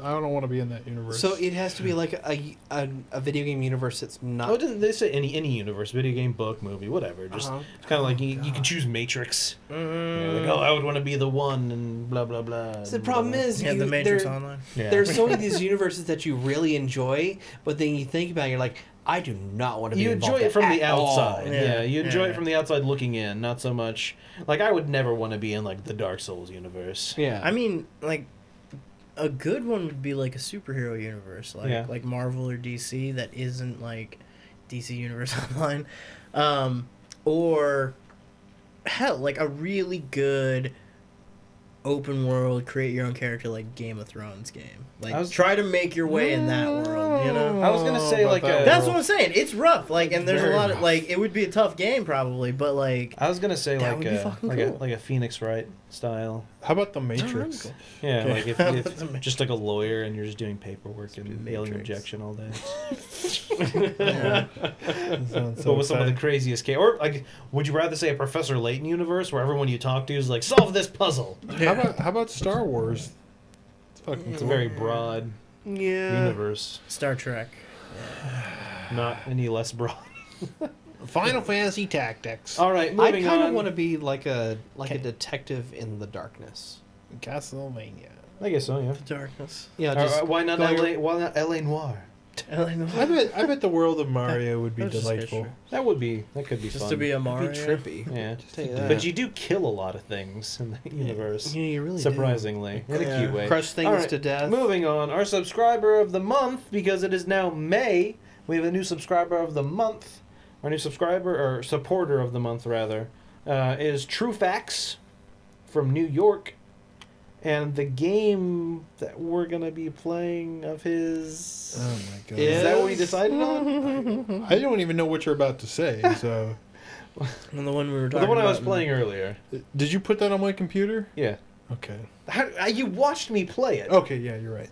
I don't want to be in that universe. So it has to be like a video game universe that's not. Oh, didn't they say any universe, video game, book, movie, whatever? Just it's kind of like you can choose Matrix. You know, like, oh, I would want to be the one, and blah blah blah. So the problem is, Yeah, the Matrix Online. Yeah. there's so many of these universes that you really enjoy, but then you think about it, you're like, I do not want to be You involved enjoy it from at the all. outside. Yeah, you enjoy Yeah. it from the outside looking in, not so much. Like I would never want to be in like the Dark Souls universe. Yeah. I mean, like, a good one would be like a superhero universe, like Yeah. like Marvel or DC that isn't like DC Universe Online, or hell, like a really good open world, create your own character like Game of Thrones game. Like try to make your way in that world, you know? I was gonna say like That's what I'm saying. It's rough, like, and there's Very a lot of rough. like it would be a tough game probably, but like I was gonna say That like would be a fucking like cool. a like a Phoenix Wright style. How about the Matrix? Yeah, Okay. like if That's amazing. just like a lawyer and you're just doing paperwork and be alien Matrix. injection all day. yeah. That sounds But with some of the exciting. craziest or like, would you rather say a Professor Layton universe where everyone you talk to is like, solve this puzzle? How about Star Wars? It's fucking It's a cool. very broad yeah. universe, Star Trek. not any less broad. Final Fantasy Tactics. All right, I moving kind of on. want to be like a detective in the darkness. Castlevania. I guess so, yeah. Darkness. Yeah, just Why not going- LA? Why not LA Noir? I bet the world of Mario would be That was just delightful. history. That could be Just fun. to be a It'd Mario. be trippy. Yeah, Tell you that. but you do kill a lot of things in the universe. Yeah, you really Surprisingly, in a Yeah. cute way. Crush things All right, to death. Moving on, our subscriber of the month, because it is now May, we have a new subscriber of the month. Our new subscriber, or supporter of the month, rather, is True Facts from New York. And the game that we're going to be playing of his... Oh my god! Is that what he decided on? I don't even know what you're about to say. So, And the one we were talking The one I about was playing earlier. did you put that on my computer? Yeah. Okay. You watched me play it. Okay. Yeah, you're right.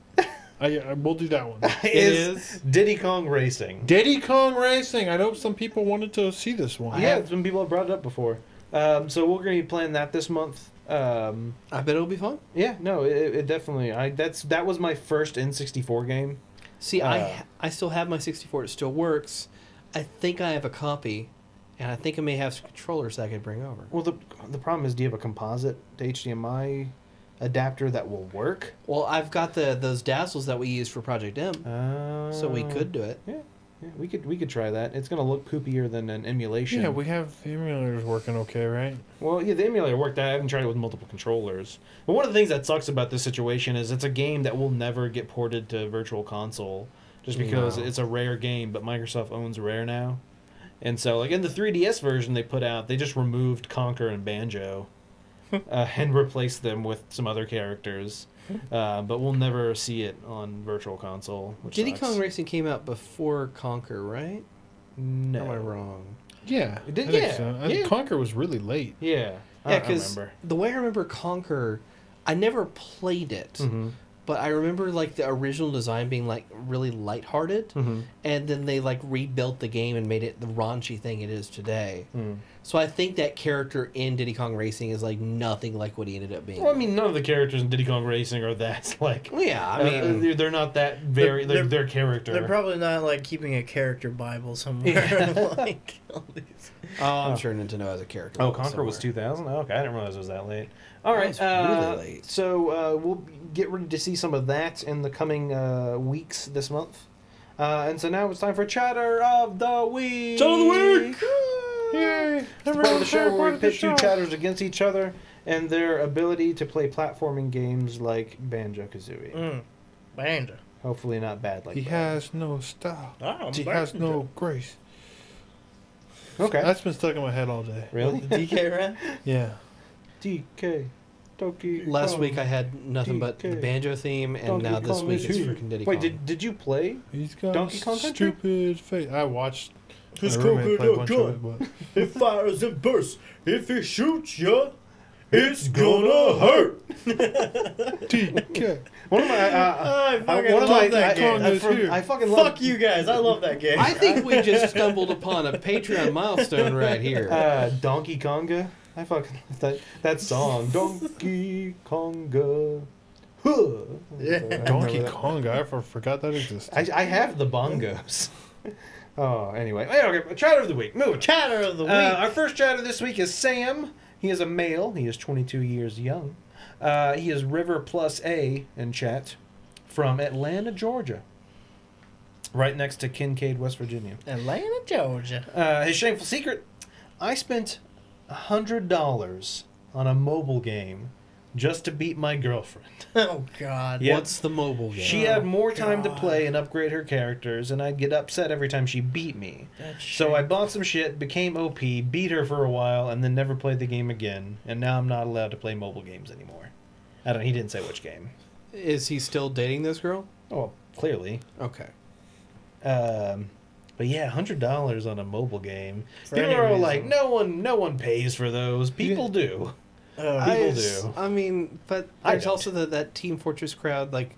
I will do that one. Is Diddy Kong Racing. Diddy Kong Racing. I know some people wanted to see this one. Yeah, some people have brought it up before. So we're going to be playing that this month. I bet it'll be fun. Yeah, no, it definitely. That was my first N64 game. See, I still have my 64. It still works. I think I have a copy, and I think I may have some controllers I could bring over. Well, the problem is, do you have a composite to HDMI adapter that will work? Well, I've got those dazzles that we use for Project M, so we could do it. Yeah, we could try that. It's gonna look poopier than an emulation. Yeah, we have the emulators working okay, right? Well, yeah, the emulator worked. I haven't tried it with multiple controllers. But one of the things that sucks about this situation is it's a game that will never get ported to Virtual Console, just because No. it's a Rare game. But Microsoft owns Rare now, and so like in the 3DS version they put out, they just removed Conker and Banjo, and replaced them with some other characters. But we'll never see it on Virtual Console. Which Diddy sucks. Kong Racing came out before Conquer, right? No. Or am I wrong? Yeah. It did- I think yeah, so. I yeah. think Conquer was really late. Yeah. Yeah, I because remember. the way I remember Conquer, I never played it, Mhm. but I remember like the original design being like really lighthearted, Mhm. and then they like rebuilt the game and made it the raunchy thing it is today. Mm. So I think that character in Diddy Kong Racing is like nothing like what he ended up being. Well, I mean, none of the characters in Diddy Kong Racing are that like. Well, yeah, I mean, they're not that very. They're- Their character. They're probably not like keeping a character Bible somewhere. like all these. I'm sure Nintendo has a character. Oh, model Conquer was somewhere. 2000. Oh, okay, I didn't realize it was that late. All right, It's really late. So we'll get ready to see some of that in the coming weeks this month. And so now it's time for Chatter of the Week. Chatter of the Week! Yay! It's part of the show where we pit two chatters against each other and their ability to play platforming games like Banjo Kazooie. Banjo. Hopefully not bad like He that. has no style. Oh, He has no grace. Okay. That's been stuck in my head all day. Really? DK Rat? Yeah. DK. Donkey Last Kong. week I had nothing but the DK. banjo theme, and Donkey now this Kong week is it's here. freaking Diddy Wait, Kong. did you play? He's got Donkey a Kong Country? stupid face. I watched His my roommate play a bunch of gun. it, but It fires and bursts. If it shoots ya, It's gonna hurt. DK. One of my, I fucking one of love my, that game. I fucking love. Fuck you guys. I love that game. I think we just stumbled upon a Patreon milestone right here. Donkey Konga. I fucking that song. Donkey Konga. Donkey Kong. I forgot that existed. I have the bongos. Oh, anyway. Okay, chatter of the week. Move. Chatter of the week. Our first chatter this week is Sam. He is a male. He is 22 years young. He is River Plus A in chat from Atlanta, Georgia. Right next to Kincaid, West Virginia. Atlanta, Georgia. His shameful secret. I spent $100 on a mobile game just to beat my girlfriend. Oh, God. Yep. What's the mobile game? She had more time to God. play and upgrade her characters, and I'd get upset every time she beat me. So I bought some shit, became OP, beat her for a while, and then never played the game again. And now I'm not allowed to play mobile games anymore. I don't. He didn't say which game. Is he still dating this girl? Oh, clearly. Okay. But yeah, $100 on a mobile game. For People any are all reason. like, no one pays for those. People do. Oh, do. I mean, but I there's don't. also that Team Fortress crowd. Like,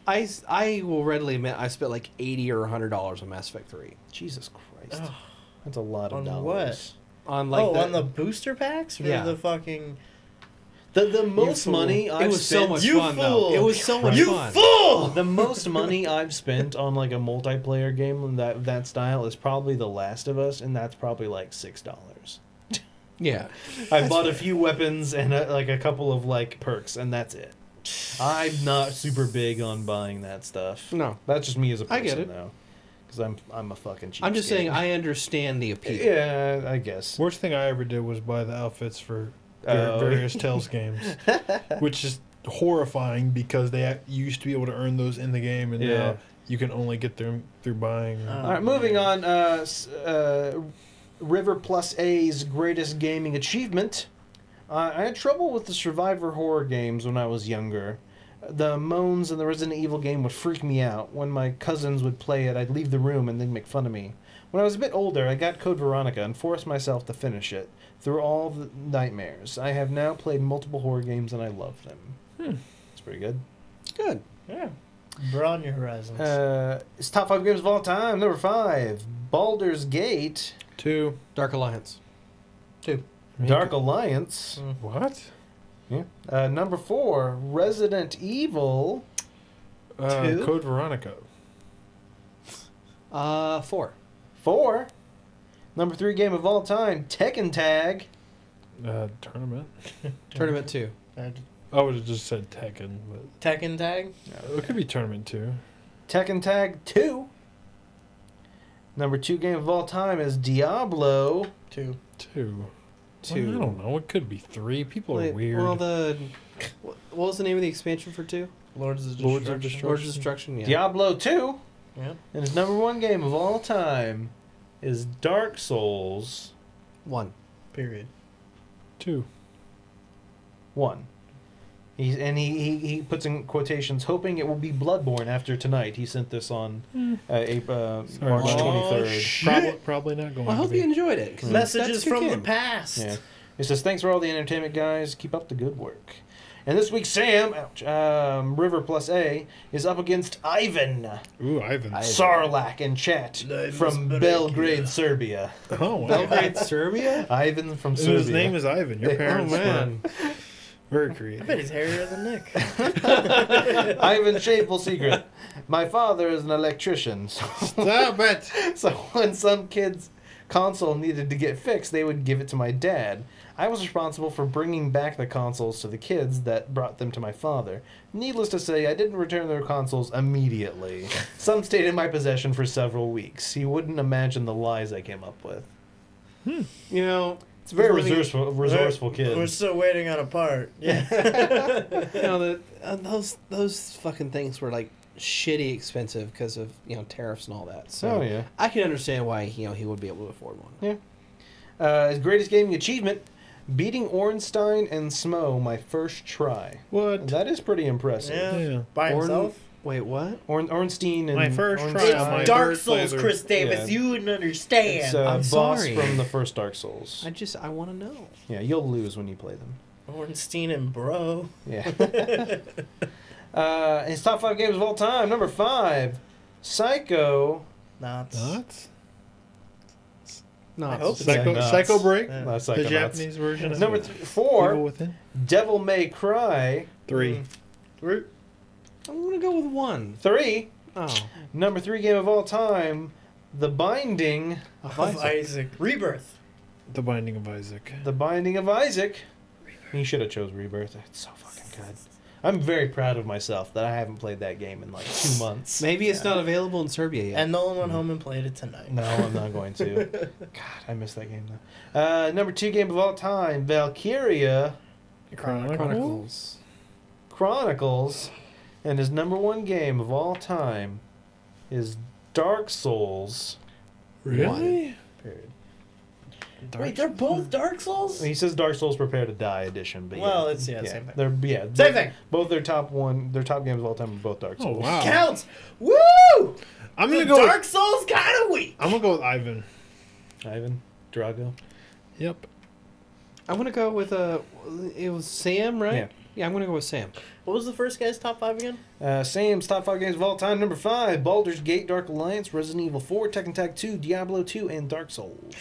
I will readily admit I spent like $80 or $100 on Mass Effect 3 Jesus Christ. Ugh. That's a lot of On dollars. what? on like on the booster packs? For Yeah. the fucking... The most fool. money I've It was spent... so much You fun fool. though. It was so much You fun. fool! The most money I've spent on like a multiplayer game in that style is probably The Last of Us, and that's probably like $6. Yeah. I bought a few weapons and like a couple of like perks, and that's it. I'm not super big on buying that stuff. No. That's just me as a person, I get it. though, because I'm a fucking cheapskate. I'm just saying I understand the appeal. Yeah, I guess. Worst thing I ever did was buy the outfits for Oh. various Tales games, which is horrifying because you used to be able to earn those in the game, and Yeah. now you can only get them through buying. All right, moving on. River Plus A's greatest gaming achievement. I had trouble with the survivor horror games when I was younger. The moans in the Resident Evil game would freak me out. When my cousins would play it, I'd leave the room and they'd make fun of me. When I was a bit older, I got Code Veronica and forced myself to finish it. Through all the nightmares. I have now played multiple horror games and I love them. It's pretty good. Good. Yeah. Broaden your horizons. It's top 5 games of all time. Number 5, Baldur's Gate. 2. Dark Alliance. 2. Dark Alliance. What? Yeah. Number 4, Resident Evil. 2. Code Veronica. 4. 4. Number 3 game of all time, Tekken Tag. Tournament. Tournament 2. I would have just said Tekken, but Tekken Tag? it could be Tournament 2. Tekken Tag 2. Number 2 game of all time is Diablo. 2. 2. 2. Well, I don't know. It could be 3. People are weird. Well, what was the name of the expansion for 2? Lords of Lords of Destruction. Lords of Destruction. Yeah. Diablo 2. Yeah. And his number 1 game of all time is Dark Souls 1. Period. 2. 1. He puts in quotations, hoping it will be Bloodborne after tonight. He sent this on March Oh, 23rd. Probably not going Well, I to hope be. you enjoyed it. 'cause Messages that's a good from the game. past. Yeah. It says, thanks for all the entertainment, guys. Keep up the good work. And this week, Sam, River Plus A, is up against Ivan Ooh, Ivan. Sarlacc in chat from Belgrade, Serbia. Oh, wow. Belgrade, Serbia? Ivan from And Serbia. his name is Ivan. Your Oh, parents man. were very I creative. bet he's hairier than Nick. Ivan Shameful Secret. My father is an electrician, Stop it! so when some kid's console needed to get fixed, they would give it to my dad. I was responsible for bringing back the consoles to the kids that brought them to my father. Needless to say, I didn't return their consoles immediately. Some stayed in my possession for several weeks. He wouldn't imagine the lies I came up with. You know, It's a very living- resourceful kid. We're still waiting on a part. Yeah. you know, those fucking things were like shitty expensive because of tariffs and all that. So Oh, yeah. I can understand why he would be able to afford one. Yeah. His greatest gaming achievement, beating Ornstein and Smo my first try. What? That is pretty impressive. Yeah. Yeah. By himself? Wait, what? Ornstein and My first try Ornstein. on my Dark third Souls, playthrough. Chris Davis. Yeah. You wouldn't understand. It's I'm boss sorry. from the first Dark Souls. I want to know. Yeah, you'll lose when you play them. Ornstein and Bro. Yeah. His top 5 games of all time. Number 5, Psycho. Not. Nuts? No, I hope Psycho, Nuts. Psycho Break? Yeah. Not The Psychonauts. Japanese version of Number it. 4, Evil Within? Devil May Cry. 3. Mm. I'm gonna go with 1. 3, Oh, number 3 game of all time, The Binding. Of Isaac. Rebirth. The Binding of Isaac. The Binding of Isaac. You should have chose Rebirth. It's so fucking good. I'm very proud of myself that I haven't played that game in like 2 months. maybe it's not available in Serbia yet. And Nolan went home and played it tonight. No, I'm not going to. God, I miss that game though. Number 2 game of all time, Valkyria Chronicles. And his number 1 game of all time is Dark Souls. Really? Period. Wait, they're both Dark Souls? He says Dark Souls Prepare to Die edition, but Well, it's same thing. They're Same both, thing. Both their top games of all time are both Dark Oh, Souls. wow. Counts! Woo! I'm The going to go Dark Souls kind of weak. I'm going to go with Ivan. Ivan Drago. Yep. I'm gonna go with it was Sam, right? Yeah, I'm gonna go with Sam. What was the first guy's top 5 again? Sam's top 5 games of all time. Number 5, Baldur's Gate, Dark Alliance, Resident Evil 4, Tekken Tag 2, Diablo 2, and Dark Souls.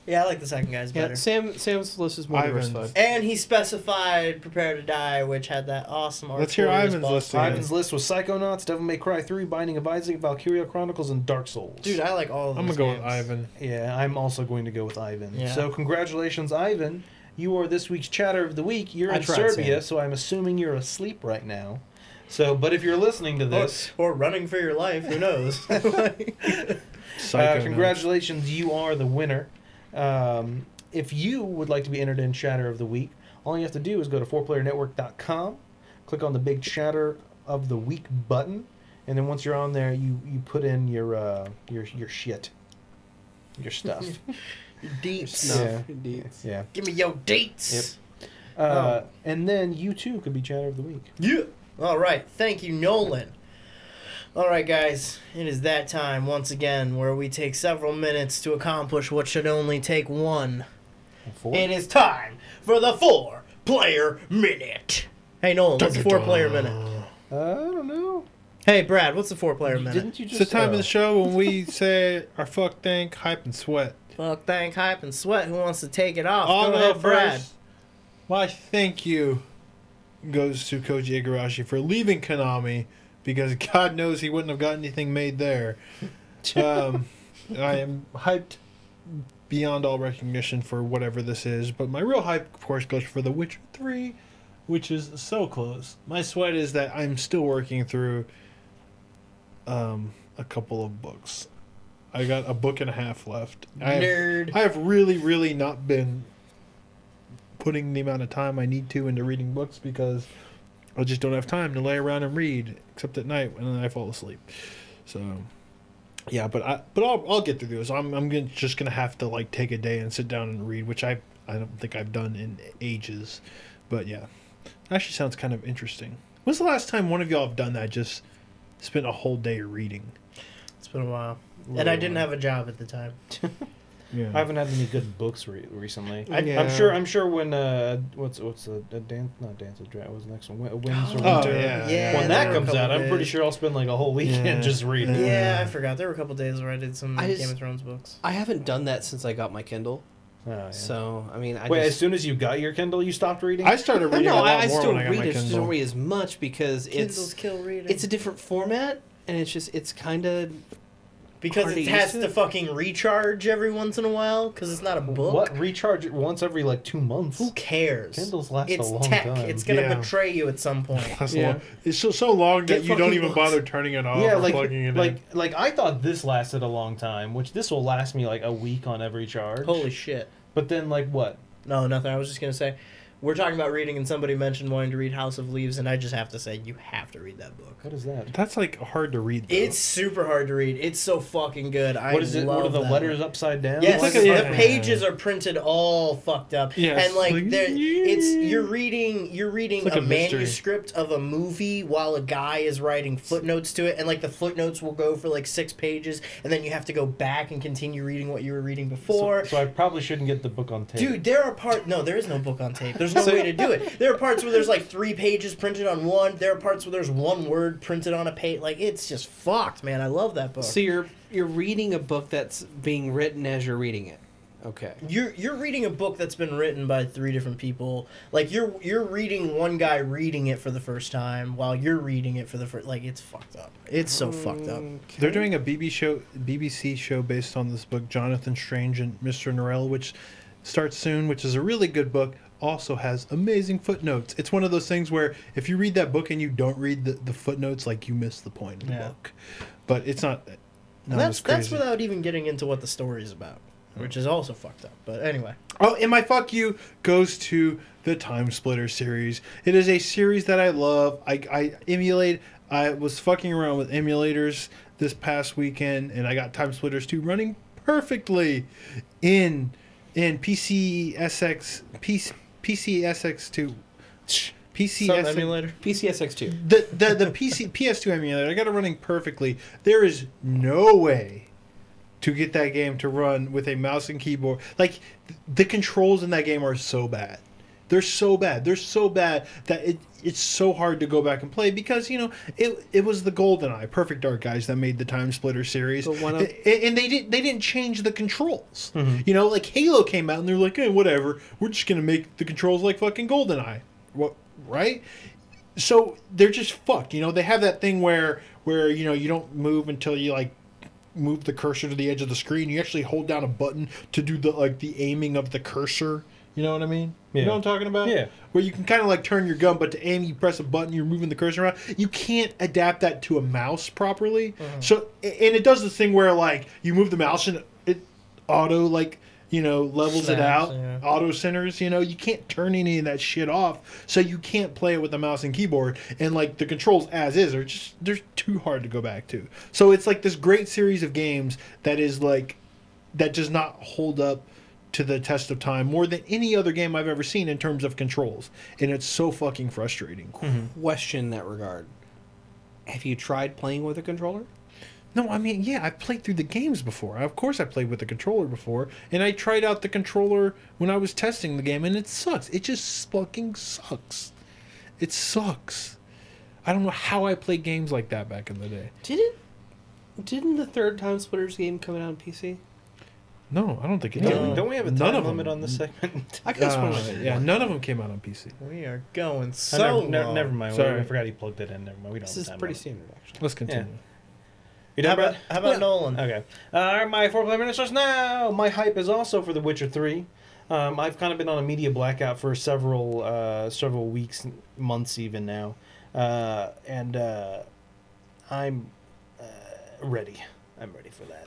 Yeah, I like the second guy's Yeah, better. Sam's list is more Ivan's. diversified. And he specified Prepare to Die, which had that awesome art. Let's hear Ivan's list again. Ivan's list was Psychonauts, Devil May Cry 3, Binding of Isaac, Valkyria Chronicles, and Dark Souls. Dude, I like all of I'm those going to go with games. Ivan. Yeah, I'm also going to go with Ivan. Yeah. So congratulations, Ivan. You are this week's Chatter of the Week. You're I in tried, Serbia, Sam. so I'm assuming you're asleep right now. So, but if you're listening to this, Or running for your life, who knows? Psychonauts. congratulations, you are the winner. If you would like to be entered in Chatter of the Week, all you have to do is go to 4playernetwork.com, click on the big Chatter of the Week button, and then once you're on there, you put in your shit, your stuff. Deeps. Yeah. Indeed. Yeah. Give me your dates. And then you too could be Chatter of the Week. Yeah. All right. Thank you, Nolan. All right, guys. It is that time once again where we take several minutes to accomplish what should only take one. It is time for the 4-player minute. Hey, Nolan, what's the 4-player minute? I don't know. Hey, Brad, what's the 4-player minute? Didn't you It's just? the time of the show when we say our fuck, thank, hype, and sweat. Fuck, thank, hype, and sweat. Who wants to take it off? I'll Go go ahead, Brad. first. My thank you goes to Koji Igarashi for leaving Konami because God knows he wouldn't have got anything made there. I am hyped beyond all recognition for whatever this is, but my real hype, of course, goes for The Witcher 3, which is so close. My sweat is that I'm still working through a couple of books. I got a book and a half left. Nerd. I have really, really not been putting the amount of time I need to into reading books because I just don't have time to lay around and read, except at night when I fall asleep. So, yeah, but I'll get through those. Just gonna have to like take a day and sit down and read, which I don't think I've done in ages. But yeah, actually sounds kind of interesting. When's the last time one of y'all have done that? Just spent a whole day reading. It's been a while. And I didn't have a job at the time. Yeah. I haven't had any good books recently. Yeah. I'm sure when what's the dance not Dance of Dragons, what's the next one? Winds of Oh, Winter. yeah. Yeah, When there that were a comes couple out, I'm pretty days. sure I'll spend like a whole weekend Yeah. just reading. Yeah, I forgot. There were a couple days where I did some I just- Game of Thrones books. I haven't done that since I got my Kindle. Oh, yeah. So I mean, Wait, as soon as you got your Kindle, you stopped reading? I started reading no, a lot I more still when I got read my it. Just Kindle. don't read as much because Kindles kill reading. it's a different format and it's kind of because hard it to has use to it. fucking recharge every once in a while because it's not a book. What? Recharge it once every like 2 months? Who cares? Kindles last it's a long tech. time. It's gonna Yeah. betray you at some point. That's Yeah. long. It's so long Get that you don't fucking even books. bother turning it off Yeah, or like plugging it in. like I thought this lasted a long time, which this will last me like a week on every charge. Holy shit! But then like what? No, nothing. I was just gonna say, we're talking about reading, and somebody mentioned wanting to read House of Leaves, and I just have to say, you have to read that book. What is that? That's like hard to read. Though. It's super hard to read. It's so fucking good. What is it? What are love the that letters book. upside down? Yes, It's like the a- pages are printed all fucked up. Yes, And like like- you're reading It's like a a mystery. manuscript of a movie while a guy is writing footnotes to it, and like the footnotes will go for like 6 pages, and then you have to go back and continue reading what you were reading before. So I probably shouldn't get the book on tape. Dude, there is no book on tape. There's no way to do it. There are parts where there's like 3 pages printed on one. There are parts where there's 1 word printed on a page. Like, it's just fucked, man. I love that book. So you're reading a book that's being written as you're reading it. Okay. You're reading a book that's been written by 3 different people. Like, you're reading one guy reading it for the first time while you're reading it for the first. Like, it's fucked up. It's so fucked up. They're doing a BBC show based on this book, Jonathan Strange and Mr. Norrell, which starts soon, which is a really good book. Also has amazing footnotes. It's one of those things where if you read that book and you don't read the footnotes, like, you miss the point of the book. But it's not as crazy. That's without even getting into what the story is about, which is also fucked up. But anyway. Oh, and my fuck you goes to the Time Splitter series. It is a series that I love. I emulate. I was fucking around with emulators this past weekend, and I got Time Splitters 2 running perfectly in PCSX2. Some emulator. PCSX2. The PS2 emulator. I got it running perfectly. There is no way to get that game to run with a mouse and keyboard. Like, the controls in that game are so bad. They're so bad. They're so bad that it's so hard to go back and play because, you know, it was the GoldenEye, Perfect Dark guys that made the Time Splitter series. And they didn't change the controls. Mm-hmm. You know, like Halo came out and they're like, hey, whatever. We're just going to make the controls like fucking GoldenEye. What, right? So they're just fucked. You know, they have that thing where you know, you don't move until you, like, move the cursor to the edge of the screen. You actually hold down a button to do the aiming of the cursor. You know what I mean? Yeah. You know what I'm talking about? Yeah. Where you can kind of like turn your gun, but to aim, you press a button, you're moving the cursor around. You can't adapt that to a mouse properly. Mm-hmm. So, and it does this thing where like you move the mouse and it auto like, you know, levels it out, auto centers, you know, you can't turn any of that shit off. So you can't play it with the mouse and keyboard. And like the controls as is are just, they're too hard to go back to. So it's like this great series of games that is like, that does not hold up to the test of time more than any other game I've ever seen in terms of controls. And it's so fucking frustrating. Mm-hmm. Question in that regard. Have you tried playing with a controller? No, I mean, yeah, I've played through the games before. Of course I played with the controller before. And I tried out the controller when I was testing the game, and it sucks. It just fucking sucks. It sucks. I don't know how I played games like that back in the day. Didn't the third Time Splitters game come out on PC? No, I don't think it did. did. Don't we have a time limit on this segment? I could have yeah, none of them came out on PC. We are going so long. Never mind. Sorry. I forgot he plugged it in. Never mind. We don't. This is pretty standard, actually. Let's continue. Yeah. You done, how about Nolan? Okay. My 4-player minute starts now. My hype is also for The Witcher 3. I've kind of been on a media blackout for several weeks, months even now, and I'm ready. I'm ready for that.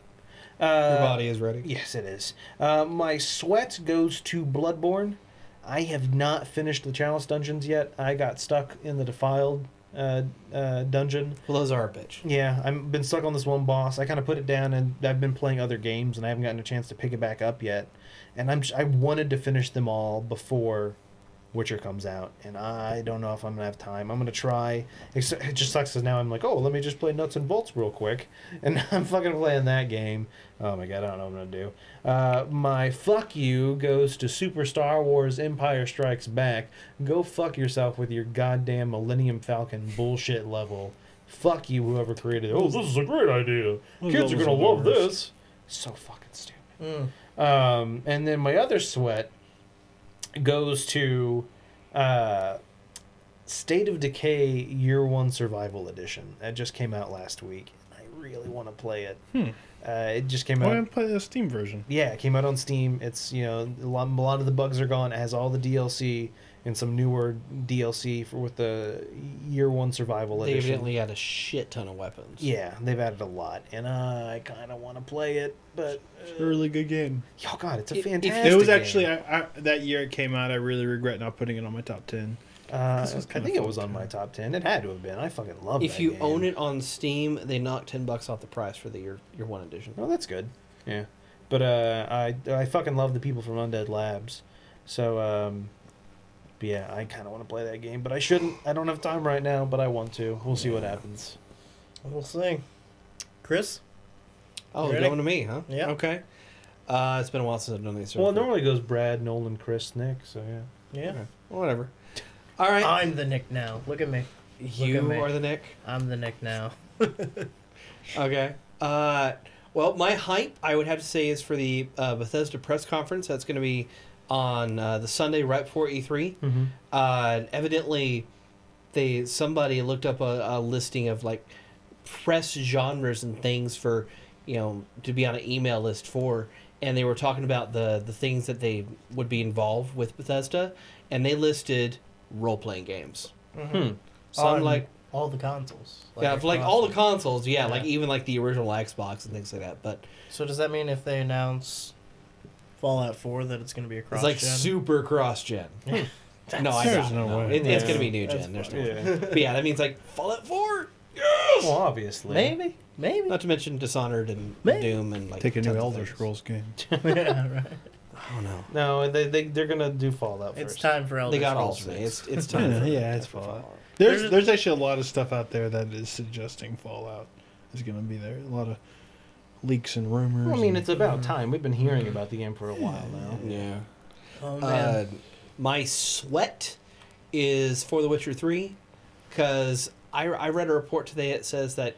Your body is ready. Yes, it is. My sweat goes to Bloodborne. I have not finished the challenge dungeons yet. I got stuck in the Defiled dungeon. Well, those are a bitch. Yeah, I've been stuck on this one boss. I kind of put it down, and I've been playing other games, and I haven't gotten a chance to pick it back up yet. And I wanted to finish them all before Witcher comes out, and I don't know if I'm gonna have time. I'm gonna try. It just sucks because now I'm like, oh, let me just play Nuts and Bolts real quick, and I'm fucking playing that game. Oh my god, I don't know what I'm gonna do. My fuck you goes to Super Star Wars Empire Strikes Back. Go fuck yourself with your goddamn Millennium Falcon bullshit level. Fuck you, whoever created it. Oh, this is a great idea. Kids are gonna love this. So fucking stupid. And then my other sweat goes to State of Decay Year 1 Survival Edition. That just came out last week. I really want to play it. It just came out. I didn't play the Steam version. Yeah, it came out on Steam. It's, you know, a lot of the bugs are gone. It has all the DLC and some newer DLC with the Year 1 Survival They Edition. evidently had a shit ton of weapons. Yeah, they've added a lot, and I kind of want to play it, but It's a really good game. Oh god, it's a fantastic. It was game. actually that year it came out. I really regret not putting it on my top 10. I think it was on my top 10. It had to have been. I fucking love it. If you own it on Steam, they knock $10 off the price for the year 1 edition. Oh, that's good. Yeah, but I fucking love the people from Undead Labs, so but yeah, I kind of want to play that game, but I shouldn't. I don't have time right now, but I want to. We'll see what happens. We'll see. Chris? Oh, ready? going to me, huh? Yeah. Okay. It's been a while since I've done these. Well, it normally goes Brad, Nolan, Chris, Nick. So yeah. Yeah. Okay. Well, whatever. All right. I'm the Nick now. Look at me. You me. are the Nick. I'm the Nick now. Okay. Well, my hype, I would have to say, is for the Bethesda press conference. That's going to be on the Sunday right before E3. Evidently, somebody looked up a listing of like press genres and things for, to be on an email list for, and they were talking about the things that they would be involved with Bethesda, and they listed role-playing games. So I'm like, all the consoles. like all the consoles, Yeah. like even like the original Xbox and things like that. But So does that mean if they announce Fallout 4 that it's going to be a cross it's like super cross-gen. No, I There's doubt no it. way. It's going to be new That's gen. There's fine. no. Yeah. But yeah, that means like Fallout 4. Well, obviously. Maybe. Not to mention Dishonored and Maybe. Doom and like Take a new tons of Elder things. Scrolls game. Yeah, right. I don't know. No, they're gonna do Fallout It's first. time for Elder They got Scrolls alternate. 6. It's time. Yeah, for, yeah, it's for Fallout. Fallout. There's actually a lot of stuff out there that is suggesting Fallout is going to be there. A lot of leaks and rumors. Well, I mean, and- it's about time. We've been hearing about the game for a while now. Yeah. Oh, man. My sweat is for The Witcher 3 because I read a report today that says that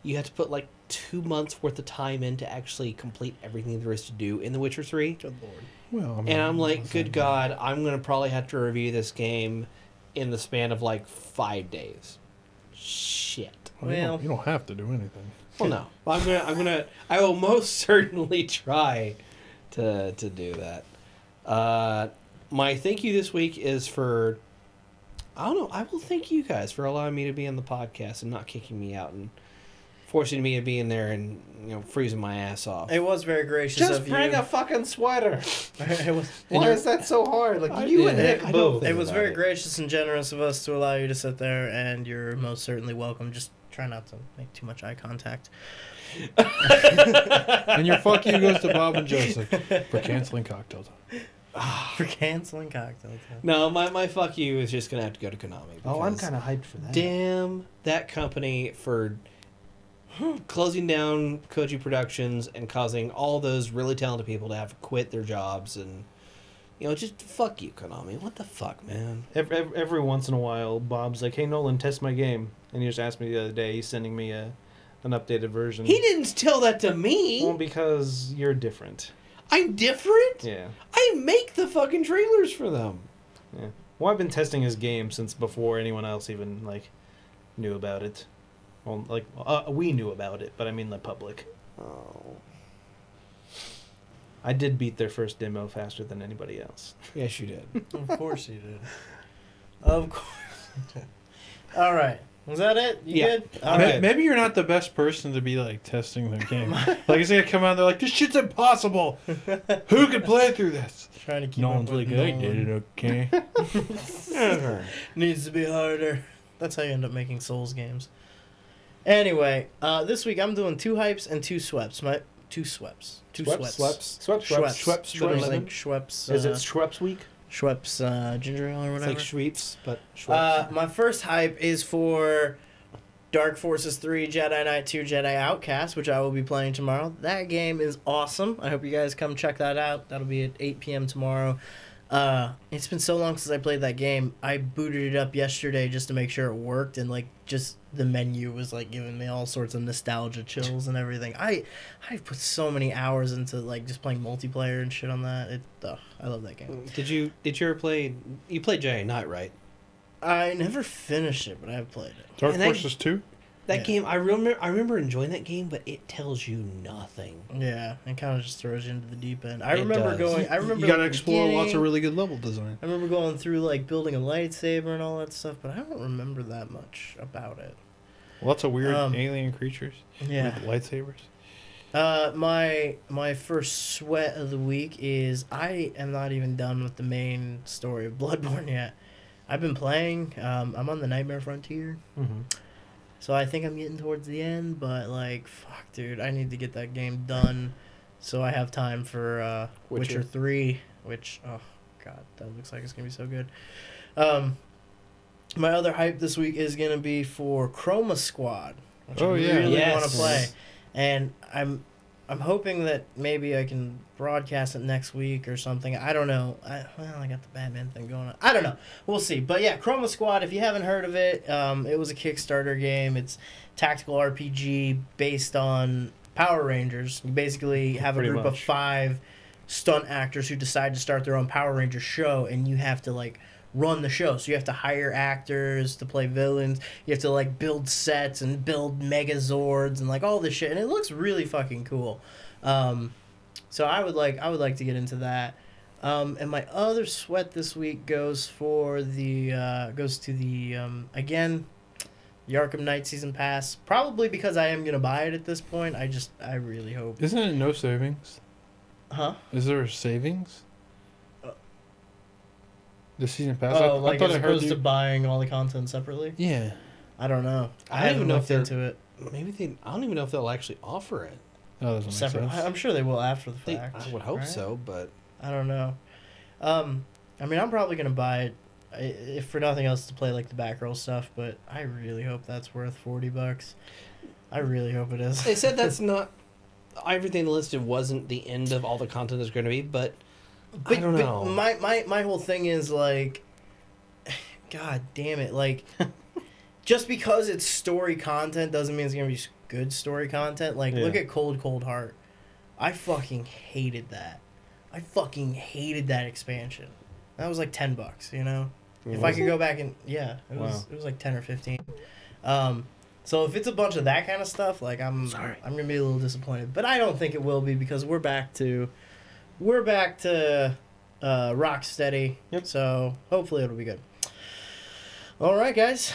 you have to put like 2 months worth of time in to actually complete everything there is to do in The Witcher 3. Good lord. Well, I mean, And I'm like, what's good that? God, I'm going to probably have to review this game in the span of like 5 days. Shit. Well, you don't have to do anything. Well, no. I will most certainly try to do that. My thank you this week is for, I don't know, I will thank you guys for allowing me to be on the podcast and not kicking me out and forcing me to be in there and, freezing my ass off. It was very gracious Just of bring you. a fucking sweater. It was, Why is that so hard? Like you and Nick I don't both. think it was about very it. gracious and generous of us to allow you to sit there, and you're most certainly welcome. Just try not to make too much eye contact. And your fuck you goes to Bob and Joseph for canceling cocktail time. For canceling cocktail time. No, my fuck you is just going to have to go to Konami. Oh, I'm because kind of hyped for that. damn that company for closing down Koji Productions and causing all those really talented people to have to quit their jobs and just fuck you, Konami. What the fuck, man? Every once in a while, Bob's like, "Hey, Nolan, test my game," and he just asked me the other day. He's sending me an updated version. He didn't tell that to me. Well, because you're different. I'm different. Yeah. I make the fucking trailers for them. Yeah. Well, I've been testing his game since before anyone else even knew about it. Well, we knew about it, but I mean the public. Oh. I did beat their first demo faster than anybody else. Yes, you did. Of course you did. Of course you did. All right. Was that it? You Yeah. good? All right. Maybe you're not the best person to be testing the game. It's gonna come out. They're like, "This shit's impossible. Who could play through this?" Trying to keep No up one's with like, "I Nolan. did it okay." Needs to be harder. That's how you end up making Souls games. Anyway, this week I'm doing 2 hypes and 2 sweps. My 2 sweps. 2 sweats. Schweppes. There's like Schweppes. Is it Schweppes week? Schweppes ginger ale or It's whatever. like Schweppes, but Schweppes. My first hype is for Dark Forces 3 Jedi Knight 2 Jedi Outcast, which I will be playing tomorrow. That game is awesome. I hope you guys come check that out. That'll be at 8 p.m. tomorrow. It's been so long since I played that game. I booted it up yesterday just to make sure it worked, and just the menu was giving me all sorts of nostalgia chills and everything. I've put so many hours into just playing multiplayer and shit on that. I love that game. Did you ever play? You played Jedi Knight, right? I never finished it, but I've played it. Dark And that- Forces 2? That Yeah. game, I remember enjoying that game, but it tells you nothing. Yeah, it kind of just throws you into the deep end. I It remember does. I remember You gotta the explore lots of beginning. really good level design. I remember going through building a lightsaber and all that stuff, but I don't remember that much about it. Lots of weird Um, alien creatures Yeah. with lightsabers. My first sweat of the week is I am not even done with the main story of Bloodborne yet. I've been playing. I'm on the Nightmare Frontier, Mm-hmm. so I think I'm getting towards the end. But fuck, dude, I need to get that game done, so I have time for Witcher 3. Which, oh god, that looks like it's gonna be so good. My other hype this week is gonna be for Chroma Squad, which Oh, I yeah. really Yes. want to play, and I'm hoping that maybe I can broadcast it next week or something. I don't know. I got the Batman thing going on. I don't know. We'll see. But yeah, Chroma Squad, if you haven't heard of it, it was a Kickstarter game. It's tactical RPG based on Power Rangers. You basically have a Pretty group of much. 5 stunt actors who decide to start their own Power Ranger show, and you have to, like, run the show. So you have to hire actors to play villains. You have to, like, build sets and build Megazords and, like, all this shit. And it looks really fucking cool. So I would like to get into that. And my other sweat this week goes to the again, the Arkham Knight Season Pass. Probably because I am gonna buy it at this point. I really hope. Isn't it no savings? Huh? Is there a savings? The season pass. Oh, I like thought as I heard opposed you. to buying all the content separately? Yeah. I don't know. I don't even know if looked into it. Maybe I don't even know if they'll actually offer it. Oh, that doesn't Separate. make sense. I'm sure they will after the fact. I would hope right? so, but I don't know. I mean, I'm probably gonna buy it, if for nothing else, to play like the Batgirl stuff. But I really hope that's worth $40. I really hope it is. they said that's not everything listed. Wasn't the end of all the content is going to be, but I don't know. My whole thing is like, God damn it! Like, just because it's story content doesn't mean it's gonna be good story content. Like, Yeah. look at Cold Heart. I fucking hated that. I fucking hated that expansion. That was like $10, you know. If I could go back and it was like 10 or 15. So if it's a bunch of that kind of stuff, like I'm gonna be a little disappointed. But I don't think it will be because we're back to Rocksteady. Yep. So hopefully it'll be good. All right, guys.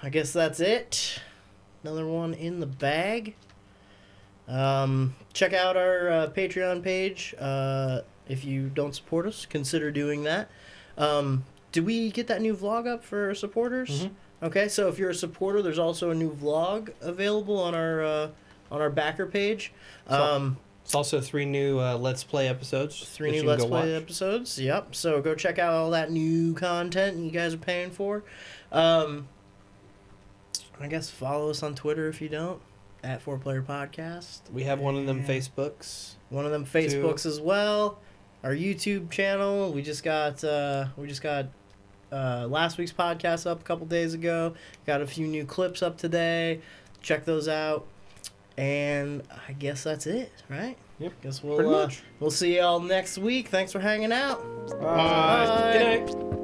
I guess that's it. Another one in the bag. Check out our Patreon page. If you don't support us, consider doing that. Did we get that new vlog up for supporters? Mm-hmm. Okay, so if you're a supporter, there's also a new vlog available on our backer page. It's also 3 new Let's Play episodes. 3 that new you can Let's go Play watch. episodes. Yep. So go check out all that new content you guys are paying for. I guess follow us on Twitter if you don't, at 4Player Podcast. We have one of them Facebooks. One of them Facebooks as well. Our YouTube channel. We just got last week's podcast up a couple days ago. Got a few new clips up today. Check those out. And I guess that's it, right? Yep. Guess Pretty much. we'll see y'all next week. Thanks for hanging out. Bye. Bye. Good night.